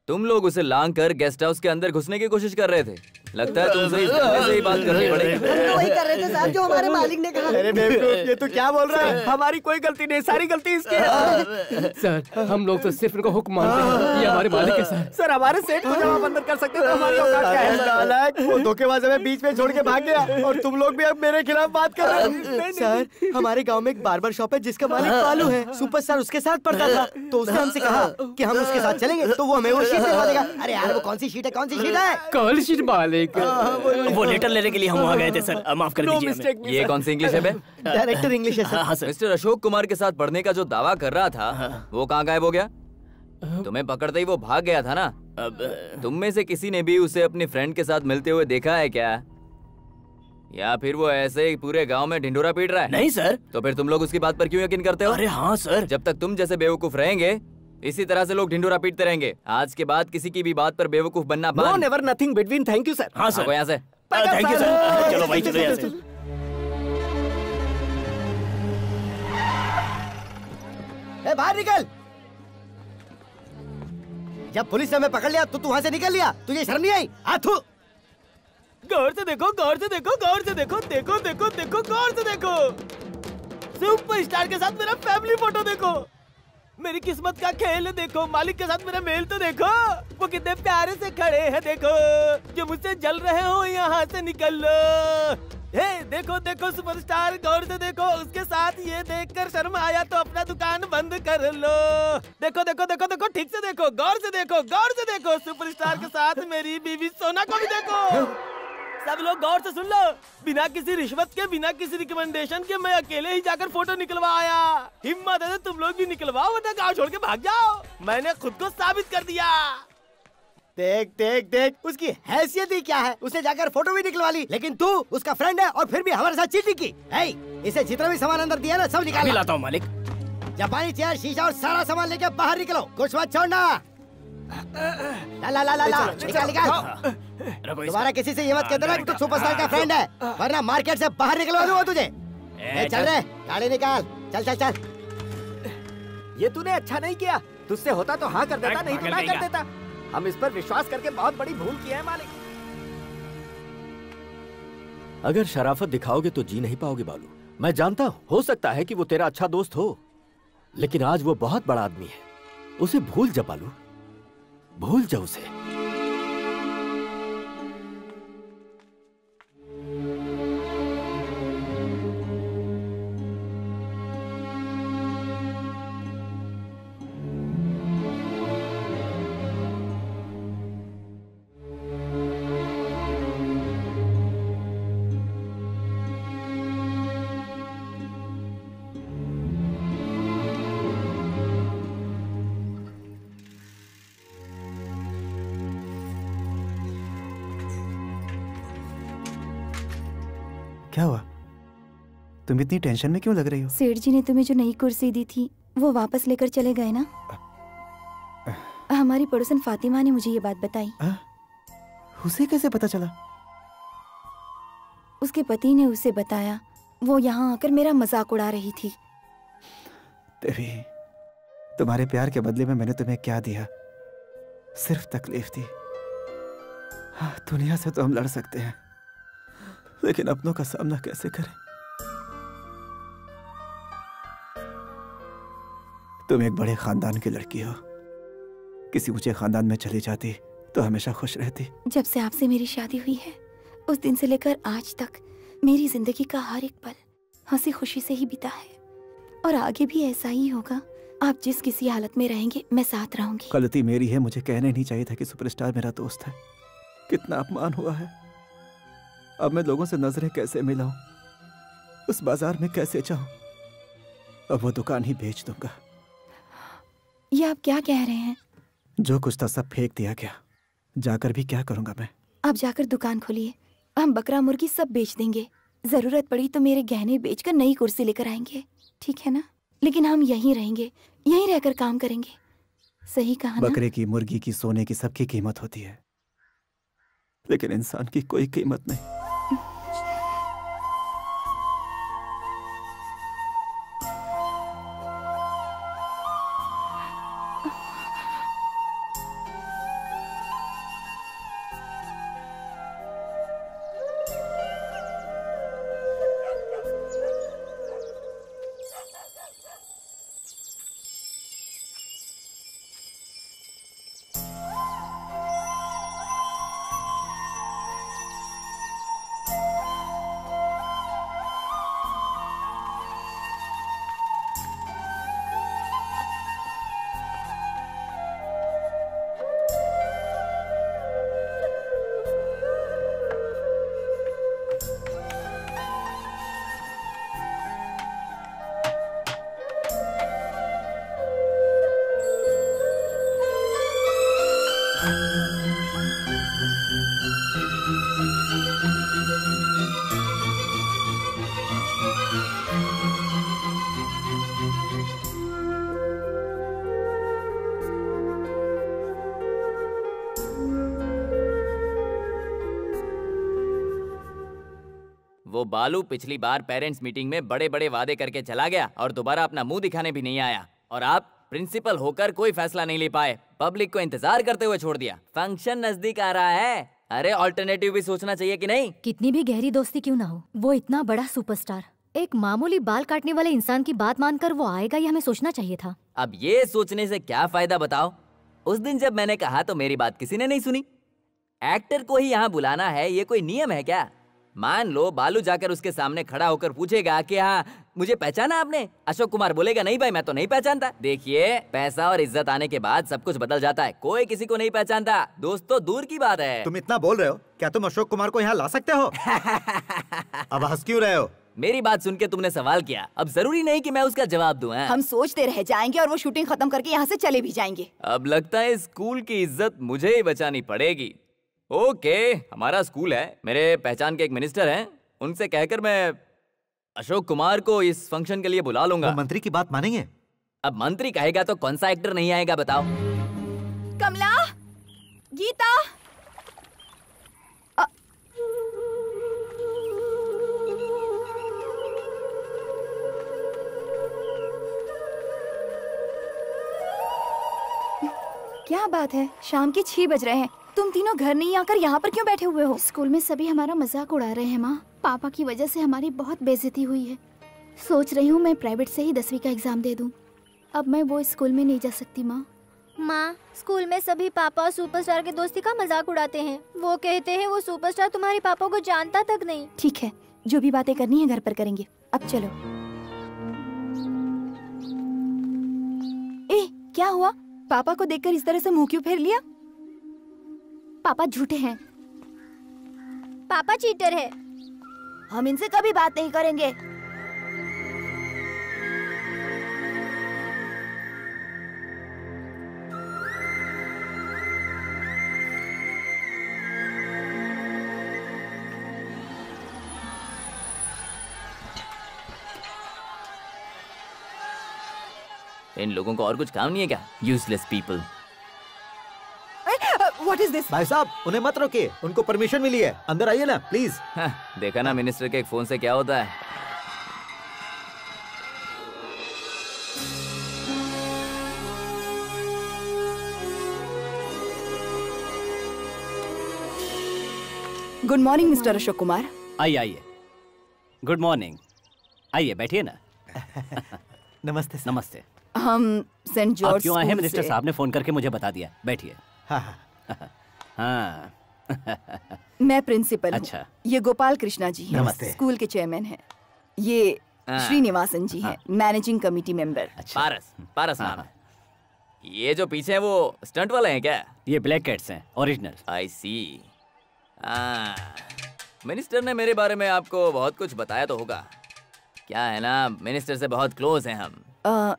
तुम लोग उसे लांग कर गेस्ट हाउस के अंदर घुसने की कोशिश कर रहे थे। लगता है तुमसे इस बंदे से ही बात करनी पड़ेगी। वही कर रहे थे साहब जो हमारे मालिक ने कहा। अरे बेवकूफ, ये तो क्या बोल रहा है? हमारी कोई गलती नहीं, सारी गलती इसकी है। सर, हम लोग तो सिर्फ इनको हुक्म मानते हैं। ये हमारे मालिक है सर। हमारे सेठ को जब आप अंदर कर सकते तो हमारी औकात क्या है? नालायक, वो धोखेबाज हमें बीच में छोड़ के भाग गया और तुम लोग भी अब मेरे खिलाफ बात कर रहे हो। सर, हमारे गांव में एक बार्बर शॉप है जिसका मालिक कालू है। सुपरस्टार उसके साथ पढ़ता था, तो उसने हमसे कहा कि हम उसके साथ चलेंगे तो वो हमें वो शीट दिलवा देगा। अरे यार, वो कौन सी शीट है? कॉल शीट मालिक। वो लेटर लेने के लिए हम वहाँ गए थे सर। माफ कर दीजिए। ये कौन सी इंग्लिश है बे? डायरेक्टर इंग्लिश है सर। हाँ सर। मिस्टर अशोक कुमार के साथ पढ़ने का जो दावा कर रहा था वो कहाँ गायब हो गया? तुम्हें पकड़ते ही वो भाग गया था ना? तुम में से किसी ने भी उसे अपनी फ्रेंड के साथ मिलते हुए देखा है क्या? या फिर वो ऐसे ही पूरे गांव में ढिंढोरा पीट रहा है? नहीं सर। तो फिर तुम लोग उसकी बात पर क्यों यकीन करते हो? अरे हाँ सर। जब तक तुम जैसे बेवकूफ रहेंगे इसी तरह से लोग ढिंढोरा पीटते रहेंगे। आज के बाद किसी की भी बात पर बेवकूफ बनना बंद। No never nothing between. Thank you sir. हाँ सर। यहाँ से। Thank you sir. चलो भाई, चलो यहाँ से। बाहर निकल। जब पुलिस ने हमें पकड़ लिया तो तू वहाँ से निकल लिया। तुझे शर्म नहीं आई? हाथू। गौर से देखो। गौर से देखो। सुपरस्टार के साथ मेरा फैमिली फोटो देखो। मेरी किस्मत का खेल देखो। मालिक के साथ मेरा मेल तो देखो। वो कितने प्यारे से खड़े हैं देखो। जो मुझसे जल रहे हो यहाँ से निकल लो। हे देखो सुपरस्टार, गौर से देखो। उसके साथ ये देखकर शर्म आया तो अपना दुकान बंद कर लो। देखो ठीक से देखो। गौर से देखो। सुपरस्टार के साथ मेरी बीवी सोना को भी देखो। सब लोग गौर से सुन लो। बिना किसी रिश्वत के, बिना किसी रिकमेंडेशन के मैं अकेले ही जाकर फोटो निकलवा आया। हिम्मत है तो तुम लोग भी निकलवाओ, वरना गाँव छोड़ के भाग जाओ। मैंने खुद को साबित कर दिया। देख देख देख उसकी हैसियत ही क्या है। उसने जाकर फोटो भी निकलवा ली, लेकिन तू उसका फ्रेंड है और फिर भी हमारे साथ चीटिंग की। इसे जितना भी सामान अंदर दिया ना सब निकाल लाता हूँ मालिक। जापानी चेयर, शीशा और सारा सामान लेके बाहर निकलो, कुछ मत छोड़ना। ला ला ला ला ला निकाल निकाल। तुम्हारा किसी से ये मत कहते ना कि तू सुपरस्टार का फ्रेंड है, वरना मार्केट से बाहर निकलवा दूंगा तुझे। चल रे गाड़ी निकाल, चल चल चल। ये तूने अच्छा नहीं किया, तुझसे होता तो हाँ कर देता, नहीं तो ना कर देता। हम इस पर विश्वास करके बहुत बड़ी भूल की है मालिक। अगर शराफत दिखाओगे तो जी नहीं पाओगे बालू। मैं जानता हूँ, हो सकता है कि वो तेरा अच्छा दोस्त हो, लेकिन आज वो बहुत बड़ा आदमी है। उसे भूल जा बालू, भूल जा उसे। क्या हुआ? तुम इतनी टेंशन में क्यों लग रही हो? सेठ जी ने तुम्हें जो नई कुर्सी दी थी वो वापस लेकर चले गए ना? हमारी पड़ोसन फातिमा ने मुझे ये बात बताई। उसे कैसे पता चला? उसके पति ने उसे बताया। वो यहाँ आकर मेरा मजाक उड़ा रही थी। देवी, तुम्हारे प्यार के बदले में मैंने तुम्हें क्या दिया? सिर्फ तकलीफ दी। दुनिया से तो हम लड़ सकते हैं, लेकिन अपनों का सामना कैसे करें? तुम एक बड़े खानदान की लड़की हो, किसी ऊंचे खानदान में चली जाती तो हमेशा खुश रहती। जब से आपसे मेरी शादी हुई है उस दिन से लेकर आज तक मेरी जिंदगी का हर एक पल हंसी खुशी से ही बीता है, और आगे भी ऐसा ही होगा। आप जिस किसी हालत में रहेंगे मैं साथ रहूंगी। गलती मेरी है, मुझे कहने नहीं चाहिए था कि सुपरस्टार मेरा दोस्त है। कितना अपमान हुआ है। अब मैं लोगों से नजरें कैसे मिलाऊं, उस बाजार में कैसे जाऊं? अब वो दुकान ही बेच दूंगा। ये आप क्या कह रहे हैं? जो कुछ था सब फेंक दिया गया, जाकर भी क्या करूंगा मैं? आप जाकर दुकान खोलिए, हम बकरा मुर्गी सब बेच देंगे। जरूरत पड़ी तो मेरे गहने बेचकर नई कुर्सी लेकर आएंगे, ठीक है ना? लेकिन हम यहीं रहेंगे, यहीं रहकर काम करेंगे। सही कहा ना? बकरे की, मुर्गी की, सोने की सबकी कीमत होती है, लेकिन इंसान की कोई कीमत नहीं। वो बालू पिछली बार पेरेंट्स मीटिंग में बड़े बड़े वादे करके चला गया और दोबारा अपना मुंह दिखाने भी नहीं आया, और आप प्रिंसिपल होकर कोई फैसला नहीं ले पाए, पब्लिक को इंतजार करते हुए छोड़ दिया। फंक्शन नजदीक आ रहा है, अरे ऑल्टरनेटिव भी सोचना चाहिए कि नहीं? कितनी भी गहरी दोस्ती क्यों ना हो, वो इतना बड़ा सुपरस्टार, एक मामूली बाल काटने वाले इंसान की बात मानकर वो आएगा, ये हमें सोचना चाहिए था। अब ये सोचने से क्या फायदा बताओ? उस दिन जब मैंने कहा तो मेरी बात किसी ने नहीं सुनी। एक्टर को ही यहाँ बुलाना है, ये कोई नियम है क्या? मान लो बालू जाकर उसके सामने खड़ा होकर पूछेगा कि हाँ मुझे पहचाना आपने? अशोक कुमार बोलेगा नहीं भाई मैं तो नहीं पहचानता। देखिए पैसा और इज्जत आने के बाद सब कुछ बदल जाता है, कोई किसी को नहीं पहचानता, दोस्त तो दूर की बात है। तुम इतना बोल रहे हो, क्या तुम अशोक कुमार को यहाँ ला सकते हो? अब हंस क्यों रहे हो? मेरी बात सुन के तुमने सवाल किया, अब जरूरी नहीं कि मैं उसका जवाब दूं। हम सोचते रह जाएंगे और वो शूटिंग खत्म करके यहाँ से चले भी जाएंगे। अब लगता है स्कूल की इज्जत मुझे ही बचानी पड़ेगी। ओके, हमारा स्कूल है, मेरे पहचान के एक मिनिस्टर हैं, उनसे कहकर मैं अशोक कुमार को इस फंक्शन के लिए बुला लूंगा। वो मंत्री की बात मानेंगे? अब मंत्री कहेगा तो कौन सा एक्टर नहीं आएगा बताओ? कमला, गीता, क्या बात है, शाम के 6 बज रहे हैं, तुम तीनों घर नहीं आकर यहाँ पर क्यों बैठे हुए हो? स्कूल में सभी हमारा मजाक उड़ा रहे हैं माँ। पापा की वजह से हमारी बहुत बेइज्जती हुई है। सोच रही हूँ मैं प्राइवेट से ही 10वीं का एग्जाम दे दूँ। अब मैं वो स्कूल में नहीं जा सकती माँ। माँ, स्कूल में सभी पापा और सुपरस्टार के दोस्ती का मजाक उड़ाते हैं। वो कहते हैं वो सुपरस्टार तुम्हारे पापा को जानता तक नहीं। ठीक है, जो भी बातें करनी है घर पर करेंगे। अब चलो। ए, क्या हुआ? पापा को देखकर इस तरह से मुंह क्यों फेर लिया? पापा झूठे हैं। पापा चीटर है। हम इनसे कभी बात नहीं करेंगे। इन लोगों को और कुछ काम नहीं है क्या? Useless people. What is this? भाई साहब, उन्हें मत रोकिए, उनको परमिशन मिली है, अंदर आइए ना प्लीज। देखा ना मिनिस्टर के एक फोन से क्या होता है। Good morning mister Ashok Kumar. आइए आइए, गुड मॉर्निंग, आइए बैठिए ना। नमस्ते सर। नमस्ते। हम सेंट आप जॉर्ज क्यों आए हैं? स्कूल मिनिस्टर से- साहब ने फोन करके मुझे बता दिया। बैठिए। हाँ। मैं प्रिंसिपल हूँ। अच्छा। ये गोपाल कृष्णा जी हैं, नमस्ते। स्कूल के चेयरमैन हैं। ये श्रीनिवासन जी हैं, मैनेजिंग कमेटी मेंबर। पारस, पारस नाम है। ये जो पीछे है वो स्टंट वाले हैं क्या? ये ब्लैक कैट्स हैं, ओरिजिनल। आई सी। मिनिस्टर ने मेरे बारे में आपको बहुत कुछ बताया तो होगा। क्या है ना, मिनिस्टर से बहुत क्लोज हैं हम।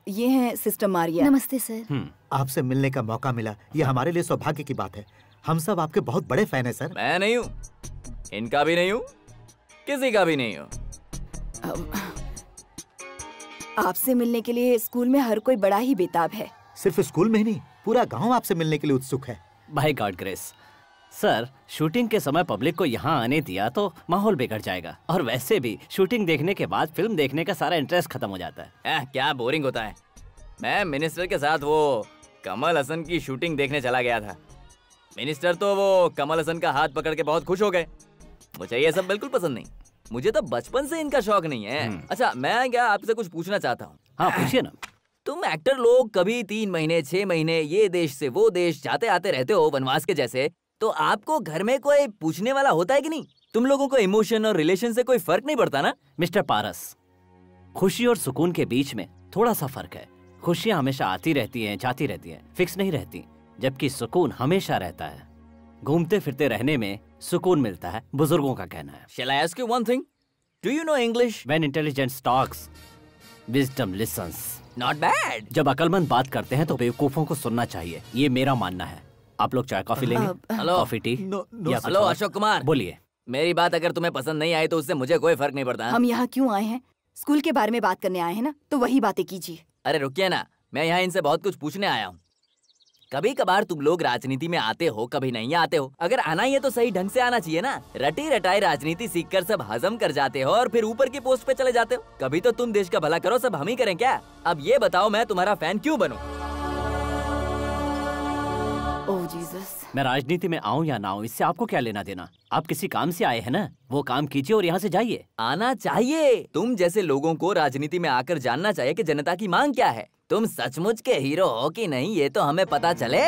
ये हैं सिस्टर मारिया। नमस्ते सर। आपसे मिलने का मौका मिला, ये हमारे लिए सौभाग्य की बात है। हम सब आपके बहुत बड़े फैन हैं सर। मैं नहीं हूँ, इनका भी नहीं हूँ, किसी का भी नहीं हूँ। आपसे मिलने के लिए स्कूल में हर कोई बड़ा ही बेताब है। सिर्फ स्कूल में ही नहीं, पूरा गांव आपसे मिलने के लिए उत्सुक है। By God grace. Sir, shooting के समय पब्लिक को यहाँ आने दिया तो माहौल बिगड़ जाएगा, और वैसे भी शूटिंग देखने के बाद फिल्म देखने का सारा इंटरेस्ट खत्म हो जाता है। क्या बोरिंग होता है। मैं मिनिस्टर के साथ वो कमल हसन की शूटिंग देखने चला गया था। मिनिस्टर तो वो कमल हसन का हाथ पकड़ के बहुत खुश हो गए। मुझे ये सब बिल्कुल पसंद नहीं, मुझे तो बचपन से इनका शौक नहीं है। अच्छा, मैं क्या आपसे कुछ पूछना चाहता हूँ। हाँ पूछिए ना। तुम एक्टर लोग कभी 3 महीने 6 महीने ये देश से वो देश जाते आते रहते हो वनवास के जैसे, तो आपको घर में कोई पूछने वाला होता है कि नहीं? तुम लोगों को इमोशन और रिलेशन से कोई फर्क नहीं पड़ता ना? मिस्टर पारस, खुशी और सुकून के बीच में थोड़ा सा फर्क है। खुशियाँ हमेशा आती रहती हैं, जाती रहती हैं, फिक्स नहीं रहती, जबकि सुकून हमेशा रहता है। घूमते फिरते रहने में सुकून मिलता है, बुजुर्गों का कहना है। Shall I ask you one thing? Do you know English? When intelligence talks, wisdom listens. Not bad. जब अकलमंद बात करते हैं तो बेवकूफों को सुनना चाहिए, ये मेरा मानना है। आप लोग चाय कॉफी लेंगे? हेलो। Coffee tea? या हेलो अशोक कुमार, बोलिए। मेरी बात अगर तुम्हें पसंद नहीं आई तो उससे मुझे कोई फर्क नहीं पड़ता। हम यहाँ क्यों आए हैं? स्कूल के बारे में बात करने आए हैं ना, तो वही बातें कीजिए। अरे रुकिए ना, मैं यहाँ इनसे बहुत कुछ पूछने आया हूँ। कभी कभार तुम लोग राजनीति में आते हो, कभी नहीं आते हो। अगर आना ही है तो सही ढंग से आना चाहिए ना। रटी रटाई राजनीति सीखकर सब हजम कर जाते हो और फिर ऊपर की पोस्ट पे चले जाते हो। कभी तो तुम देश का भला करो, सब हम ही करें क्या? अब ये बताओ, मैं तुम्हारा फैन क्यों बनूं? ओह जीसस। मैं राजनीति में आऊं या ना आऊं, इससे आपको क्या लेना देना? आप किसी काम से आए हैं ना, वो काम कीजिए और यहाँ से जाइए। आना चाहिए। तुम जैसे लोगों को राजनीति में आकर जानना चाहिए कि जनता की मांग क्या है। तुम सचमुच के हीरो हो कि नहीं, ये तो हमें पता चले।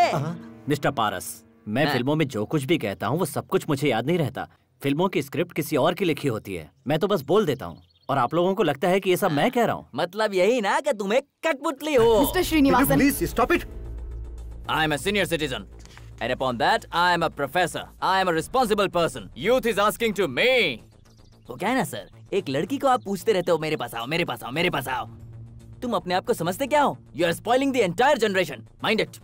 मिस्टर पारस, मैं फिल्मों में जो कुछ भी कहता हूँ वो सब कुछ मुझे याद नहीं रहता। फिल्मों की स्क्रिप्ट किसी और की लिखी होती है, मैं तो बस बोल देता हूँ, और आप लोगों को लगता है कि ये सब मैं कह रहा हूँ। मतलब यही ना कि तुम एक कठपुतली हो। Mister Srinivasan, please stop it. I am a senior citizen, and upon that I am a professor. I am a responsible person. Youth is asking to me. वो क्या है ना सर, एक लड़की को आप पूछते रहते हो मेरे पास आओ, मेरे पास आओ, मेरे पास आओ। तुम अपने आप को समझते क्या हो? You are spoiling the entire generation, mind it.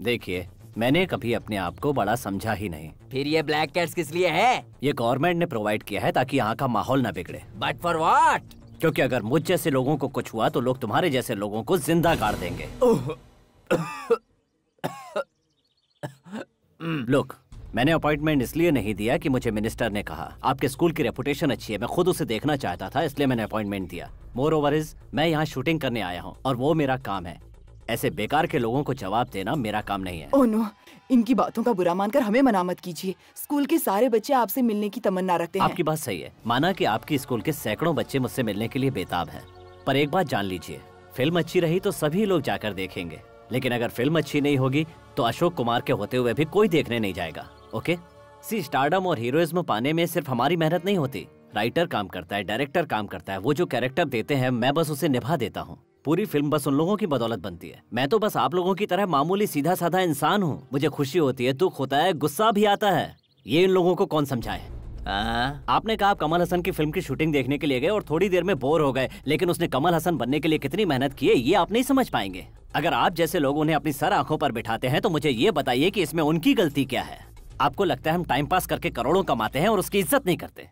देखिए, मैंने कभी अपने आप को बड़ा समझा ही नहीं। फिर ये ब्लैक कैट्स किस लिए है? ये गवर्नमेंट ने प्रोवाइड किया है ताकि यहाँ का माहौल न बिगड़े। But for what? क्योंकि अगर मुझ जैसे लोगों को कुछ हुआ तो लोग तुम्हारे जैसे लोगों को जिंदा गाड़ देंगे। लोग, मैंने अपॉइंटमेंट इसलिए नहीं दिया कि मुझे मिनिस्टर ने कहा। आपके स्कूल की रेपुटेशन अच्छी है, मैं खुद उसे देखना चाहता था, इसलिए मैंने अपॉइंटमेंट दिया। मोर ओवर इज, मैं यहाँ शूटिंग करने आया हूँ और वो मेरा काम है। ऐसे बेकार के लोगों को जवाब देना मेरा काम नहीं है। ओह नो, इनकी बातों का बुरा मानकर हमें मना मत कीजिए। स्कूल के सारे बच्चे आपसे मिलने की तमन्ना रखते हैं। आपकी बात सही है, माना कि आपकी स्कूल के सैकड़ों बच्चे मुझसे मिलने के लिए बेताब हैं। पर एक बात जान लीजिए, फिल्म अच्छी रही तो सभी लोग जाकर देखेंगे, लेकिन अगर फिल्म अच्छी नहीं होगी तो अशोक कुमार के होते हुए भी कोई देखने नहीं जाएगा। ओके? सी, स्टारडम और हीरोइज्म पाने में सिर्फ हमारी मेहनत नहीं होती। राइटर काम करता है, डायरेक्टर काम करता है, वो जो कैरेक्टर देते हैं मैं बस उसे निभा देता हूँ। पूरी फिल्म बस उन लोगों की बदौलत बनती है। मैं तो बस आप लोगों की तरह मामूली सीधा साधा इंसान हूँ। मुझे खुशी होती है, दुख होता है, गुस्सा भी आता है। ये इन लोगों को कौन समझाए? आपने कहा आप कमल हसन की फिल्म की शूटिंग देखने के लिए गए और थोड़ी देर में बोर हो गए, लेकिन उसने कमल हसन बनने के लिए कितनी मेहनत की है ये आप नहीं समझ पाएंगे। अगर आप जैसे लोग उन्हें अपनी सर आंखों पर बिठाते हैं तो मुझे ये बताइए कि इसमें उनकी गलती क्या है? आपको लगता है हम टाइम पास करके करोड़ों कमाते हैं और उसकी इज्जत नहीं करते?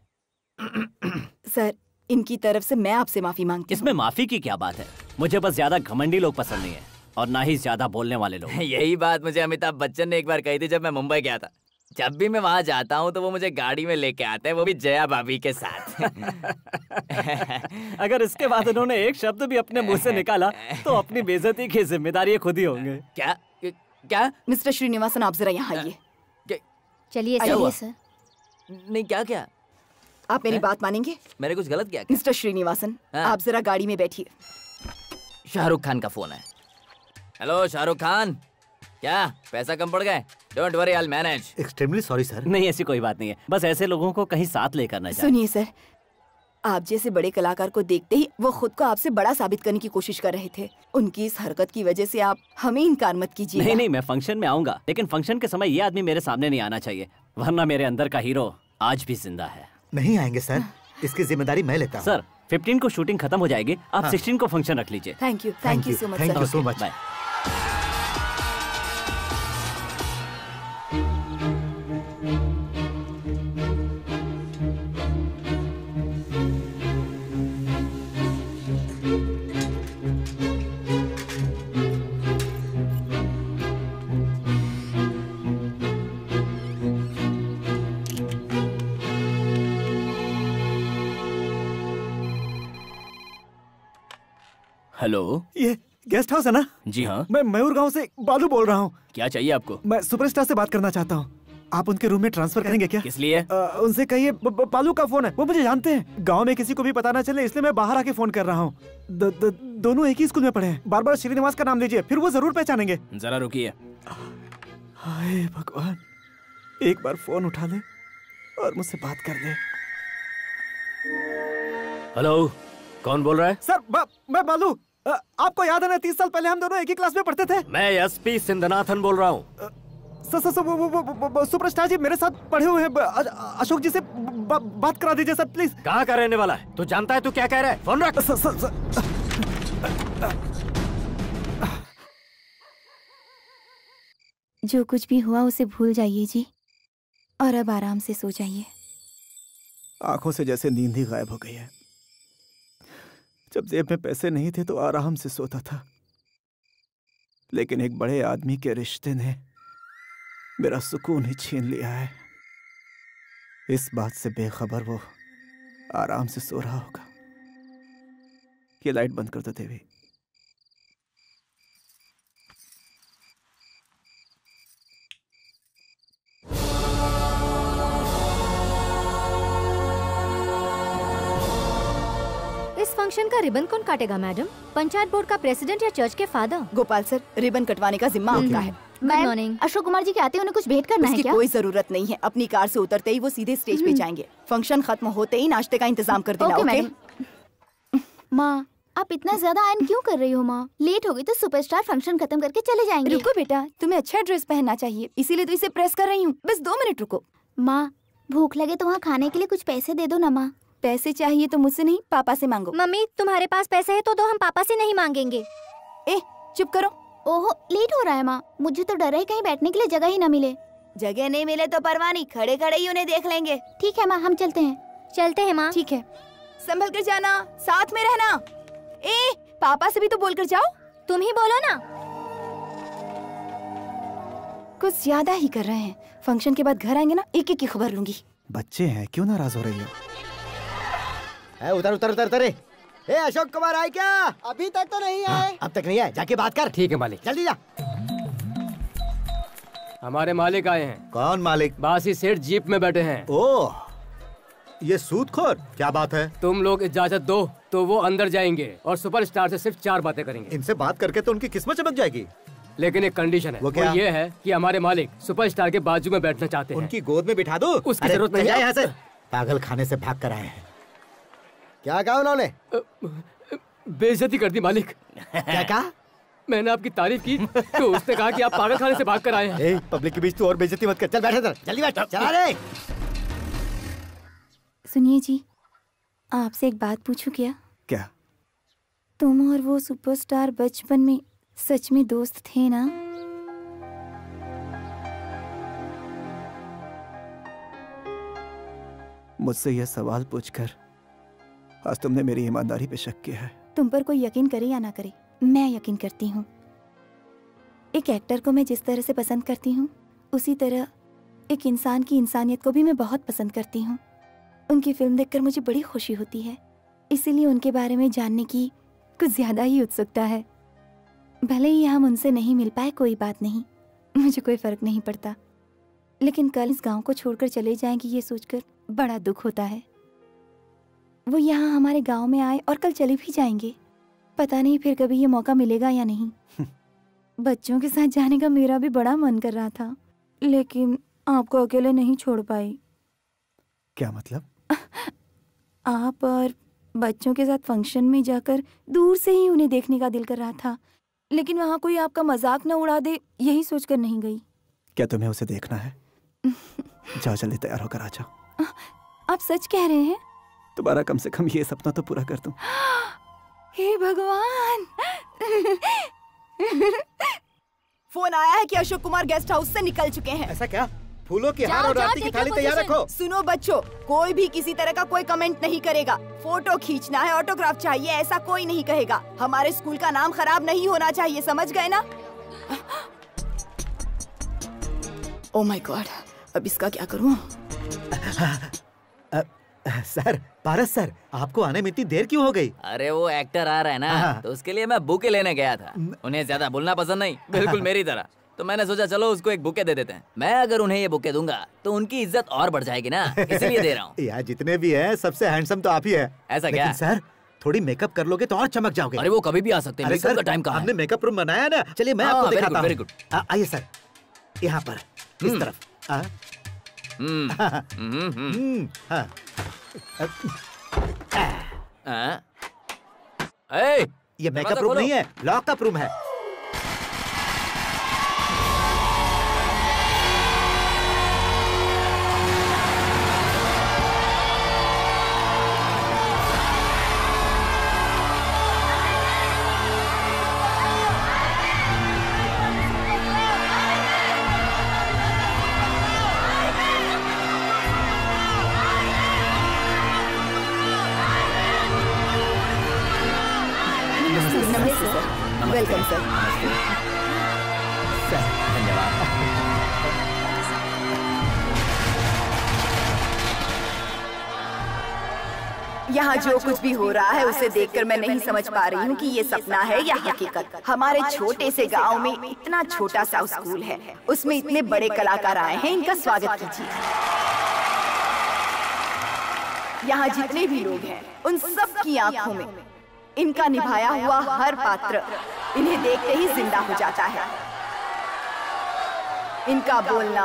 सर, इनकी तरफ से मैं आपसे माफी मांगती हूँ। इसमें माफी की क्या बात है? मुझे बस ज्यादा घमंडी लोग पसंद नहीं है और ना ही ज्यादा बोलने वाले लोग। यही बात मुझे अमिताभ बच्चन ने एक बार कही थी जब मैं मुंबई गया था। जब भी मैं वहाँ जाता हूँ तो वो मुझे गाड़ी में लेके आते हैं, वो भी जया भाभी के साथ। अगर इसके बाद उन्होंने एक शब्द भी अपने मुंह से निकाला तो अपनी बेइज्जती की जिम्मेदारी खुद ही होंगे। क्या क्या? मिस्टर श्रीनिवासन, आप जरा यहाँ आइए। चलिए सर। नहीं, क्या क्या? आप मेरी बात मानेंगे? मैंने कुछ गलत किया? मिस्टर श्रीनिवासन, आप जरा गाड़ी में बैठिए। शाहरुख खान का फोन है। हेलो शाहरुख खान, क्या पैसा कम पड़ गए? Don't worry, I will manage. Extremely sorry sir. नहीं, ऐसी कोई बात नहीं है, बस ऐसे लोगों को कहीं साथ लेकर न जाए। सुनिए सर, आप जैसे बड़े कलाकार को देखते ही वो खुद को आपसे बड़ा साबित करने की कोशिश कर रहे थे। उनकी इस हरकत की वजह से आप हमें इनकार मत कीजिए। नहीं नहीं, मैं फंक्शन में आऊंगा, लेकिन फंक्शन के समय ये आदमी मेरे सामने नहीं आना चाहिए, वरना मेरे अंदर का हीरो आज भी जिंदा है। नहीं आएंगे सर, इसकी जिम्मेदारी मैं लेता हूँ। सर, 15 को शूटिंग खत्म हो जाएगी, आप 16 को फंक्शन रख लीजिए। Thank you so much. Thank you so much. Hello, ये गेस्ट हाउस है ना? जी हाँ। मैं मयूर गांव से बालू बोल रहा हूँ। क्या चाहिए आपको? मैं सुपरस्टार से बात करना चाहता हूँ। आप उनके रूम में ट्रांसफर करेंगे क्या? किस लिए? उनसे कहिए बालू का फोन है, वो मुझे जानते हैं। गांव में किसी को भी पता ना चले इसलिए मैं बाहर आके फोन कर रहा हूँ। दोनों एक ही स्कूल में पढ़े हैं। बार बार श्रीनिवास का नाम लीजिए, फिर वो जरूर पहचानेंगे। जरा रुकिए। हाय भगवान, एक बार फोन उठा ले और मुझसे बात कर ले। हेलो, कौन बोल रहा है? सर, मैं बालू। आपको याद है ना, 30 साल पहले हम दोनों एक ही क्लास में पढ़ते थे। मैं एसपी सिंधनाथन बोल रहा हूँ। वो सुपरस्टार जी मेरे साथ पढ़े हुए हैं। अशोक जी से बात करा दीजिए सर, प्लीज। कहाँ का रहने वाला है? तू जानता है तू क्या कह रहा है? फोन रख। जो कुछ भी हुआ उसे भूल जाइए जी, और अब आराम से सो जाइए। आंखों से जैसे नींद ही गायब हो गई है। जब जेब में पैसे नहीं थे तो आराम से सोता था, लेकिन एक बड़े आदमी के रिश्ते ने मेरा सुकून ही छीन लिया है। इस बात से बेखबर वो आराम से सो रहा होगा। ये लाइट बंद कर दो देवी। इस फंक्शन का रिबन कौन काटेगा मैडम? पंचायत बोर्ड का प्रेसिडेंट या चर्च के फादर? गोपाल सर, रिबन कटवाने का जिम्मा उनका है। Good morning. अशोक कुमार जी के आते उन्हें कुछ भेंट करना है क्या? कोई जरूरत नहीं है, अपनी कार से उतरते ही वो सीधे स्टेज पे जाएंगे। फंक्शन खत्म होते ही नाश्ते का इंतजाम कर देना। ओके? माँ, आप इतना ज्यादा आयन क्यों कर रही हो माँ? लेट हो गई तो सुपरस्टार फंक्शन खत्म करके चले जाएंगे। रुको बेटा, तुम्हें अच्छा ड्रेस पहनना चाहिए, इसीलिए तो इसे प्रेस कर रही हूँ। बस 2 मिनट रुको। माँ, भूख लगे तो वहाँ खाने के लिए कुछ पैसे दे दो ना माँ। पैसे चाहिए तो मुझसे नहीं, पापा से मांगो। मम्मी तुम्हारे पास पैसे है तो दो, हम पापा से नहीं मांगेंगे। ए चुप करो। ओहो लेट हो रहा है माँ, मुझे तो डर है कहीं बैठने के लिए जगह ही न मिले। जगह नहीं मिले तो परवाह नहीं, खड़े खड़े ही उन्हें देख लेंगे। ठीक है माँ, हम चलते हैं। चलते हैं माँ। ठीक है, संभल कर जाना, साथ में रहना। ए पापा से भी तो बोल कर जाओ। तुम ही बोलो ना। कुछ ज्यादा ही कर रहे हैं। फंक्शन के बाद घर आएंगे ना, एक एक की खबर लूंगी। बच्चे हैं, क्यों नाराज हो रही हो? उतर उतर उतर उतर। ए अशोक कुमार आए क्या? अभी तक तो नहीं आए। अब तक नहीं आए, जाके बात कर। ठीक है मालिक। जल्दी जा। हमारे मालिक आए हैं। कौन मालिक? बासी सेठ जीप में बैठे हैं। ओह ये सूदखोर, क्या बात है? तुम लोग इजाजत दो तो वो अंदर जाएंगे और सुपरस्टार से सिर्फ 4 बातें करेंगे। इनसे बात करके तो उनकी किस्मत चमक जाएगी। लेकिन एक कंडीशन है। वो क्या? ये है कि हमारे मालिक सुपरस्टार के बाजू में बैठना चाहते हैं। उनकी गोद में बिठा दो। उसकी जरूरत नहीं है। यहाँ से पागल खाने से भाग कर आए हैं। क्या कहा उन्होंने? बेइज्जती कर दी मालिक। क्या कहा? मैंने आपकी तारीफ की तो उसने कहा कि आप पागल खाने से भाग कर आए हैं। पब्लिक के बीच तू और बेइज्जती मत कर। चल बैठ इधर, जल्दी बैठ। चला रे। सुनिए जी, आपसे एक बात पूछूं क्या? क्या? तुम और वो सुपरस्टार बचपन में सच में दोस्त थे ना? मुझसे यह सवाल पूछकर आज तुमने मेरी ईमानदारी पे शक किया है। तुम पर कोई यकीन करे या ना करे, मैं यकीन करती हूँ। एक एक्टर को मैं जिस तरह से पसंद करती हूँ, उसी तरह एक इंसान की इंसानियत को भी मैं बहुत पसंद करती हूँ। उनकी फिल्म देखकर मुझे बड़ी खुशी होती है, इसीलिए उनके बारे में जानने की कुछ ज्यादा ही उत्सुकता है। भले ही हम उनसे नहीं मिल पाए, कोई बात नहीं, मुझे कोई फर्क नहीं पड़ता। लेकिन कल इस गांव को छोड़कर चले जाएंगे ये सोचकर बड़ा दुख होता है। वो यहाँ हमारे गांव में आए और कल चले भी जाएंगे। पता नहीं फिर कभी ये मौका मिलेगा या नहीं। बच्चों के साथ जाने का मेरा भी बड़ा मन कर रहा था, लेकिन आपको अकेले नहीं छोड़ पाई। क्या मतलब? आप और बच्चों के साथ फंक्शन में जाकर दूर से ही उन्हें देखने का दिल कर रहा था, लेकिन वहाँ कोई आपका मजाक न उड़ा दे यही सोचकर नहीं गई। क्या तुम्हें उसे देखना है? जाओ जल्दी तैयार होकर आ जाओ। आप सच कह रहे हैं? तुम्हारा कम से कम ये सपना तो पूरा कर दूं। हे भगवान। फोन आया है कि अशोक कुमार गेस्ट हाउस से निकल चुके हैं। ऐसा क्या? फूलों के हार और आरती की थाली तैयार रखो। सुनो बच्चों, कोई भी किसी तरह का कोई कमेंट नहीं करेगा। फोटो खींचना है, ऑटोग्राफ चाहिए, ऐसा कोई नहीं कहेगा। हमारे स्कूल का नाम खराब नहीं होना चाहिए, समझ गए ना? ओह माय गॉड, अब इसका क्या करूं? सर, पारस सर, आपको आने में इतनी देर क्यों हो गई? अरे वो एक्टर आ रहा है ना, तो उसके लिए मैं बुके लेने गया था। उन्हें ज्यादा बोलना पसंद नहीं, बिल्कुल मेरी तरह। तो मैंने सोचा चलो उसको एक बुके दे देते हैं। मैं अगर उन्हें ये बुके दूंगा तो उनकी इज्जत और बढ़ जाएगी ना, इसलिए दे रहा हूँ। यार जितने भी हैं सबसे हैंडसम तो आप ही है। ऐसा क्या? सर थोड़ी मेकअप कर लोगे तो और चमक जाओगे। अरे वो कभी भी आ सकते हैं, मेकअप का टाइम कहाँ है? हमने मेकअप रूम बनाया ना, चलिए मैं आपको दिखाता हूँ। Very good. आइए सर, यहाँ पर इस तरफ। ये मेकअप रूम नहीं है, लॉकअप रूम है। Welcome sir. धन्यवाद। यहाँ जो कुछ भी हो रहा है उसे देखकर मैं नहीं समझ पा रही हूँ कि ये सपना है या हकीकत। हमारे छोटे से गांव में इतना छोटा सा स्कूल है, उसमें इतने बड़े कलाकार आए हैं, इनका स्वागत कीजिए। यहाँ जितने भी लोग हैं उन सब की आंखों में इनका निभाया हुआ हर पात्र इन्हें देखते ही जिंदा हो जाता है। इनका बोलना,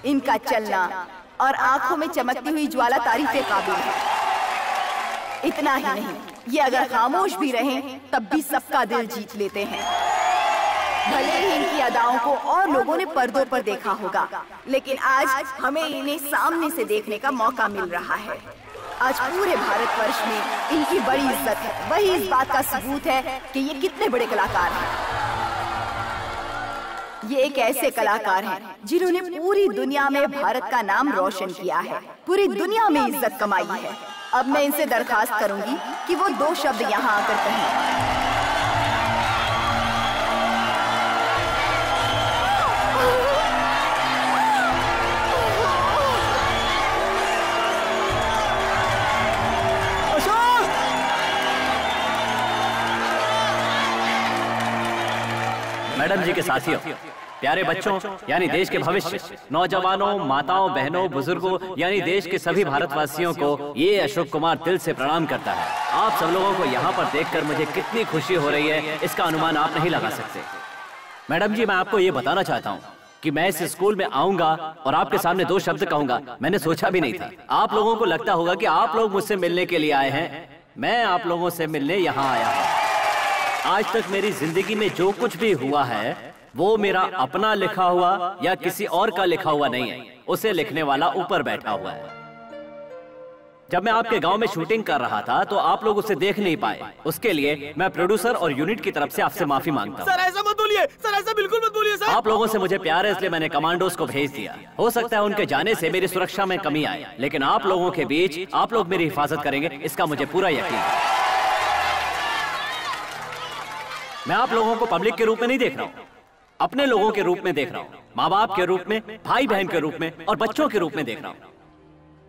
इनका चलना और आंखों में चमकती हुई ज्वाला तारीफे काबिल है। इतना ही नहीं, ये अगर खामोश भी रहें तब भी सबका दिल जीत लेते हैं। भले ही इनकी अदाओं को और लोगों ने पर्दों पर देखा होगा, लेकिन आज हमें इन्हें सामने से देखने का मौका मिल रहा है। आज पूरे भारतवर्ष में इनकी बड़ी इज्जत है। वही इस बात का सबूत है कि ये कितने बड़े कलाकार हैं। ये एक ऐसे कलाकार हैं जिन्होंने पूरी दुनिया में भारत का नाम रोशन किया है, पूरी दुनिया में इज्जत कमाई है। अब मैं इनसे दरखास्त करूंगी कि वो 2 शब्द यहाँ आकर कहें। मैडम जी के साथियों, प्यारे बच्चों यानी देश के भविष्य, नौजवानों, माताओं, बहनों, बुजुर्गों यानी देश के सभी भारतवासियों को ये अशोक कुमार दिल से प्रणाम करता है। आप सब लोगों को यहाँ पर देखकर मुझे कितनी खुशी हो रही है, इसका अनुमान आप नहीं लगा सकते। मैडम जी, मैं आपको ये बताना चाहता हूँ कि मैं इस स्कूल में आऊंगा और आपके सामने 2 शब्द कहूंगा, मैंने सोचा भी नहीं था। आप लोगों को लगता होगा कि आप लोग मुझसे मिलने के लिए आए हैं, मैं आप लोगों से मिलने यहाँ आया हूँ। आज तक मेरी जिंदगी में जो कुछ भी हुआ है वो मेरा अपना लिखा हुआ या किसी और का लिखा हुआ नहीं है, उसे लिखने वाला ऊपर बैठा हुआ है। जब मैं आपके गांव में शूटिंग कर रहा था तो आप लोग उसे देख नहीं पाए, उसके लिए मैं प्रोड्यूसर और यूनिट की तरफ से आपसे माफी मांगता हूँ। सर ऐसा मत बोलिए, सर ऐसा बिल्कुल मत बोलिए सर। आप लोगों से मुझे प्यार है इसलिए मैंने कमांडोज को भेज दिया। हो सकता है उनके जाने से मेरी सुरक्षा में कमी आए, लेकिन आप लोगों के बीच आप लोग मेरी हिफाजत करेंगे, इसका मुझे पूरा यकीन है। मैं आप लोगों को पब्लिक के रूप में नहीं देख रहा हूँ, अपने लोगों के रूप में देख रहा हूँ, माँ बाप के रूप में, भाई बहन के रूप में और बच्चों के रूप में देख रहा हूँ,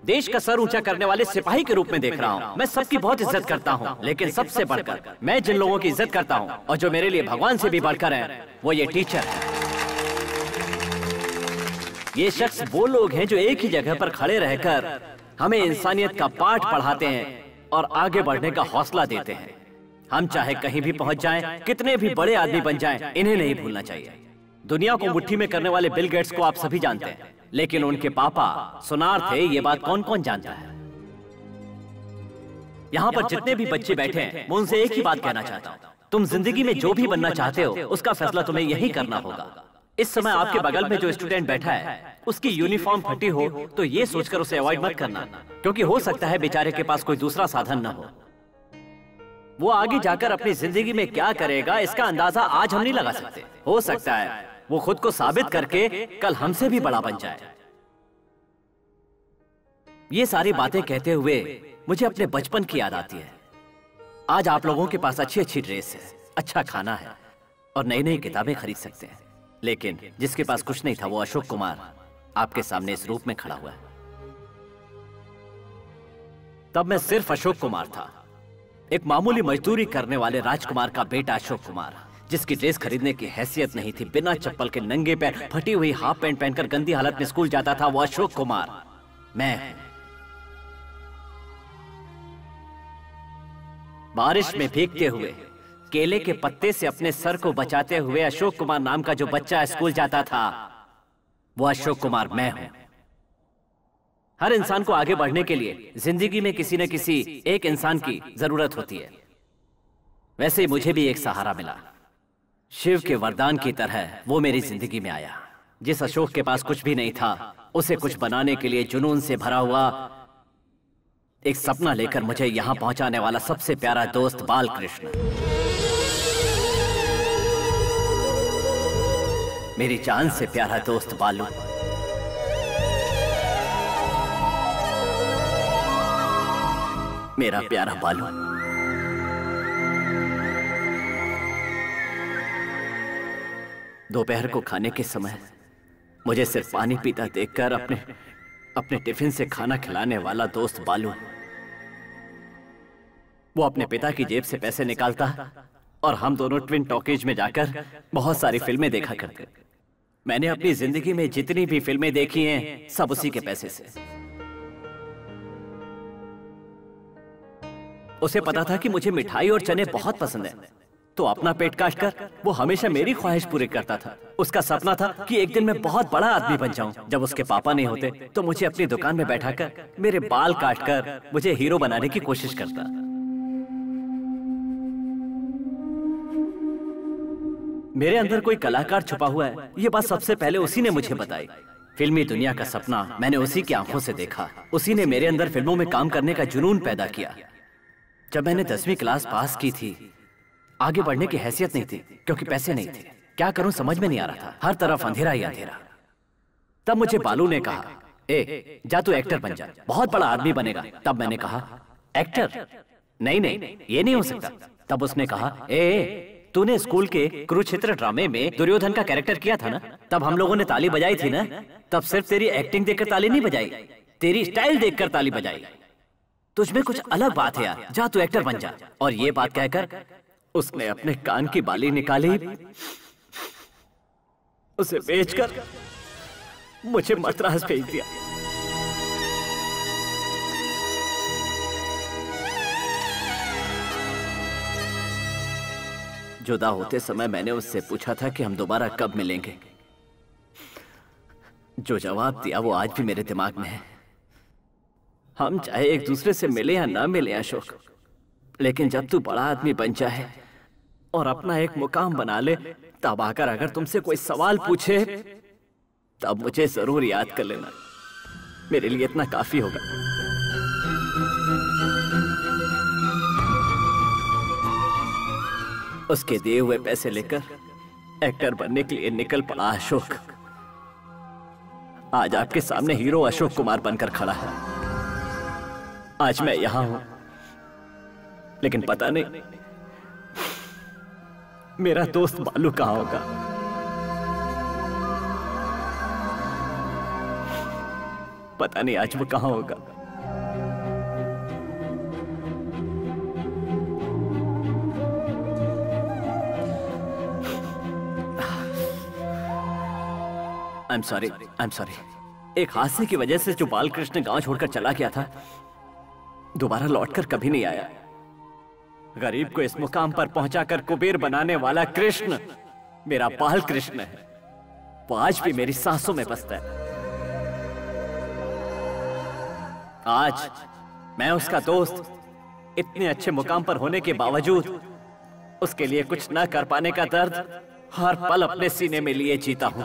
देश का सर ऊंचा करने वाले सिपाही के रूप में देख रहा हूँ। मैं सबकी बहुत इज्जत करता हूँ, लेकिन सबसे बढ़कर मैं जिन लोगों की इज्जत करता हूँ और जो मेरे लिए भगवान से भी बढ़कर हैं, वो ये टीचर है। ये शख्स वो लोग हैं जो एक ही जगह पर खड़े रहकर हमें इंसानियत का पाठ पढ़ाते हैं और आगे बढ़ने का हौसला देते हैं। हम चाहे कहीं भी पहुंच जाएं, कितने भी बड़े आदमी बन जाएं, इन्हें नहीं भूलना चाहिए। दुनिया को मुट्ठी में करने वाले बिल गेट्स को आप सभी जानते हैं, लेकिन उनके पापा सुनार थे, ये बात कौन कौन जानता है। यहाँ पर जितने भी बच्चे बैठे हैं, मैं उनसे एक ही बात कहना चाहता हूँ, तुम जिंदगी में जो भी बनना चाहते हो उसका फैसला तुम्हें यही करना होगा। इस समय आपके बगल में जो स्टूडेंट बैठा है उसकी यूनिफॉर्म फटी हो तो ये सोचकर उसे अवॉइड मत करना, क्योंकि हो सकता है बेचारे के पास कोई दूसरा साधन न हो। वो आगे जाकर अपनी जिंदगी में क्या करेगा इसका अंदाजा आज हम नहीं लगा सकते। हो सकता है वो खुद को साबित करके कल हमसे भी बड़ा बन जाए। ये सारी बातें कहते हुए मुझे अपने बचपन की याद आती है। आज आप लोगों के पास अच्छी अच्छी ड्रेस है, अच्छा खाना है और नई नई किताबें खरीद सकते हैं, लेकिन जिसके पास कुछ नहीं था वो अशोक कुमार आपके सामने इस रूप में खड़ा हुआ है। तब मैं सिर्फ अशोक कुमार था, एक मामूली मजदूरी करने वाले राजकुमार का बेटा अशोक कुमार, जिसकी ड्रेस खरीदने की हैसियत नहीं थी, बिना चप्पल के नंगे पैर फटी हुई हाफ पैंट पहनकर गंदी हालत में स्कूल जाता था वो अशोक कुमार मैं। बारिश में भीगते हुए केले के पत्ते से अपने सर को बचाते हुए अशोक कुमार नाम का जो बच्चा स्कूल जाता था वो अशोक कुमार मैं हूं। हर इंसान को आगे बढ़ने के लिए जिंदगी में किसी न किसी एक इंसान की जरूरत होती है। वैसे ही मुझे भी एक सहारा मिला, शिव के वरदान की तरह वो मेरी जिंदगी में आया। जिस अशोक के पास कुछ भी नहीं था उसे कुछ बनाने के लिए जुनून से भरा हुआ एक सपना लेकर मुझे यहां पहुंचाने वाला सबसे प्यारा दोस्त बालकृष्ण, मेरी जान से प्यारा दोस्त बालू, मेरा प्यारा बालू। दोपहर को खाने के समय मुझे सिर्फ पानी पीता देखकर अपने टिफिन से खाना खिलाने वाला दोस्त बालू, वो अपने पिता की जेब से पैसे निकालता और हम दोनों ट्विन टॉकीज में जाकर बहुत सारी फिल्में देखा करते। मैंने अपनी जिंदगी में जितनी भी फिल्में देखी हैं सब उसी के पैसे से। उसे पता था कि मुझे मिठाई और चने बहुत पसंद है, तो अपना पेट काट कर वो हमेशा मेरी ख्वाहिश पूरी करता था। उसका सपना था कि एक दिन मैं बहुत बड़ा आदमी बन जाऊं। जब उसके पापा नहीं होते तो मुझे अपनी दुकान में बैठाकर मेरे बाल काटकर मुझे हीरो बनाने की कोशिश करता। मेरे अंदर कोई कलाकार छुपा हुआ है, ये बात सबसे पहले उसी ने मुझे बताई। फिल्मी दुनिया का सपना मैंने उसी की आंखों से देखा। उसी ने मेरे अंदर फिल्मों में काम करने का जुनून पैदा किया। जब मैंने 10वीं क्लास पास की थी, आगे बढ़ने की हैसियत नहीं थी क्योंकि पैसे नहीं थे। क्या करूं समझ में नहीं आ रहा था, हर तरफ अंधेरा ही अंधेरा। तब मुझे बालू ने कहा, ए जा तू एक्टर बन जा, बहुत बड़ा आदमी बनेगा। तब मैंने कहा, एक्टर? नहीं नहीं, ये नहीं हो सकता। तब उसने कहा, ए तूने स्कूल के कुरुक्षेत्र ड्रामे में दुर्योधन का कैरेक्टर किया था ना, तब हम लोगों ने ताली बजाई थी ना। तब सिर्फ तेरी एक्टिंग देखकर ताली नहीं बजाई, तेरी स्टाइल देखकर ताली बजाई। तुझमें कुछ अलग बात है यार, जा तू एक्टर बन जा। और ये बात कहकर उसने अपने कान की बाली निकाली, उसे बेचकर मुझे मद्रास भेज दिया। जुदा होते समय मैंने उससे पूछा था कि हम दोबारा कब मिलेंगे। जो जवाब दिया वो आज भी मेरे दिमाग में है। हम चाहे एक दूसरे से मिले या ना मिले अशोक, लेकिन जब तू बड़ा आदमी बन जाए और अपना एक मुकाम बना ले, तब आकर अगर तुमसे कोई सवाल पूछे तब मुझे जरूर याद कर लेना। मेरे लिए इतना काफी होगा। उसके दिए हुए पैसे लेकर एक्टर बनने के लिए निकल पड़ा अशोक। आज आपके सामने हीरो अशोक कुमार बनकर खड़ा है। आज मैं यहां हूं, लेकिन पता नहीं मेरा दोस्त बालू कहां होगा। पता नहीं आज वो कहां होगा। I'm sorry। एक हादसे की वजह से जो बालकृष्ण गांव छोड़कर चला गया था, दोबारा लौटकर कभी नहीं आया। गरीब को इस मुकाम पर पहुंचाकर कुबेर बनाने वाला कृष्ण मेरा बाल कृष्ण है। वो आज भी मेरी सांसों में बसता है। आज मैं उसका दोस्त इतने अच्छे मुकाम पर होने के बावजूद उसके लिए कुछ न कर पाने का दर्द हर पल अपने सीने में लिए जीता हूं।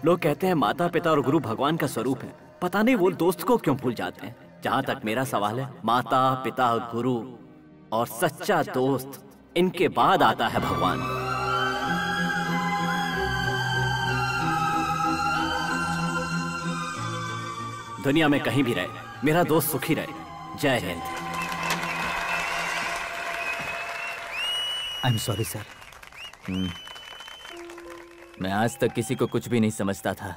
लोग कहते हैं माता पिता और गुरु भगवान का स्वरूप है। पता नहीं वो दोस्त को क्यों भूल जाते हैं। जहां तक मेरा सवाल है, माता पिता गुरु और सच्चा दोस्त, इनके बाद आता है भगवान। दुनिया में कहीं भी रहे, मेरा दोस्त सुखी रहे। जय Hind. I am sorry sir. मैं आज तक किसी को कुछ भी नहीं समझता था,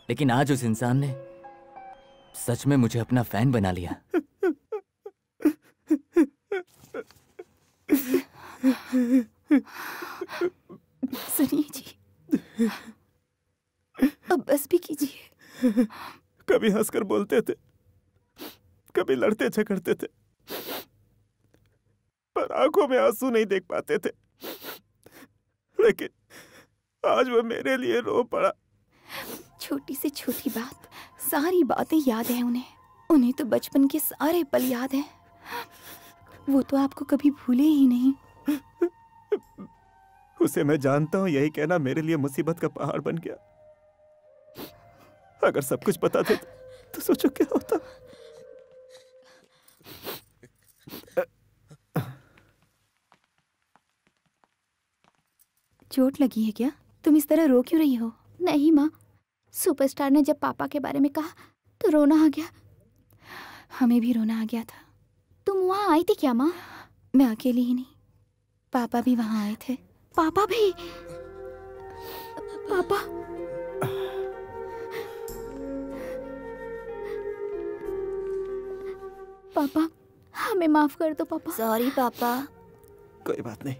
लेकिन आज उस इंसान ने सच में मुझे अपना फैन बना लिया। सुनिए जी, अब बस भी कीजिए। कभी हंसकर बोलते थे, कभी लड़ते झगड़ते थे, पर आंखों में आंसू नहीं देख पाते थे। लेकिन आज वो मेरे लिए रो पड़ा। छोटी से छोटी बात, सारी बातें याद है उन्हें तो बचपन के सारे पल याद हैं। वो तो आपको कभी भूले ही नहीं। उसे मैं जानता हूँ, यही कहना मेरे लिए मुसीबत का पहाड़ बन गया। अगर सब कुछ पता थे तो सोचो क्या होता। चोट लगी है क्या? तुम इस तरह रो क्यों रही हो? नहीं माँ, सुपरस्टार ने जब पापा के बारे में कहा तो रोना आ गया। हमें भी रोना आ गया था। तुम वहाँ आई थी क्या माँ? मैं अकेली ही नहीं, पापा भी वहाँ आए थे। पापा भी? पापा? पापा, हमें माफ कर दो पापा। सॉरी पापा। कोई बात नहीं,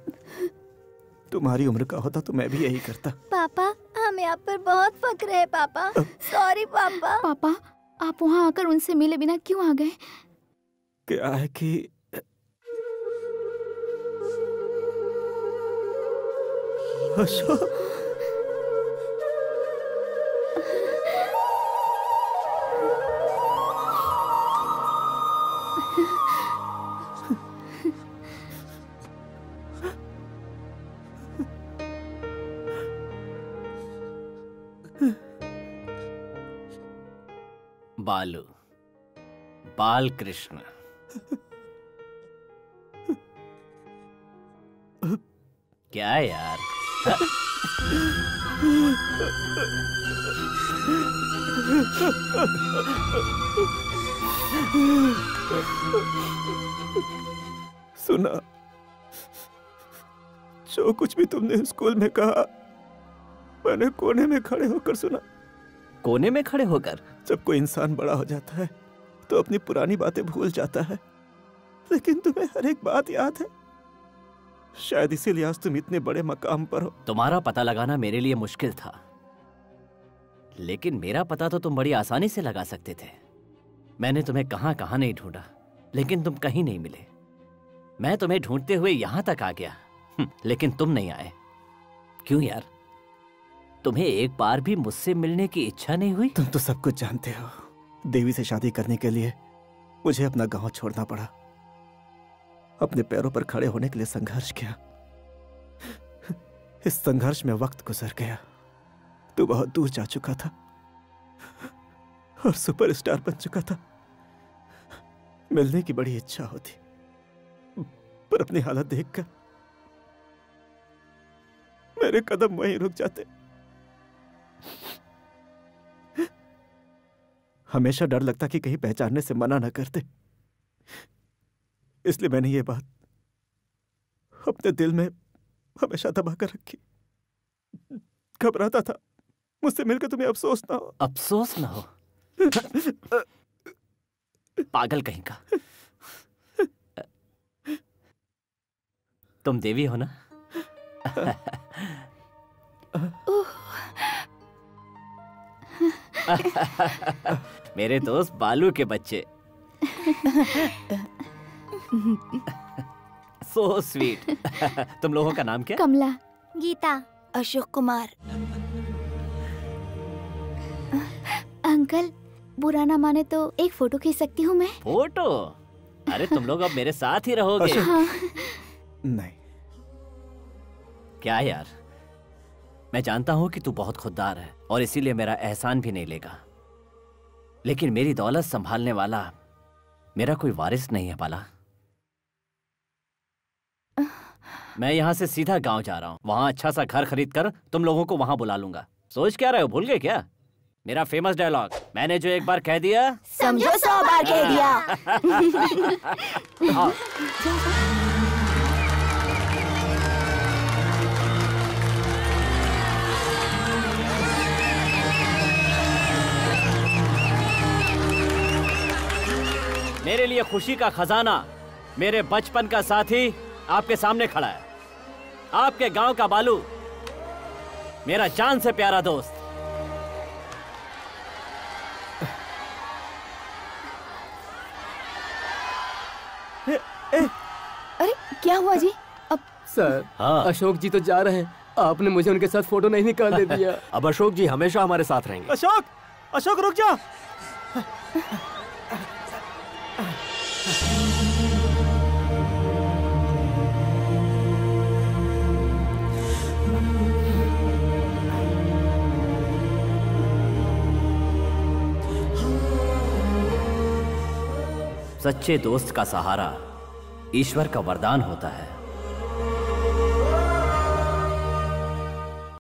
तुम्हारी उम्र का होता तो मैं भी यही करता। पापा, हमें आप पर बहुत फक्र है पापा। सॉरी पापा। पापा, आप वहाँ आकर उनसे मिले बिना क्यों आ गए? क्या है कि अशोक, बालू, बाल कृष्ण। क्या यार? सुना, जो कुछ भी तुमने स्कूल में कहा मैंने कोने में खड़े होकर सुना। कोने में खड़े होकर? जब कोई इंसान बड़ा हो जाता है तो अपनी पुरानी बातें भूल जाता है, लेकिन तुम्हें हर एक बात याद है। शायद इसीलिए आज तुम इतने बड़े मकाम पर हो। तुम्हारा पता लगाना मेरे लिए मुश्किल था, लेकिन मेरा पता तो तुम बड़ी आसानी से लगा सकते थे। मैंने तुम्हें कहां कहां नहीं ढूंढा, लेकिन तुम कहीं नहीं मिले। मैं तुम्हें ढूंढते हुए यहां तक आ गया, लेकिन तुम नहीं आए। क्यों यार? तुम्हें एक बार भी मुझसे मिलने की इच्छा नहीं हुई? तुम तो सब कुछ जानते हो। देवी से शादी करने के लिए मुझे अपना गांव छोड़ना पड़ा। अपने पैरों पर खड़े होने के लिए संघर्ष किया। इस संघर्ष में वक्त गुजर गया। तू बहुत दूर जा चुका था और सुपरस्टार बन चुका था। मिलने की बड़ी इच्छा होती, पर अपनी हालत देखकर मेरे कदम वहीं रुक जाते। हमेशा डर लगता कि कहीं पहचानने से मना न करते, इसलिए मैंने ये बात अपने दिल में हमेशा दबा कर रखी। घबराता था मुझसे मिलकर तुम्हें अफसोस ना हो। अफसोस ना हो? पागल कहीं का। तुम देवी हो ना? मेरे दोस्त बालू के बच्चे। So sweet. तुम लोगों का नाम क्या? कमला, गीता, अशोक कुमार। अंकल, बुरा ना माने तो एक फोटो खींच सकती हूँ मैं? फोटो? अरे तुम लोग अब मेरे साथ ही रहोगे। हाँ। नहीं। क्या यार, मैं जानता हूं कि तू बहुत खुददार है और इसीलिए मेरा एहसान भी नहीं लेगा, लेकिन मेरी दौलत संभालने वाला मेरा कोई वारिस नहीं है बाला। मैं यहाँ से सीधा गांव जा रहा हूँ। वहां अच्छा सा घर खरीद कर तुम लोगों को वहां बुला लूंगा। सोच क्या रहे हो, भूल गए क्या मेरा फेमस डायलॉग? मैंने जो एक बार कह दिया समझो 100 बार कह दिया। मेरे लिए खुशी का खजाना मेरे बचपन का साथी आपके सामने खड़ा है। आपके गांव का बालू, मेरा जान से प्यारा दोस्त। अरे क्या हुआ जी? अब सर, हाँ। अशोक जी तो जा रहे हैं, आपने मुझे उनके साथ फोटो नहीं निकालने दिया। अब अशोक जी हमेशा हमारे साथ रहेंगे। अशोक, अशोक रुक जा। सच्चे दोस्त का सहारा ईश्वर का वरदान होता है।